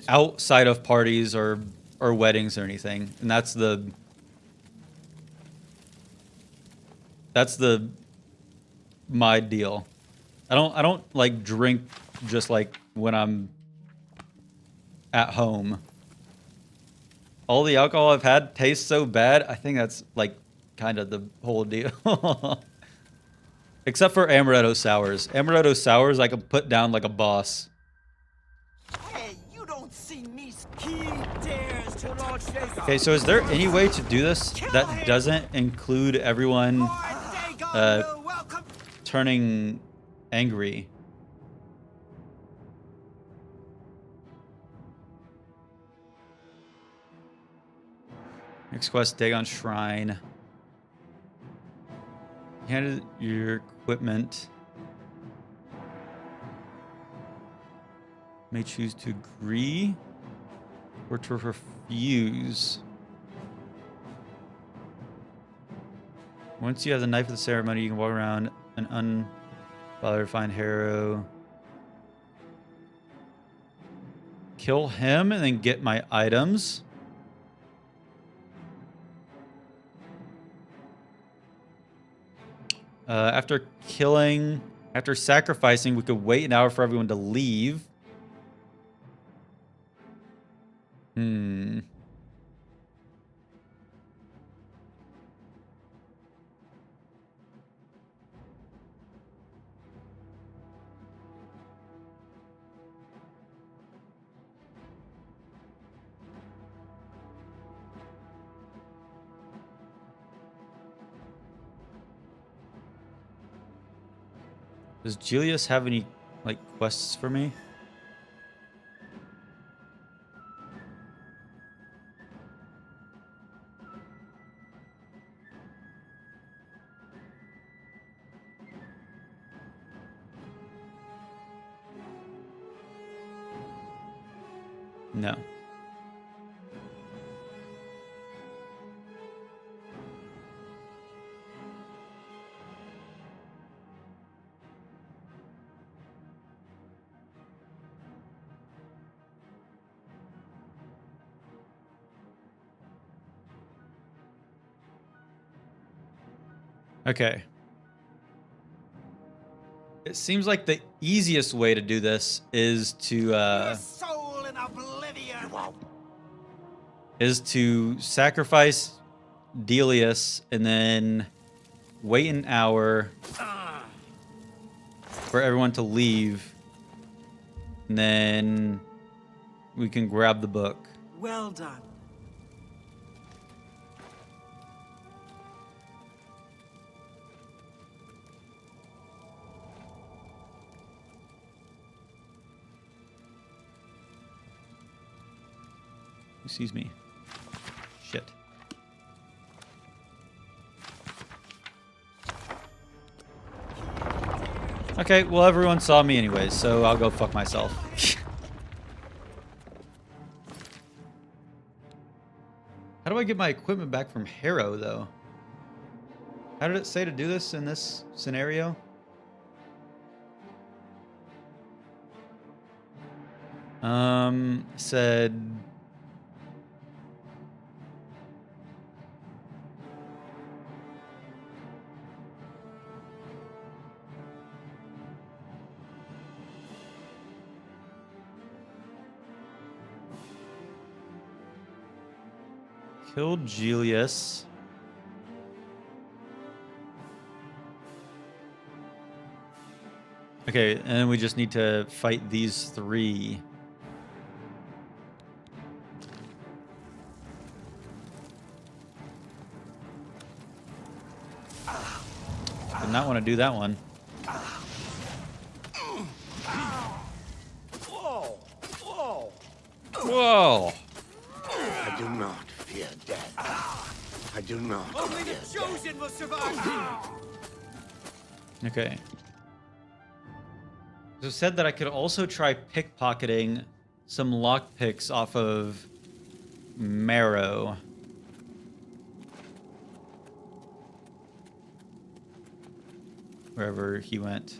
S1: outside of parties or weddings or anything, and that's my deal. I don't like drink just like when I'm at home. All the alcohol I've had tastes so bad. I think that's like kind of the whole deal. Except for amaretto sours. Amaretto sours I can put down like a boss.
S3: Hey, you don't see me. He dares to Lord Dagon.
S1: Okay, so is there any way to do this that doesn't include everyone
S3: Lord Dagon will welcome.
S1: turning angry? Next quest, Dagon Shrine. You handed your equipment. May choose to agree or to refuse. Once you have the knife of the ceremony, you can walk around an unbothered find Harrow. kill him and then get my items. After sacrificing, we could wait an hour for everyone to leave. Does Julius have any, like, quests for me? No. Okay. It seems like the easiest way to do this is to
S3: Soul in oblivion.
S1: sacrifice Delius and then wait an hour for everyone to leave, and then we can grab the book.
S3: Well done.
S1: Who sees me? Shit. Okay, well, everyone saw me anyways, so I'll go fuck myself. How do I get my equipment back from Harrow, though? How did it say to do this in this scenario? Said... Killed Julius. Okay, and then we just need to fight these three. Did not want to do that one.
S6: Whoa! Whoa!
S1: Whoa!
S6: I do not fear death. I do not
S3: Only the
S6: fear
S3: chosen will survive.
S1: Okay. So it said that I could also try pickpocketing some lockpicks off of Marrow. Wherever he went.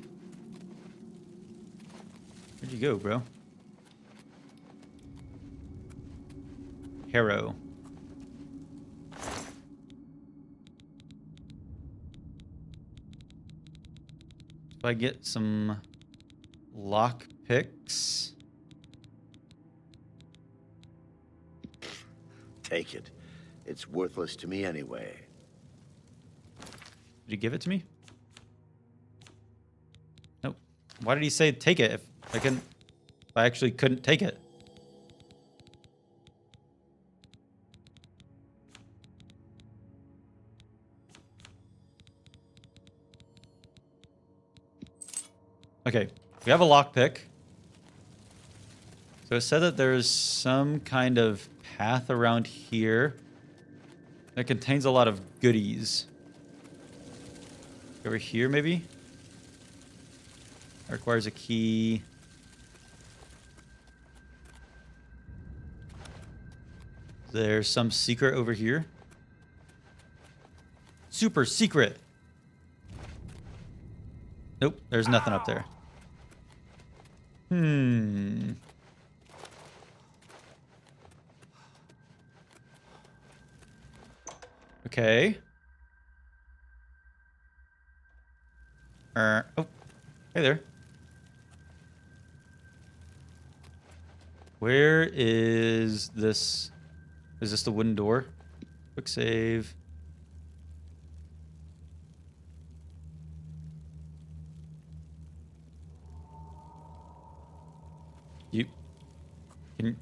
S1: Where'd you go, bro? Harrow. If I get some lock picks.
S6: Take it. It's worthless to me anyway.
S1: Did he give it to me? Nope. Why did he say take it if I actually couldn't take it? Okay, we have a lockpick. So it said that there's some kind of path around here that contains a lot of goodies. Over here, maybe? That requires a key. There's some secret over here. Super secret! Nope, there's nothing up there. Okay. Oh, hey there. Where is this? Is this the wooden door? Quick save. Can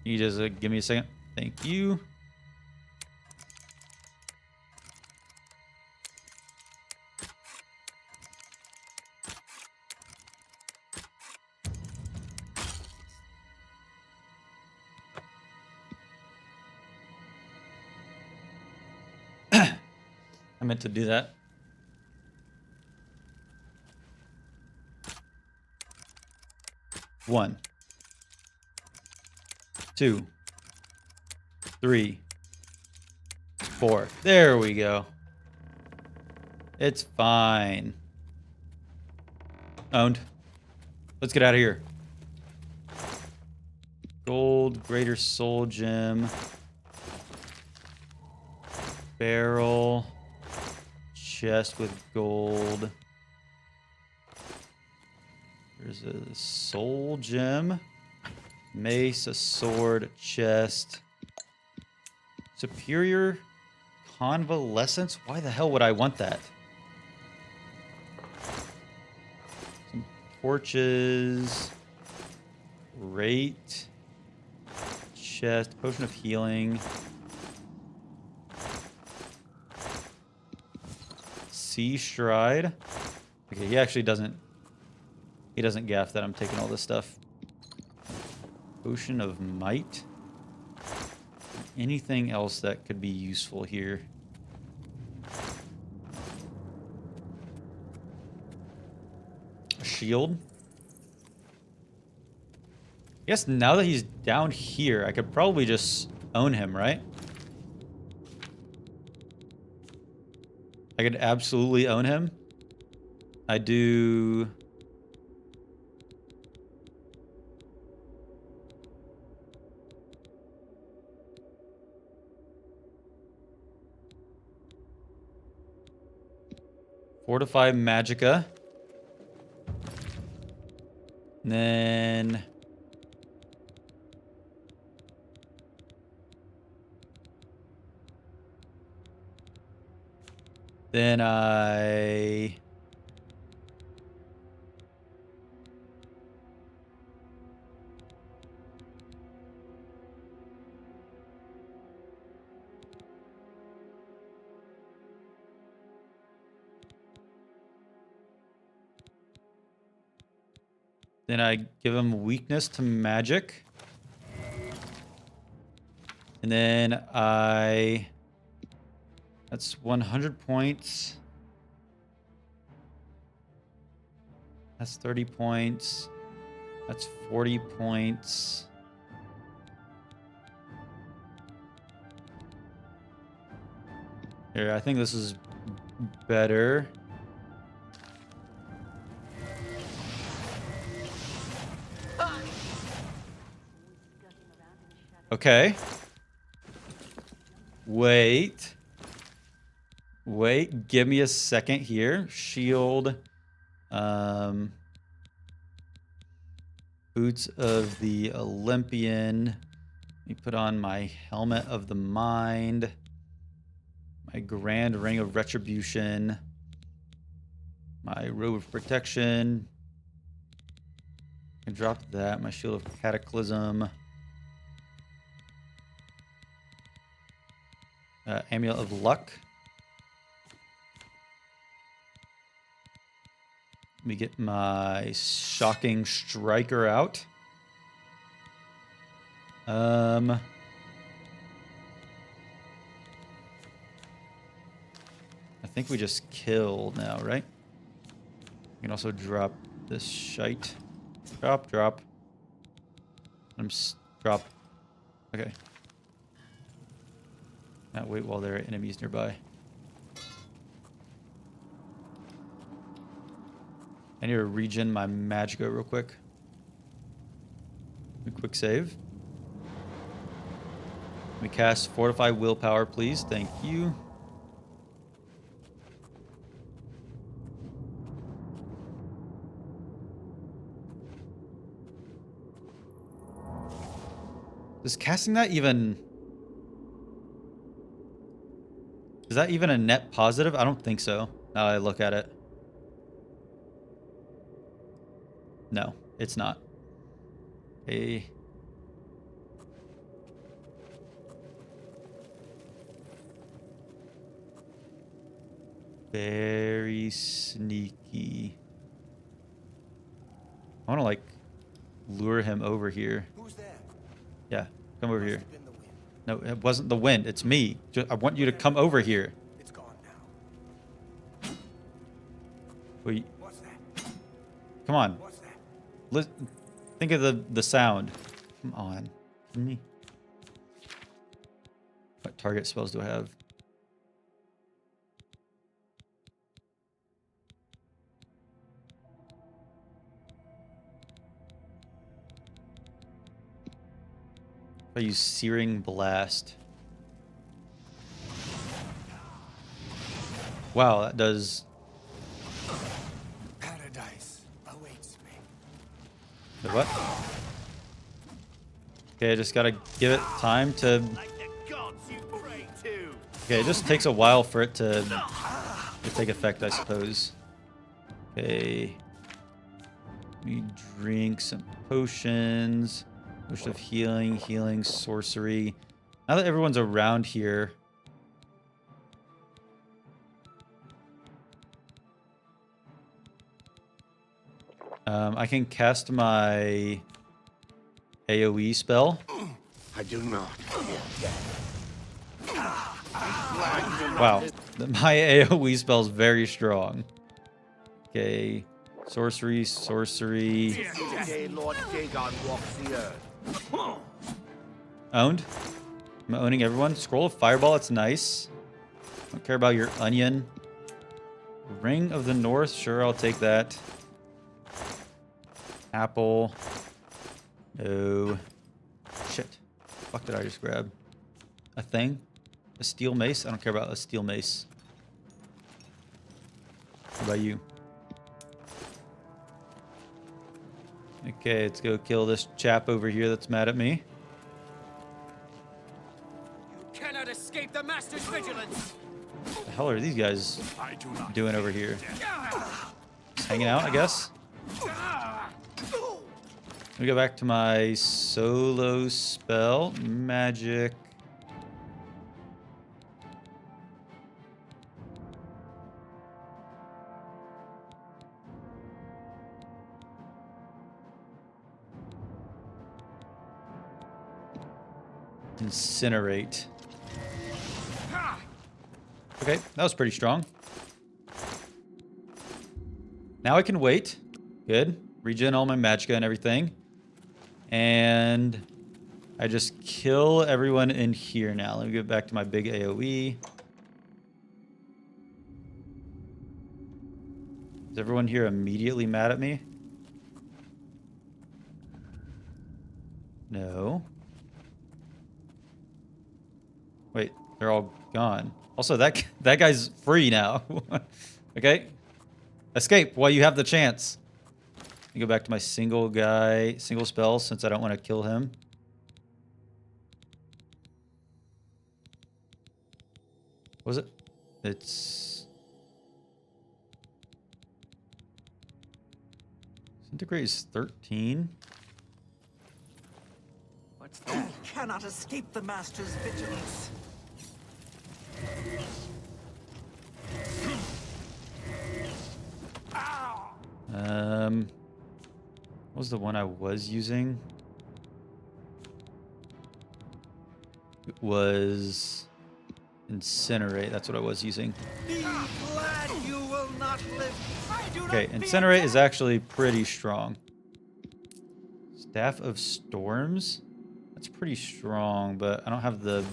S1: you just give me a second? Thank you. I meant to do that. One, 2, 3, 4. There we go. It's fine. Owned. Let's get out of here. Gold, greater soul gem. Barrel. Chest with gold. There's a soul gem. Mace, a sword, a chest. Superior convalescence? Why the hell would I want that? Some torches. Rate. Chest. Potion of healing. Sea stride. Okay, he actually doesn't... He doesn't gaff that I'm taking all this stuff. Potion of might. Anything else that could be useful here? A shield. I guess now that he's down here, I could probably just own him, right? I could absolutely own him. I do... Fortify Magicka. And then... Then I... Then I give him weakness to magic. And then I... That's 100 points. That's 30 points. That's 40 points. Here, I think this is better. Okay. Wait. Wait, give me a second here. Shield. Boots of the Olympian. Let me put on my helmet of the mind. My grand ring of retribution. My robe of protection. I can drop that. My shield of cataclysm. Amulet of luck. Let me get my shocking striker out. I think we just kill now, right? You can also drop this shite. Drop. Drop. Okay. Now wait while there are enemies nearby. I need to regen my Magicka real quick. A quick save. Let me me cast Fortify Willpower, please. Thank you. Is casting that even... Is that even a net positive? I don't think so. Now I look at it. No, it's not. Hey. Very sneaky. I want to like lure him over here.
S8: Who's there?
S1: Yeah, come over here.
S8: Must have been the wind.
S1: No, it wasn't the wind. It's me. I want you to come over here.
S8: It's gone now.
S1: Wait,
S8: What's that?
S1: come on.
S8: What's that?
S1: Think of the sound. Come on. Me. What target spells do I have? I use Searing Blast. Wow, that does...
S8: Paradise awaits me.
S1: The what? Okay, I just gotta give it time to...
S8: Like the gods you pray to.
S1: Okay, it just takes a while for it to take effect, I suppose. Okay. Let me drink some potions. Potion of healing, sorcery. Now that everyone's around here... I can cast my AoE spell.
S6: I do not.
S1: Wow, my AoE spell is very strong. Okay, sorcery.
S6: Today, Lord Dagon walks the earth.
S1: Owned. I'm owning everyone. Scroll of Fireball, it's nice. Don't care about your onion. Ring of the North, sure, I'll take that. Apple. No. Shit. Fuck did I just grab? A thing? A steel mace? I don't care about a steel mace. What about you? Okay, let's go kill this chap over here that's mad at me.
S8: You cannot escape the Master's vigilance.
S1: What the hell are these guys doing over here? Just hanging out, I guess? Let me go back to my solo spell. Magic. Incinerate. Okay, that was pretty strong. Now I can wait. Good. Regen all my magicka and everything. And I just kill everyone in here now. Let me get back to my big AoE. Is everyone here immediately mad at me? No. Wait, they're all gone. Also, that guy's free now. Okay? Escape while you have the chance. Let me go back to my single spell, since I don't want to kill him. What was it? It's... Centigrade is 13.
S3: What's that? You cannot escape the Master's vigilance.
S1: What was the one I was using? It was Incinerate. That's what I was using.
S3: Be glad you will not live. I do
S1: Okay,
S3: not
S1: Incinerate is actually pretty strong. Staff of Storms? That's pretty strong, but I don't have the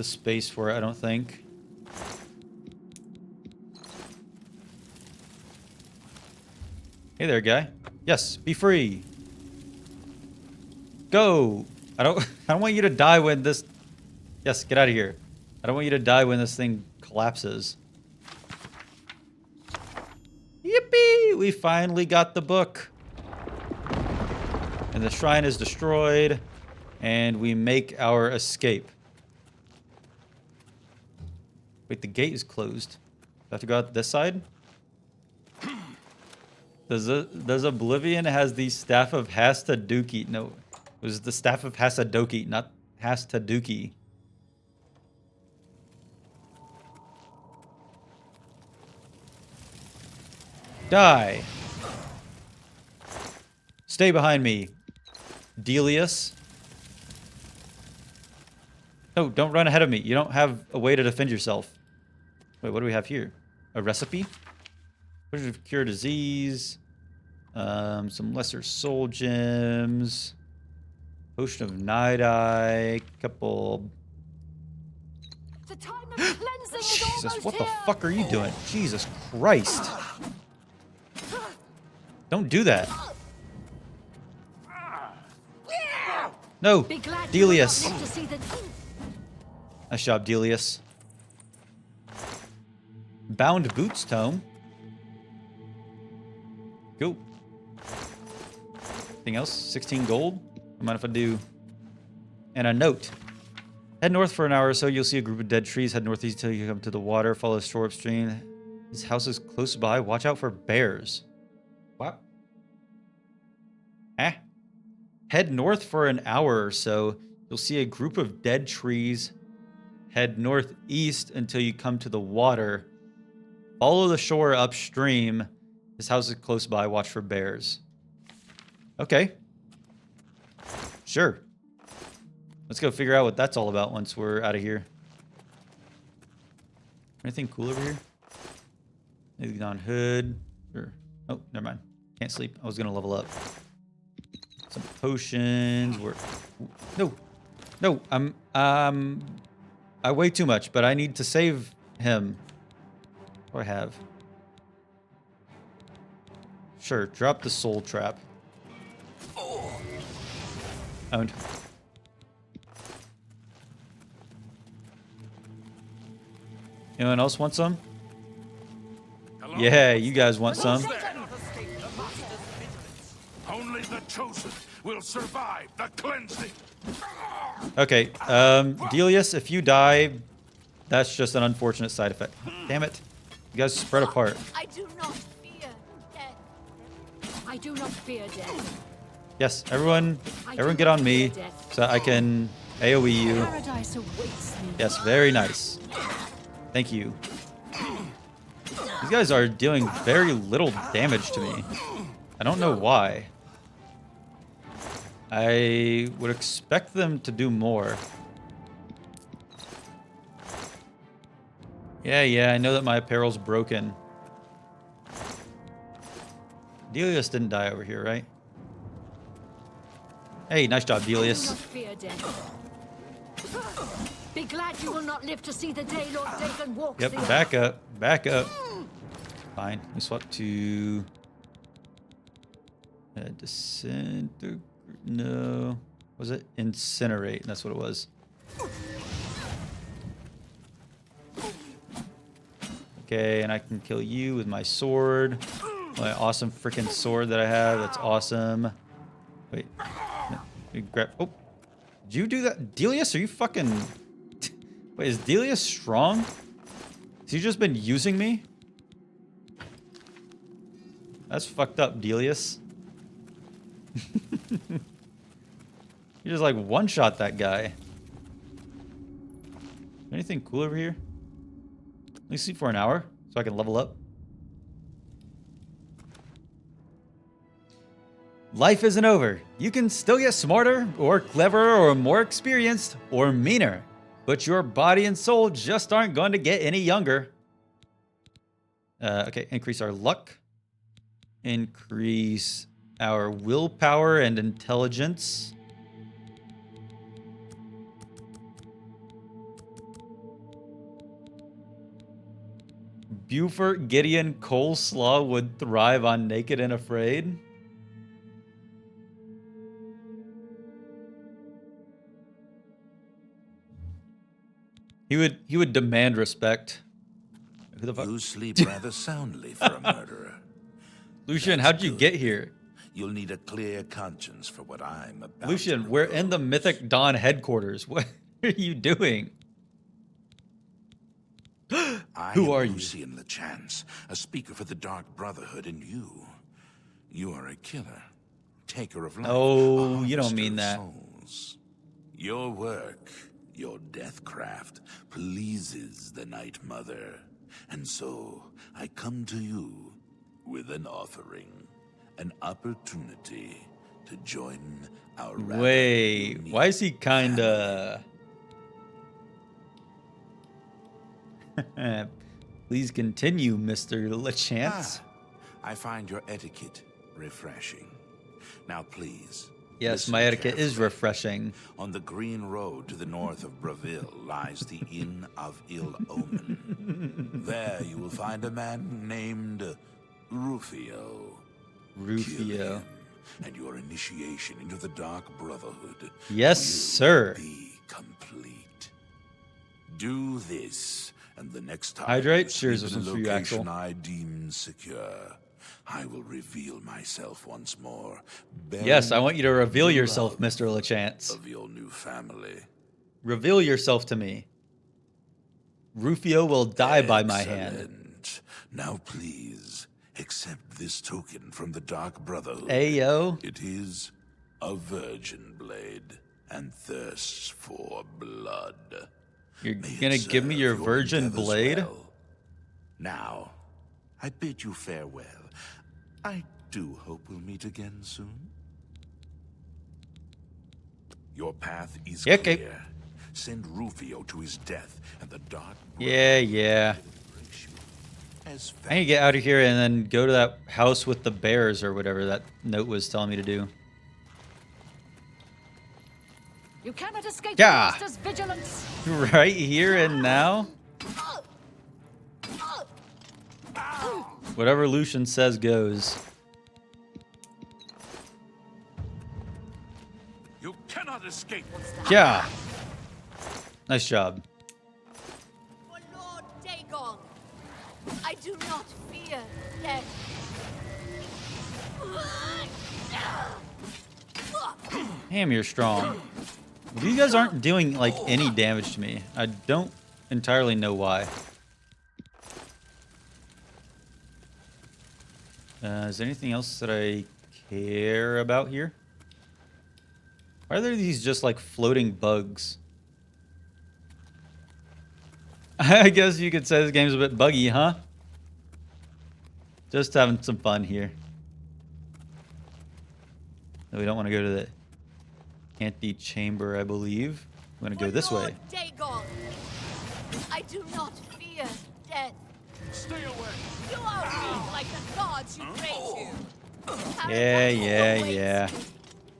S1: space for it, I don't think. Hey there, guy. Yes, be free. Go. I don't want you to die when this Yes, get out of here. I don't want you to die when this thing collapses. Yippee! We finally got the book. And the shrine is destroyed. And we make our escape. Wait, the gate is closed. Do I have to go out this side? Does Oblivion has the Staff of Hastaduki? No, it was the Staff of Hasadoki, not Hastaduki. Die. Stay behind me, Delius. No, don't run ahead of me. You don't have a way to defend yourself. Wait, what do we have here? A recipe? Potion of cure disease. Some lesser soul gems. Potion of night eye. Couple.
S5: The time of cleansing is
S1: Jesus,
S5: almost
S1: what
S5: here.
S1: the fuck are you doing? Jesus Christ. Don't do that. No,
S5: Be glad you will not
S1: Delius.
S5: live to see the...
S1: Nice job, Delius. Bound Boots Tome. Go. Anything else? 16 gold? Don't mind if I do. And a note. Head north for an hour or so. You'll see a group of dead trees. Head northeast until you come to the water. Follow the shore upstream. His house is close by. Watch out for bears. What? Eh? Head north for an hour or so. You'll see a group of dead trees. Head northeast until you come to the water. Follow the shore upstream. His house is close by. Watch for bears. Okay. Sure. Let's go figure out what that's all about once we're out of here. Anything cool over here? Maybe on hood. Or, oh, never mind. Can't sleep. I was going to level up. Some potions. No. No, I weigh too much, but I need to save him. What do I have? Sure, drop the soul trap. Owned. Anyone else want some?
S2: Hello?
S1: Yeah, you guys want some.
S2: Only the chosen will survive the cleansing.
S1: Okay, Delius, if you die, that's just an unfortunate side effect. Damn it. You guys spread apart.
S5: I do not fear death. I do not fear death.
S1: Yes, everyone get on me so I can AoE you.
S5: Paradise awaits me.
S1: Yes, very nice. Thank you. These guys are dealing very little damage to me. I don't know why. I would expect them to do more. Yeah, I know that my apparel's broken. Delius didn't die over here, right? Hey, nice job,
S5: I do not
S1: Delius.
S5: fear death. Be glad you will not live to see the day Lord Dagon walks
S1: Yep,
S5: the earth.
S1: back up. Fine, we swap to... disintegrate... No. Was it? Incinerate, that's what it was. Okay, and I can kill you with my sword. My awesome freaking sword that I have. That's awesome. Wait. No, you grab... Oh. Did you do that? Delius, are you fucking... Wait, is Delius strong? Has he just been using me? That's fucked up, Delius. You just like one-shot that guy. Anything cool over here? Let me sleep for an hour so I can level up. Life isn't over. You can still get smarter or cleverer or more experienced or meaner. But your body and soul just aren't going to get any younger. Okay, increase our luck. Increase our willpower and intelligence. Buford Gideon Coleslaw would thrive on Naked and Afraid. He would demand respect. Who the fuck?
S2: You sleep rather soundly for a murderer.
S1: Lucian,
S2: That's
S1: how'd you
S2: good.
S1: get here?
S2: You'll need a clear conscience for what I'm about
S1: Lucian,
S2: to
S1: we're in the
S2: propose.
S1: Mythic Dawn headquarters. What are you doing?
S2: I
S1: Who
S2: am
S1: are you?
S2: Lucian LeChance, a speaker for the Dark Brotherhood, and you are a killer, taker of life.
S1: Oh,
S2: a
S1: you don't
S2: harvester
S1: mean
S2: of
S1: that.
S2: Souls. Your work, your death craft, pleases the Night Mother, and so I come to you with an offering, an opportunity to join our rather
S1: Wait,
S2: unique
S1: why is he kinda... Please continue, Mr. LeChance.
S2: I find your etiquette refreshing. Now, please.
S1: Yes,
S2: listen
S1: my etiquette is
S2: carefully.
S1: refreshing.
S2: On the green road to the north of Braville lies the Inn of Ill Omen. There you will find a man named Rufio. Kill
S1: Rufio.
S2: him, and your initiation into the Dark Brotherhood
S1: Yes,
S2: will
S1: sir.
S2: be complete. Do this, and the next time
S1: Hydrate?
S2: you
S1: Cheers,
S2: sleep
S1: this
S2: in a
S1: one's for you, Axel.
S2: location I deem secure, I will reveal myself once more.
S1: Yes, I
S2: bearing
S1: want you to reveal
S2: the
S1: yourself,
S2: love
S1: Mr. LeChance.
S2: of your new family.
S1: Reveal yourself to me. Rufio will die by my hand.
S2: Excellent. Now please, accept this token from the Dark Brotherhood.
S1: Ayo.
S2: It is a virgin blade and thirsts for blood.
S1: You're
S2: May it
S1: gonna give me
S2: serve
S1: your virgin
S2: endeavors
S1: blade?
S2: well. Now, I bid you farewell. I do hope we'll meet again soon. Your path is
S1: Yeah, okay.
S2: clear. Send Rufio to his death, and the Dark
S1: Yeah, yeah.
S2: Brotherhood will embrace you as
S1: I need to get out of here and then go to that house with the bears or whatever that note was telling me to do.
S5: You cannot escape
S1: Yeah.
S5: the Master's vigilance.
S1: Right here and now? Whatever Lucian says goes.
S2: You cannot escape.
S1: Yeah. Nice job.
S5: For Lord Dagon, I do not fear death.
S1: Damn, you're strong. You guys aren't doing, like, any damage to me. I don't entirely know why. Is there anything else that I care about here? Why are there these just, like, floating bugs? I guess you could say this game's a bit buggy, huh? Just having some fun here. No, we don't want to go to the antechamber, I believe. I'm going to go this way.
S5: Dagon, I do not fear death.
S7: Stay away.
S5: You are weak like the gods you pray to.
S1: Yeah, yeah, yeah.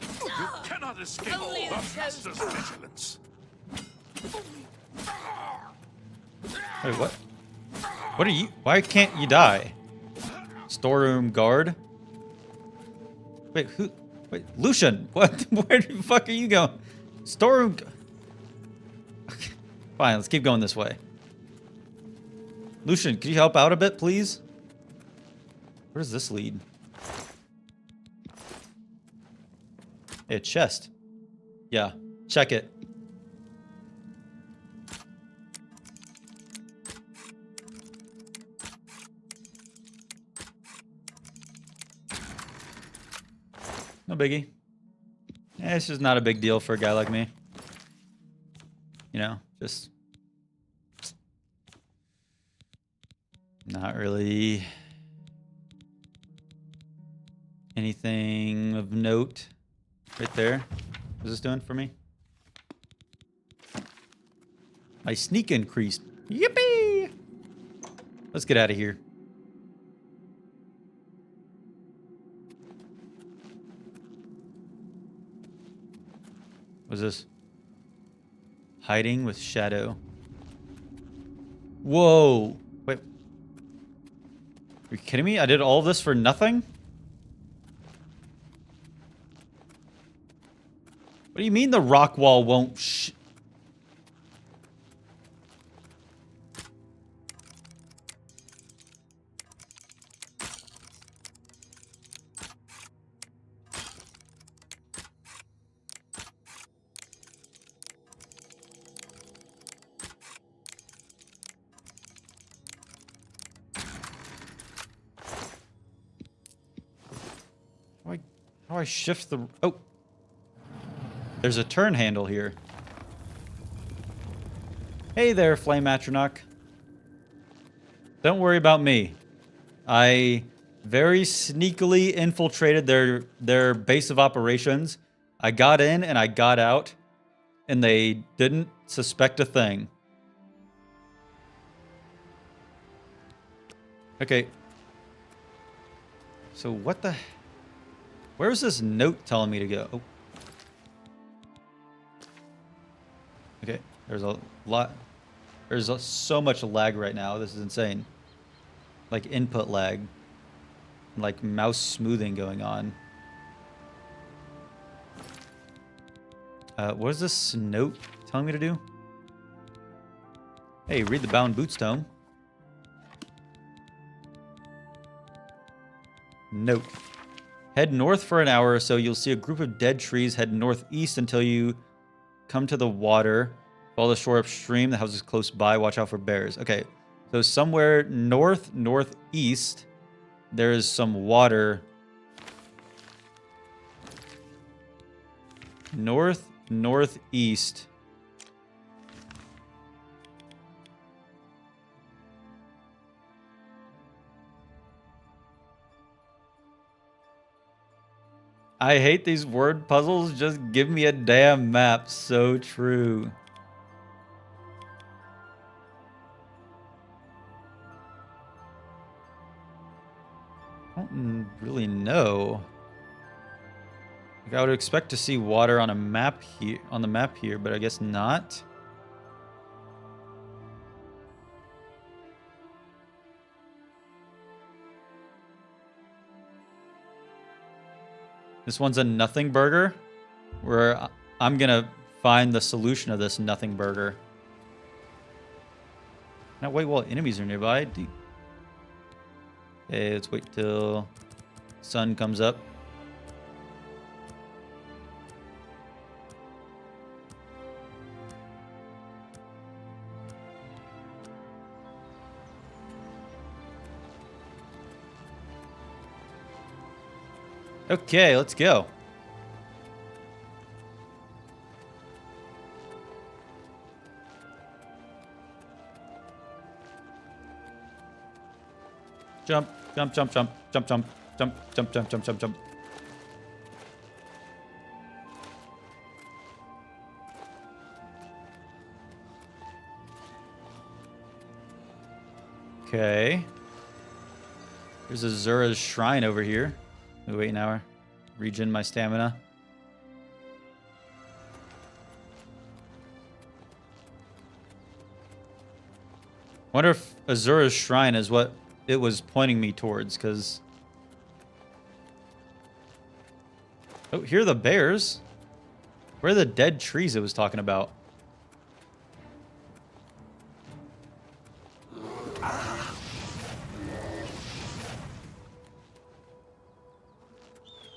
S2: You cannot escape
S5: Only
S2: the
S5: the
S2: Master's vigilance.
S1: Wait, what? What are you? Why can't you die? Storeroom guard? Wait, who? Wait, Lucian, what? Where the fuck are you going? Storeroom. Okay, fine, let's keep going this way. Lucian, could you help out a bit, please? Where does this lead? A chest. Yeah, check it. No biggie. It's just not a big deal for a guy like me. You know, just not really anything of note right there. What's this doing for me? My sneak increased. Yippee! Let's get out of here. What's this? Hiding with shadow. Whoa. Wait. Are you kidding me? I did all this for nothing? What do you mean the rock wall won't How do I shift the... Oh. There's a turn handle here. Hey there, Flame Atronach. Don't worry about me. I very sneakily infiltrated their base of operations. I got in and I got out, and they didn't suspect a thing. Okay. So what the... Where's this note telling me to go? Oh. Okay, there's a lot... There's so much lag right now. This is insane. Like input lag. Like mouse smoothing going on. What is this note telling me to do? Hey, read the Bound Boots tome. Note. Head north for an hour or so. You'll see a group of dead trees. Head northeast until you come to the water. Follow the shore upstream. The house is close by. Watch out for bears. Okay. So somewhere northeast, there is some water. Northeast. I hate these word puzzles. Just give me a damn map. So true. I don't really know. Like I would expect to see water on a map here, but I guess not. This one's a nothing burger, where I'm gonna find the solution of this nothing burger. Now wait while enemies are nearby. Okay, let's wait till sun comes up. Okay, let's go. Jump, jump, jump, jump, jump, jump, jump, jump, jump, jump, jump, jump. Okay. There's Azura's shrine over here. Wait an hour. Regen my stamina. Wonder if Azura's shrine is what it was pointing me towards, because... Oh, here are the bears. Where are the dead trees it was talking about?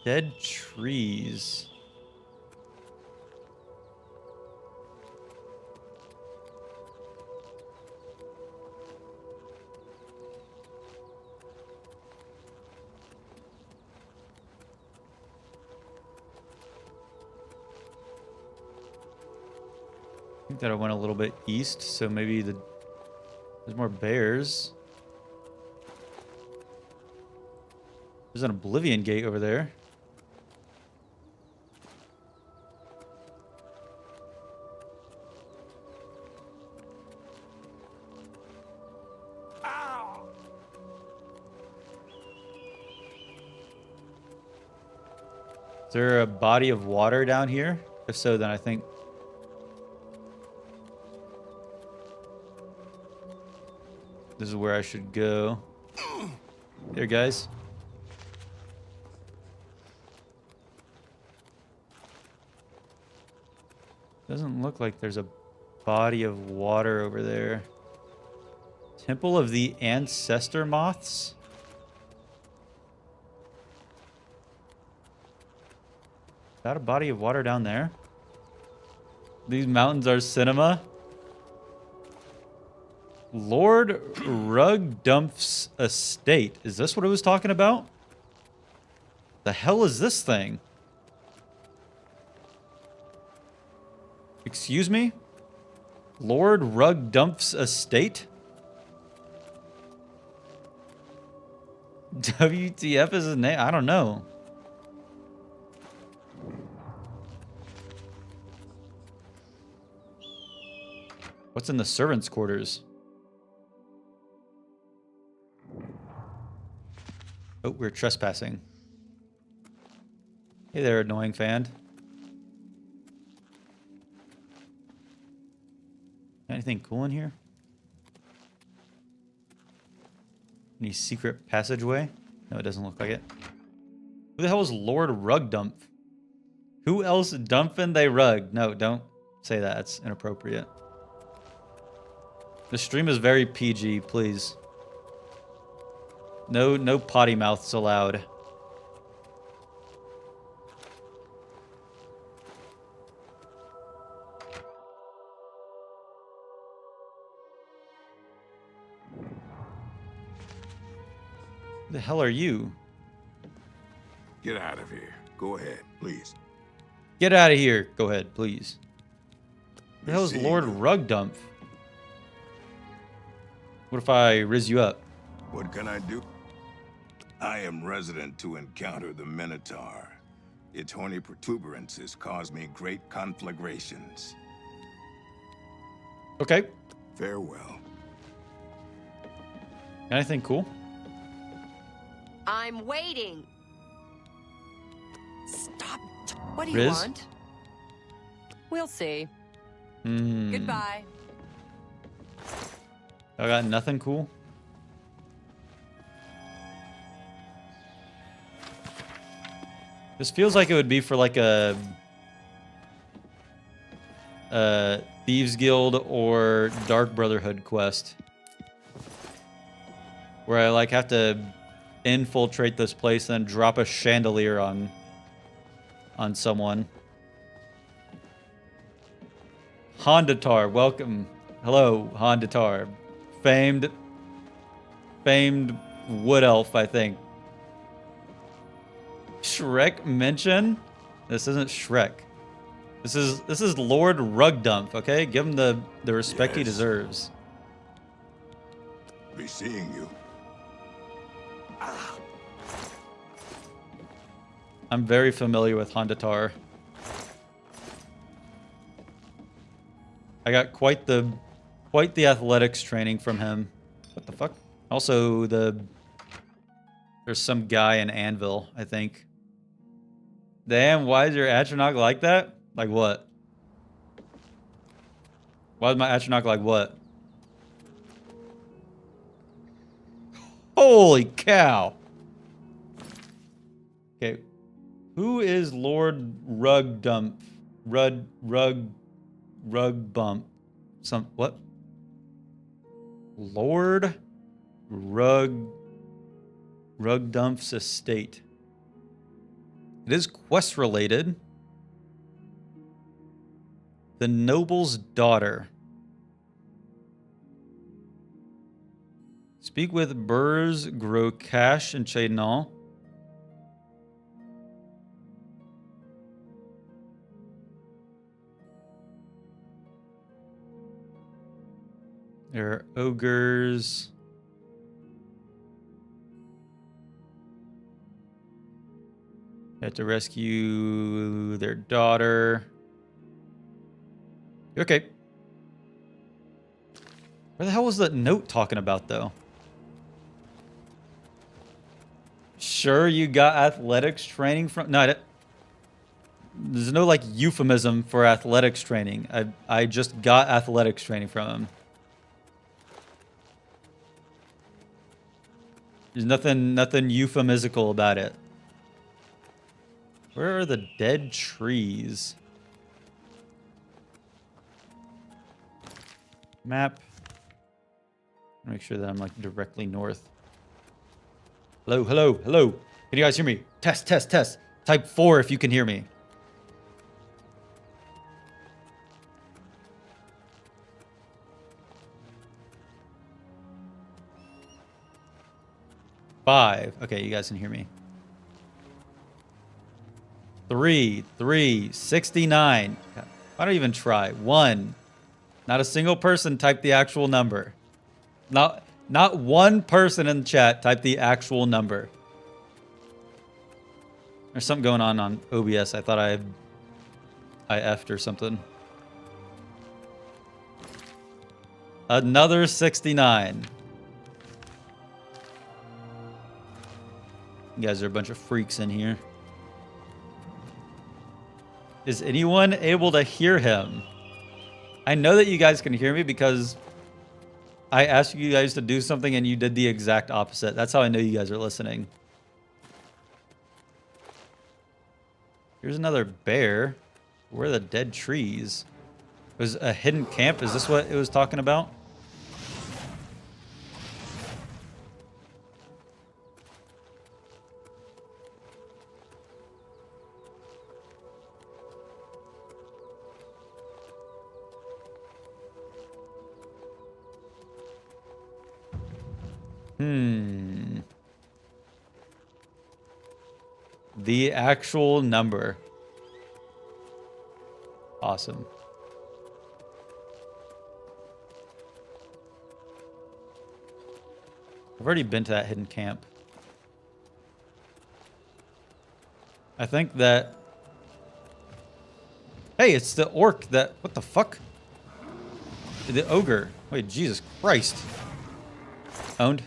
S1: Dead trees. I think that I went a little bit east, so maybe there's more bears. There's an Oblivion gate over there. Is there a body of water down here? If so, then I think... this is where I should go. There, guys. Doesn't look like there's a body of water over there. Temple of the Ancestor Moths? Is that a body of water down there? These mountains are cinema. Lord Rugdump's estate. Is this what it was talking about? The hell is this thing? Excuse me? Lord Rugdump's estate? WTF is his name? I don't know. What's in the servants' quarters? Oh, we're trespassing. Hey there, annoying fan. Anything cool in here? Any secret passageway? No, it doesn't look like it. Who the hell is Lord Rugdump? Who else dumping they rug? No, don't say that. It's inappropriate. The stream is very PG, please. No potty mouths allowed. Who the hell are you?
S2: Get out of here. Go ahead, please.
S1: Get out of here. Go ahead, please. Who the hell is Lord Rugdump? What if I riz you up?
S9: What can I do? I am resident to encounter the Minotaur. Its horny protuberances cause me great conflagrations.
S1: Okay.
S9: Farewell.
S1: Anything cool?
S10: I'm waiting. Stop. What do you
S1: Riz?
S10: want? We'll see.
S1: Hmm.
S10: Goodbye.
S1: I got nothing cool. This feels like it would be for like a Thieves Guild or Dark Brotherhood quest, where I like have to infiltrate this place and then drop a chandelier on someone. Hondatar, welcome. Hello, Hondatar. Famed wood elf, I think. Shrek mention? This isn't Shrek. This is Lord Rugdump, okay? Give him the respect he deserves.
S9: Be seeing you.
S1: I'm very familiar with Hondatar. I got quite the athletics training from him. What the fuck? Also, there's some guy in Anvil, I think. Damn, why is your Atronach like that? Like what? Why is my Atronach like what? Holy cow! Okay, who is Lord Rugdump? Rugbump. What? Lord Rugdump's estate. It is quest related. The noble's daughter. Speak with Burrs, Grocash, and Chadenal. There are ogres. They have to rescue their daughter. Okay. Where the hell was that note talking about, though? Sure, you got athletics training from... No, there's no, like, euphemism for athletics training. I just got athletics training from him. There's nothing euphemistical about it. Where are the dead trees? Map. Make sure that I'm like directly north. Hello, hello, hello. Can you guys hear me? Test, test, test. Type 4 if you can hear me. Five. Okay, you guys can hear me. 3, 69. Why don't even try? 1. Not a single person typed the actual number. Not one person in the chat typed the actual number. There's something going on OBS. I thought I effed or something. Another 69. You guys are a bunch of freaks in here. Is anyone able to hear him? I know that you guys can hear me because I asked you guys to do something and you did the exact opposite. That's how I know you guys are listening. Here's another bear. Where are the dead trees? It was a hidden camp. Is this what it was talking about? The actual number. Awesome. I've already been to that hidden camp. I think that... Hey, it's the orc that... What the fuck? The ogre. Wait, Jesus Christ. Owned.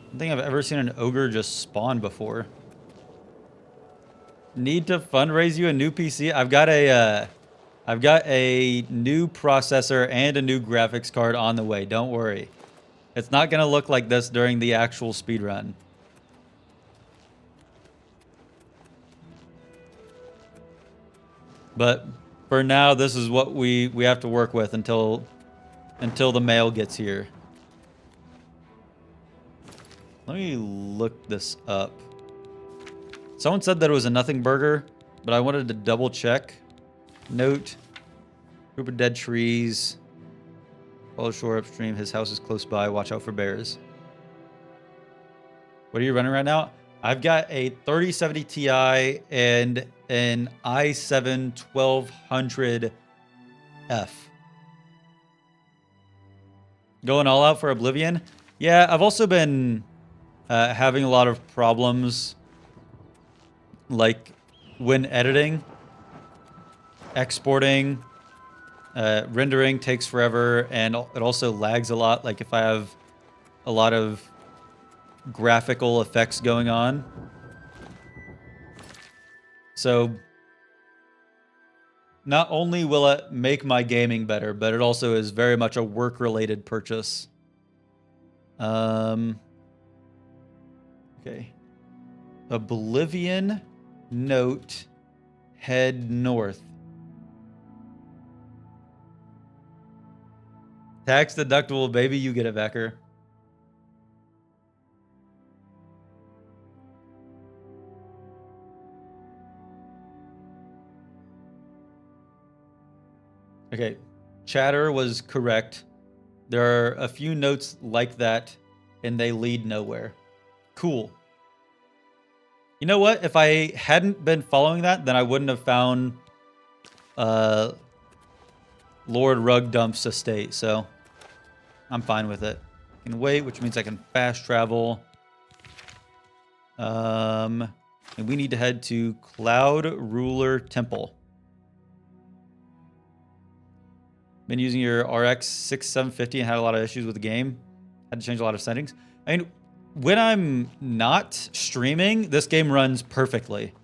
S1: I don't think I've ever seen an ogre just spawn before. Need to fundraise you a new PC? I've got a new processor and a new graphics card on the way. Don't worry. It's not going to look like this during the actual speedrun. But for now, this is what we have to work with until the mail gets here. Let me look this up. Someone said that it was a nothing burger, but I wanted to double check. Note, group of dead trees. Follow shore upstream. His house is close by. Watch out for bears. What are you running right now? I've got a 3070 Ti and an i7 1200F. Going all out for Oblivion? Yeah, I've also been having a lot of problems, like when editing, exporting, rendering takes forever, and it also lags a lot. Like if I have a lot of graphical effects going on. So not only will it make my gaming better, but it also is very much a work-related purchase. Okay. Oblivion, note, head north. Tax deductible, baby, you get it, Becker. Okay, chatter was correct. There are a few notes like that, and they lead nowhere. Cool. You know what? If I hadn't been following that, then I wouldn't have found Lord Rugdump's estate, so I'm fine with it. I can wait, which means I can fast travel. And we need to head to Cloud Ruler Temple. Been using your RX 6750 and had a lot of issues with the game. Had to change a lot of settings. I mean, when I'm not streaming, this game runs perfectly.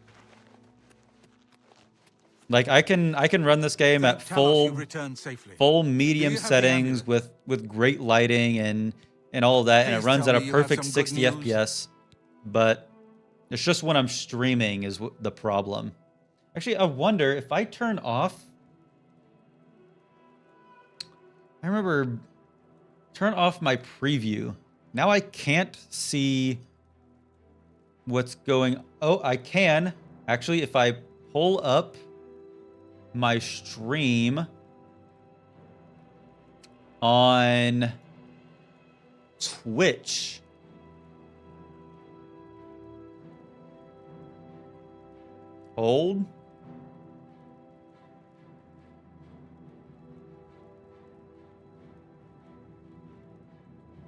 S1: Like I can run this game at full medium settings with great lighting and all of that, and it runs at a perfect 60 FPS. But it's just when I'm streaming is the problem. Actually, I wonder if I turn off. I remember turn off my preview. Now I can't see what's going. Oh, I can actually if I pull up my stream on Twitch. Hold.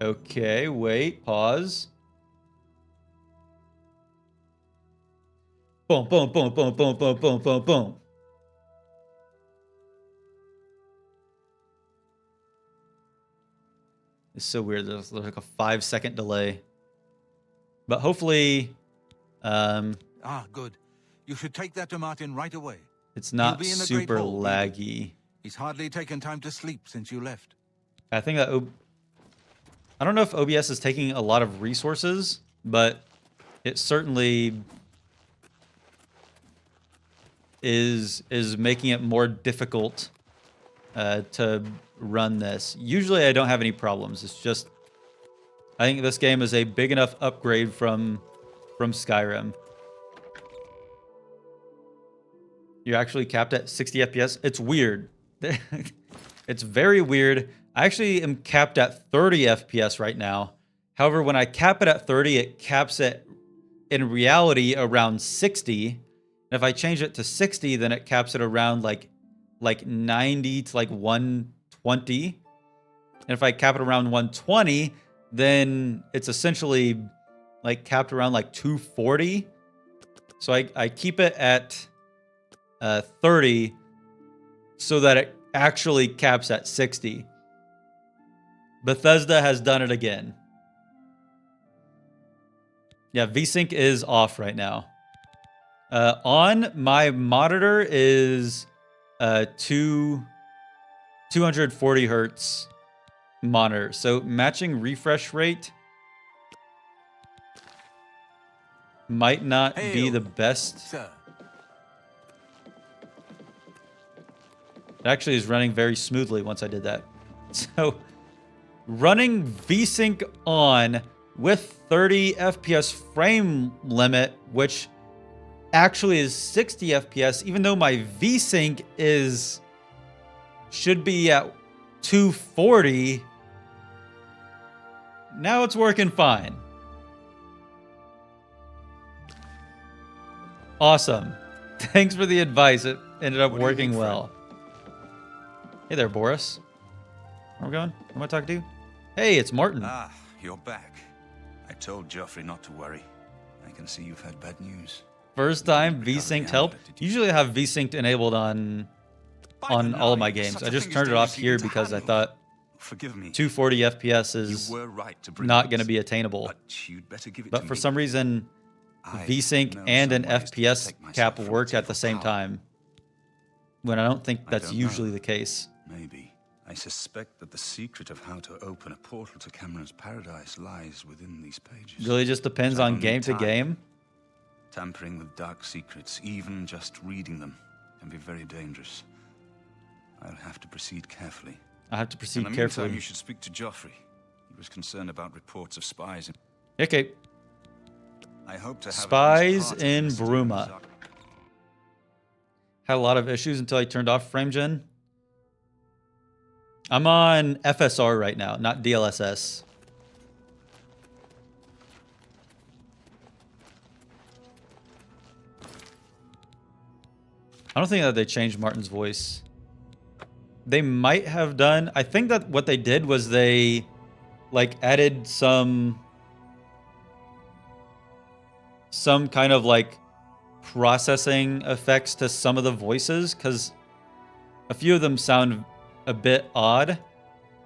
S1: Okay, wait, pause. Boom, boom, boom, boom, boom, boom, boom, boom, boom. It's so weird. There's like a 5-second delay. But hopefully,
S4: Good. You should take that to Martin right away.
S1: it's not
S4: He'll be in the Great
S1: super
S4: Hall, reading.
S1: laggy.
S4: He's hardly taken time to sleep since you left.
S1: I think that I don't know if OBS is taking a lot of resources, but it certainly is making it more difficult to run this. Usually I don't have any problems. It's just I think this game is a big enough upgrade from Skyrim. You're actually capped at 60 FPS. It's weird. It's very weird. I actually am capped at 30 FPS right now. However, when I cap it at 30, it caps it in reality around 60. And if I change it to 60, then it caps it around like 90 to like 120. And if I cap it around 120, then it's essentially like capped around like 240. So I keep it at 30 so that it actually caps at 60. Bethesda has done it again. Yeah, VSync is off right now. On my monitor is 240 hertz monitor. So matching refresh rate might not be the best.
S4: Sir.
S1: It actually is running very smoothly once I did that. So running VSync on with 30 FPS frame limit, which actually is 60 FPS, even though my VSync should be at 240. Now it's working fine. Awesome. Thanks for the advice. It ended up working well. Hey there, Boris. Where are we going? Who am I talking to? Hey, it's Martin.
S11: Ah, you're back. I told Geoffrey not to worry. I can see you've had bad news.
S1: First time VSync help. Usually I have VSync enabled on all of my games. I just turned it off here because I thought
S11: Forgive me.
S1: 240 FPS is not going to be attainable. But for some reason, VSync and an FPS cap work at the same time, when I don't think that's usually the case.
S11: Maybe. I suspect that the secret of how to open a portal to Cameron's paradise lies within these pages.
S1: Really just depends on game to game.
S11: Tampering with dark secrets, even just reading them, can be very dangerous. I'll have to proceed carefully.
S1: I have to proceed
S11: in the
S1: carefully.
S11: Meantime, you should speak to Geoffrey. He was concerned about reports of spies.
S1: Okay.
S11: I hope to have
S1: Spies in Bruma. Had a lot of issues until I turned off FrameGen. I'm on FSR right now, not DLSS. I don't think that they changed Martin's voice. They might have done. I think that what they did was they like added some kind of like processing effects to some of the voices, because a few of them sound a bit odd,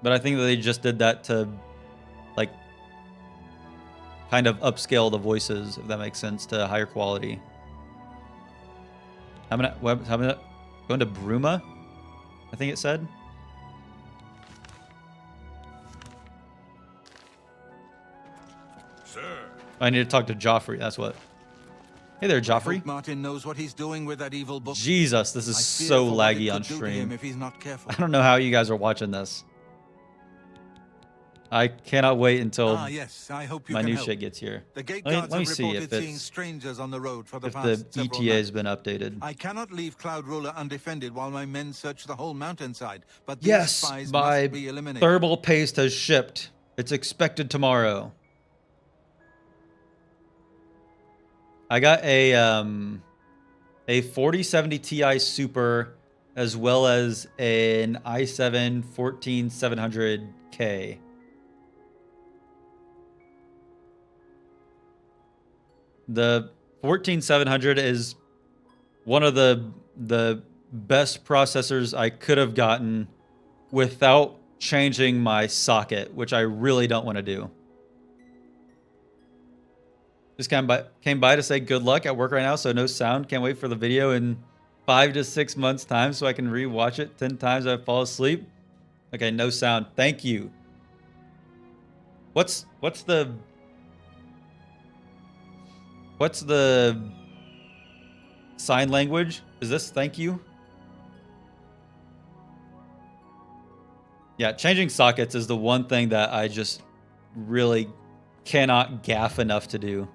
S1: but I think that they just did that to like kind of upscale the voices, if that makes sense, to higher quality. How many going to Bruma? I think it said.
S2: Sir.
S1: I need to talk to Joffrey. That's what. Hey there, Joffrey.
S4: Martin knows what he's doing with that evil book.
S1: Jesus, this is so laggy on stream.
S4: If he's not careful.
S1: I don't know how you guys are watching this. I cannot wait until
S4: yes, I hope you
S1: my
S4: can
S1: new
S4: help.
S1: shit gets here.
S4: The gate
S1: Let
S4: guards
S1: me
S4: have
S1: see
S4: reported
S1: if
S4: seeing strangers on the road for the
S1: if
S4: past
S1: the
S4: several
S1: ETA has
S4: nights.
S1: been updated.
S4: I cannot leave Cloud Ruler undefended while my men search the whole mountainside. But these
S1: Yes,
S4: spies
S1: my
S4: must be eliminated.
S1: thermal paste has shipped. It's expected tomorrow. I got a a 4070 Ti Super, as well as an i7 14700K. The 14700 is one of the best processors I could have gotten without changing my socket, which I really don't want to do. Just came by to say good luck at work right now, so no sound. Can't wait for the video in 5 to 6 months' time so I can rewatch it 10 times I fall asleep. Okay, no sound. Thank you. What's the sign language? Is this thank you? Yeah, changing sockets is the one thing that I just really cannot gaff enough to do.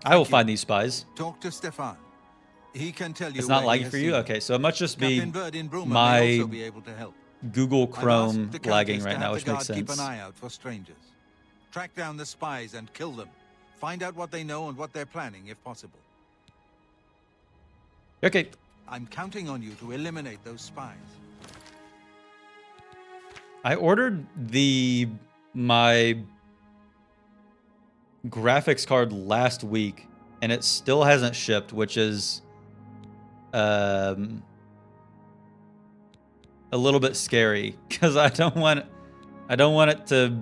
S1: I will find these spies.
S4: Talk to Stefan. He can tell you.
S1: It's not
S4: where he
S1: laggy
S4: has
S1: for you?
S4: seen
S1: Okay, so it must just be
S4: Captain Bird in Bruma may
S1: my
S4: also be able to help.
S1: Google
S4: I've
S1: Chrome
S4: asked the
S1: lagging
S4: Countess to
S1: right
S4: have
S1: now,
S4: the
S1: which makes
S4: guard keep
S1: sense.
S4: an eye out for strangers. Track down the spies and kill them. Find out what they know and what they're planning, if possible.
S1: Okay.
S4: I'm counting on you to eliminate those spies.
S1: I ordered my graphics card last week, and it still hasn't shipped, which is a little bit scary because I don't want it to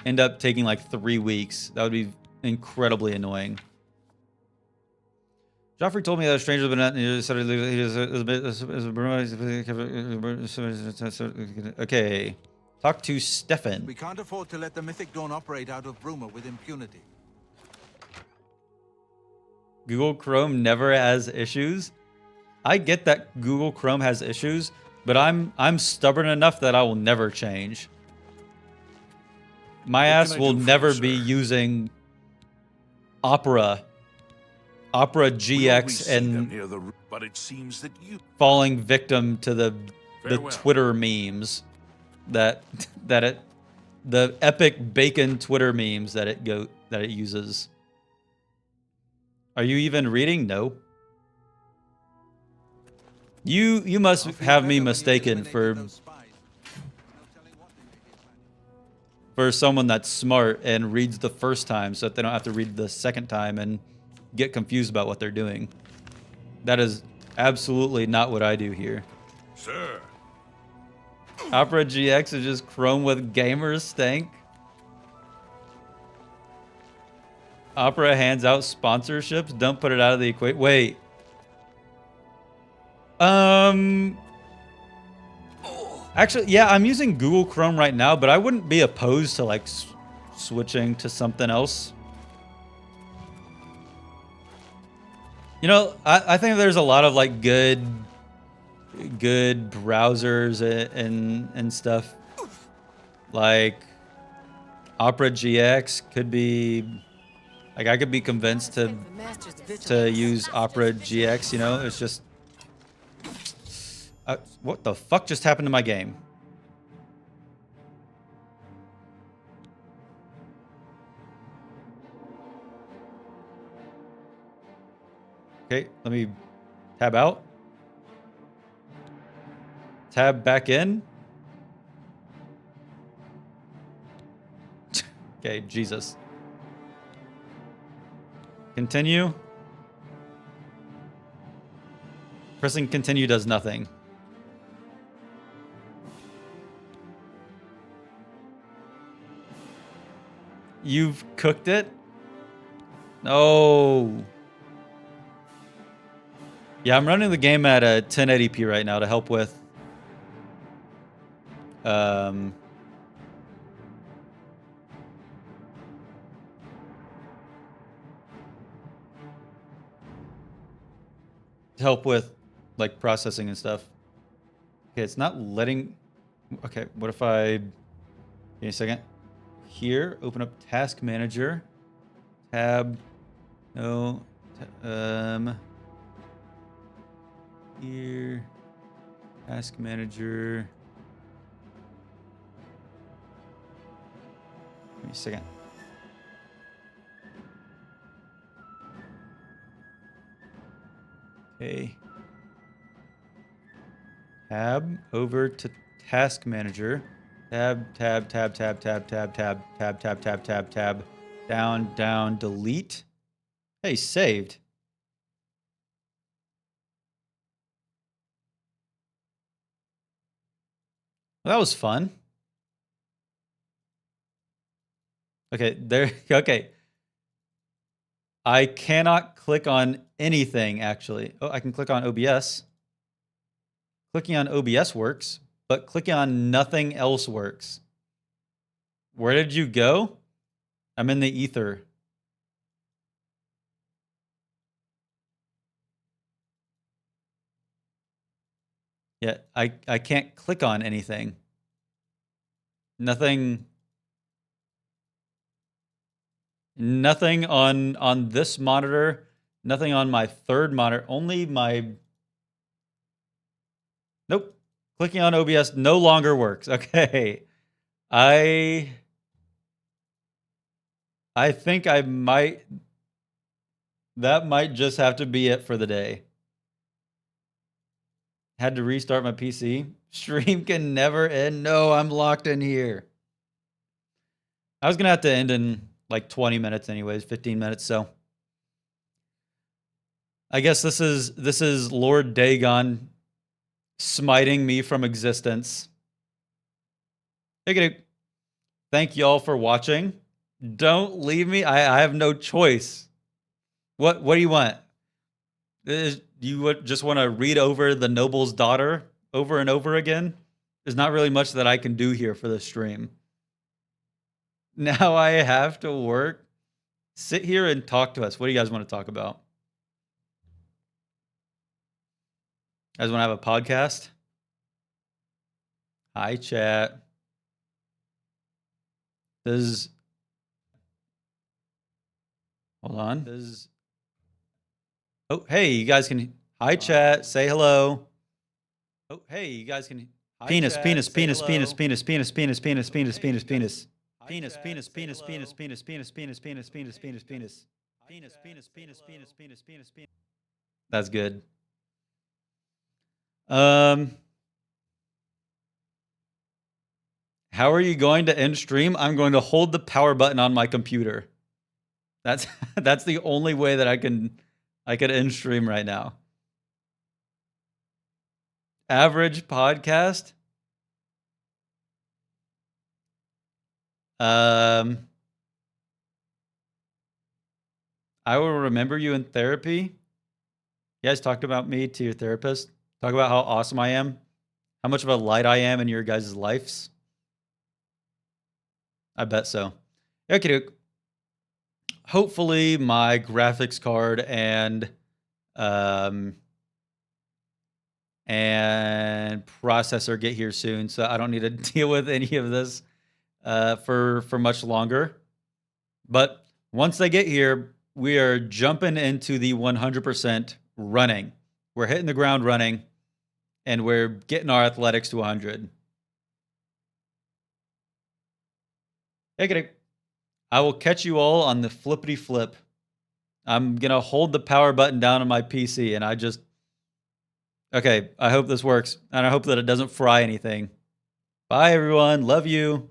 S1: end up taking like 3 weeks. That would be incredibly annoying. Joffrey told me that strangers but not okay. Talk to Stefan.
S4: We can't afford to let the Mythic Dawn operate out of Bruma with impunity.
S1: Google Chrome never has issues. I get that Google Chrome has issues, but I'm stubborn enough that I will never change. My ass will never be using Opera GX and
S2: but it seems that you
S1: falling victim to the
S2: Farewell.
S1: Twitter memes the epic bacon Twitter memes that it uses. Are you even reading? No. You must have me mistaken for someone that's smart and reads the first time so that they don't have to read the second time and get confused about what they're doing. That is absolutely not what I do here.
S2: Sir.
S1: Opera GX is just Chrome with gamers stank. Opera hands out sponsorships. Don't put it out of the equation. Wait. Actually, yeah, I'm using Google Chrome right now, but I wouldn't be opposed to like switching to something else. You know, I think there's a lot of like good browsers and stuff. Like Opera GX could be like I could be convinced to use Opera GX, you know? It's just what the fuck just happened to my game? Okay, let me tab out. Tab back in. Okay, Jesus. Continue. Pressing continue does nothing. You've cooked it? No. Yeah, I'm running the game at a 1080p right now to help with like processing and stuff. Okay, it's not letting. Okay, what if I give me a second? Here, open up Task Manager. Tab. No. Here. Task Manager. Give me a second. Okay. Tab over to task manager. Tab, tab, tab, tab, tab, tab, tab, tab, tab, tab, tab, tab. Down, down, delete. Hey, saved. Well, that was fun. Okay, there. Okay. I cannot click on anything, actually. Oh, I can click on OBS. Clicking on OBS works, but clicking on nothing else works. Where did you go? I'm in the ether. Yeah, I can't click on anything. Nothing on this monitor, nothing on my third monitor, only my... Nope. Clicking on OBS no longer works. Okay. I think I might... That might just have to be it for the day. Had to restart my PC. Stream can never end. No, I'm locked in here. I was going to have to end in like 20 minutes anyways, 15 minutes, so. I guess this is Lord Dagon smiting me from existence. Thank y'all for watching. Don't leave me. I have no choice. What do you want? You just want to read over the noble's daughter over and over again? There's not really much that I can do here for this stream. Now I have to work. Sit here and talk to us. What do you guys want to talk about? You guys want to have a podcast? Hi, chat. Hold on. Oh, hey, you guys can... Hi, chat. Say hello. Oh, hey, you guys can... Penis, penis, penis, penis, penis, penis, penis, penis, penis, penis, penis. Penis, penis, penis, penis, penis, penis, penis, penis, penis, penis, penis. Penis, penis, penis, penis, penis, penis, penis. That's good. How are you going to end stream? I'm going to hold the power button on my computer. That's the only way that I could end stream right now. Average podcast? I will remember you in therapy. You guys talked about me to your therapist. Talk about how awesome I am. How much of a light I am in your guys' lives. I bet so. Okay. Hopefully my graphics card and processor get here soon, so I don't need to deal with any of this for much longer. But once they get here, we are jumping into the 100% running. We're hitting the ground running, and we're getting our athletics to 100. I will catch you all on the flippity flip. I'm going to hold the power button down on my PC, and okay, I hope this works, and I hope that it doesn't fry anything. Bye, everyone. Love you.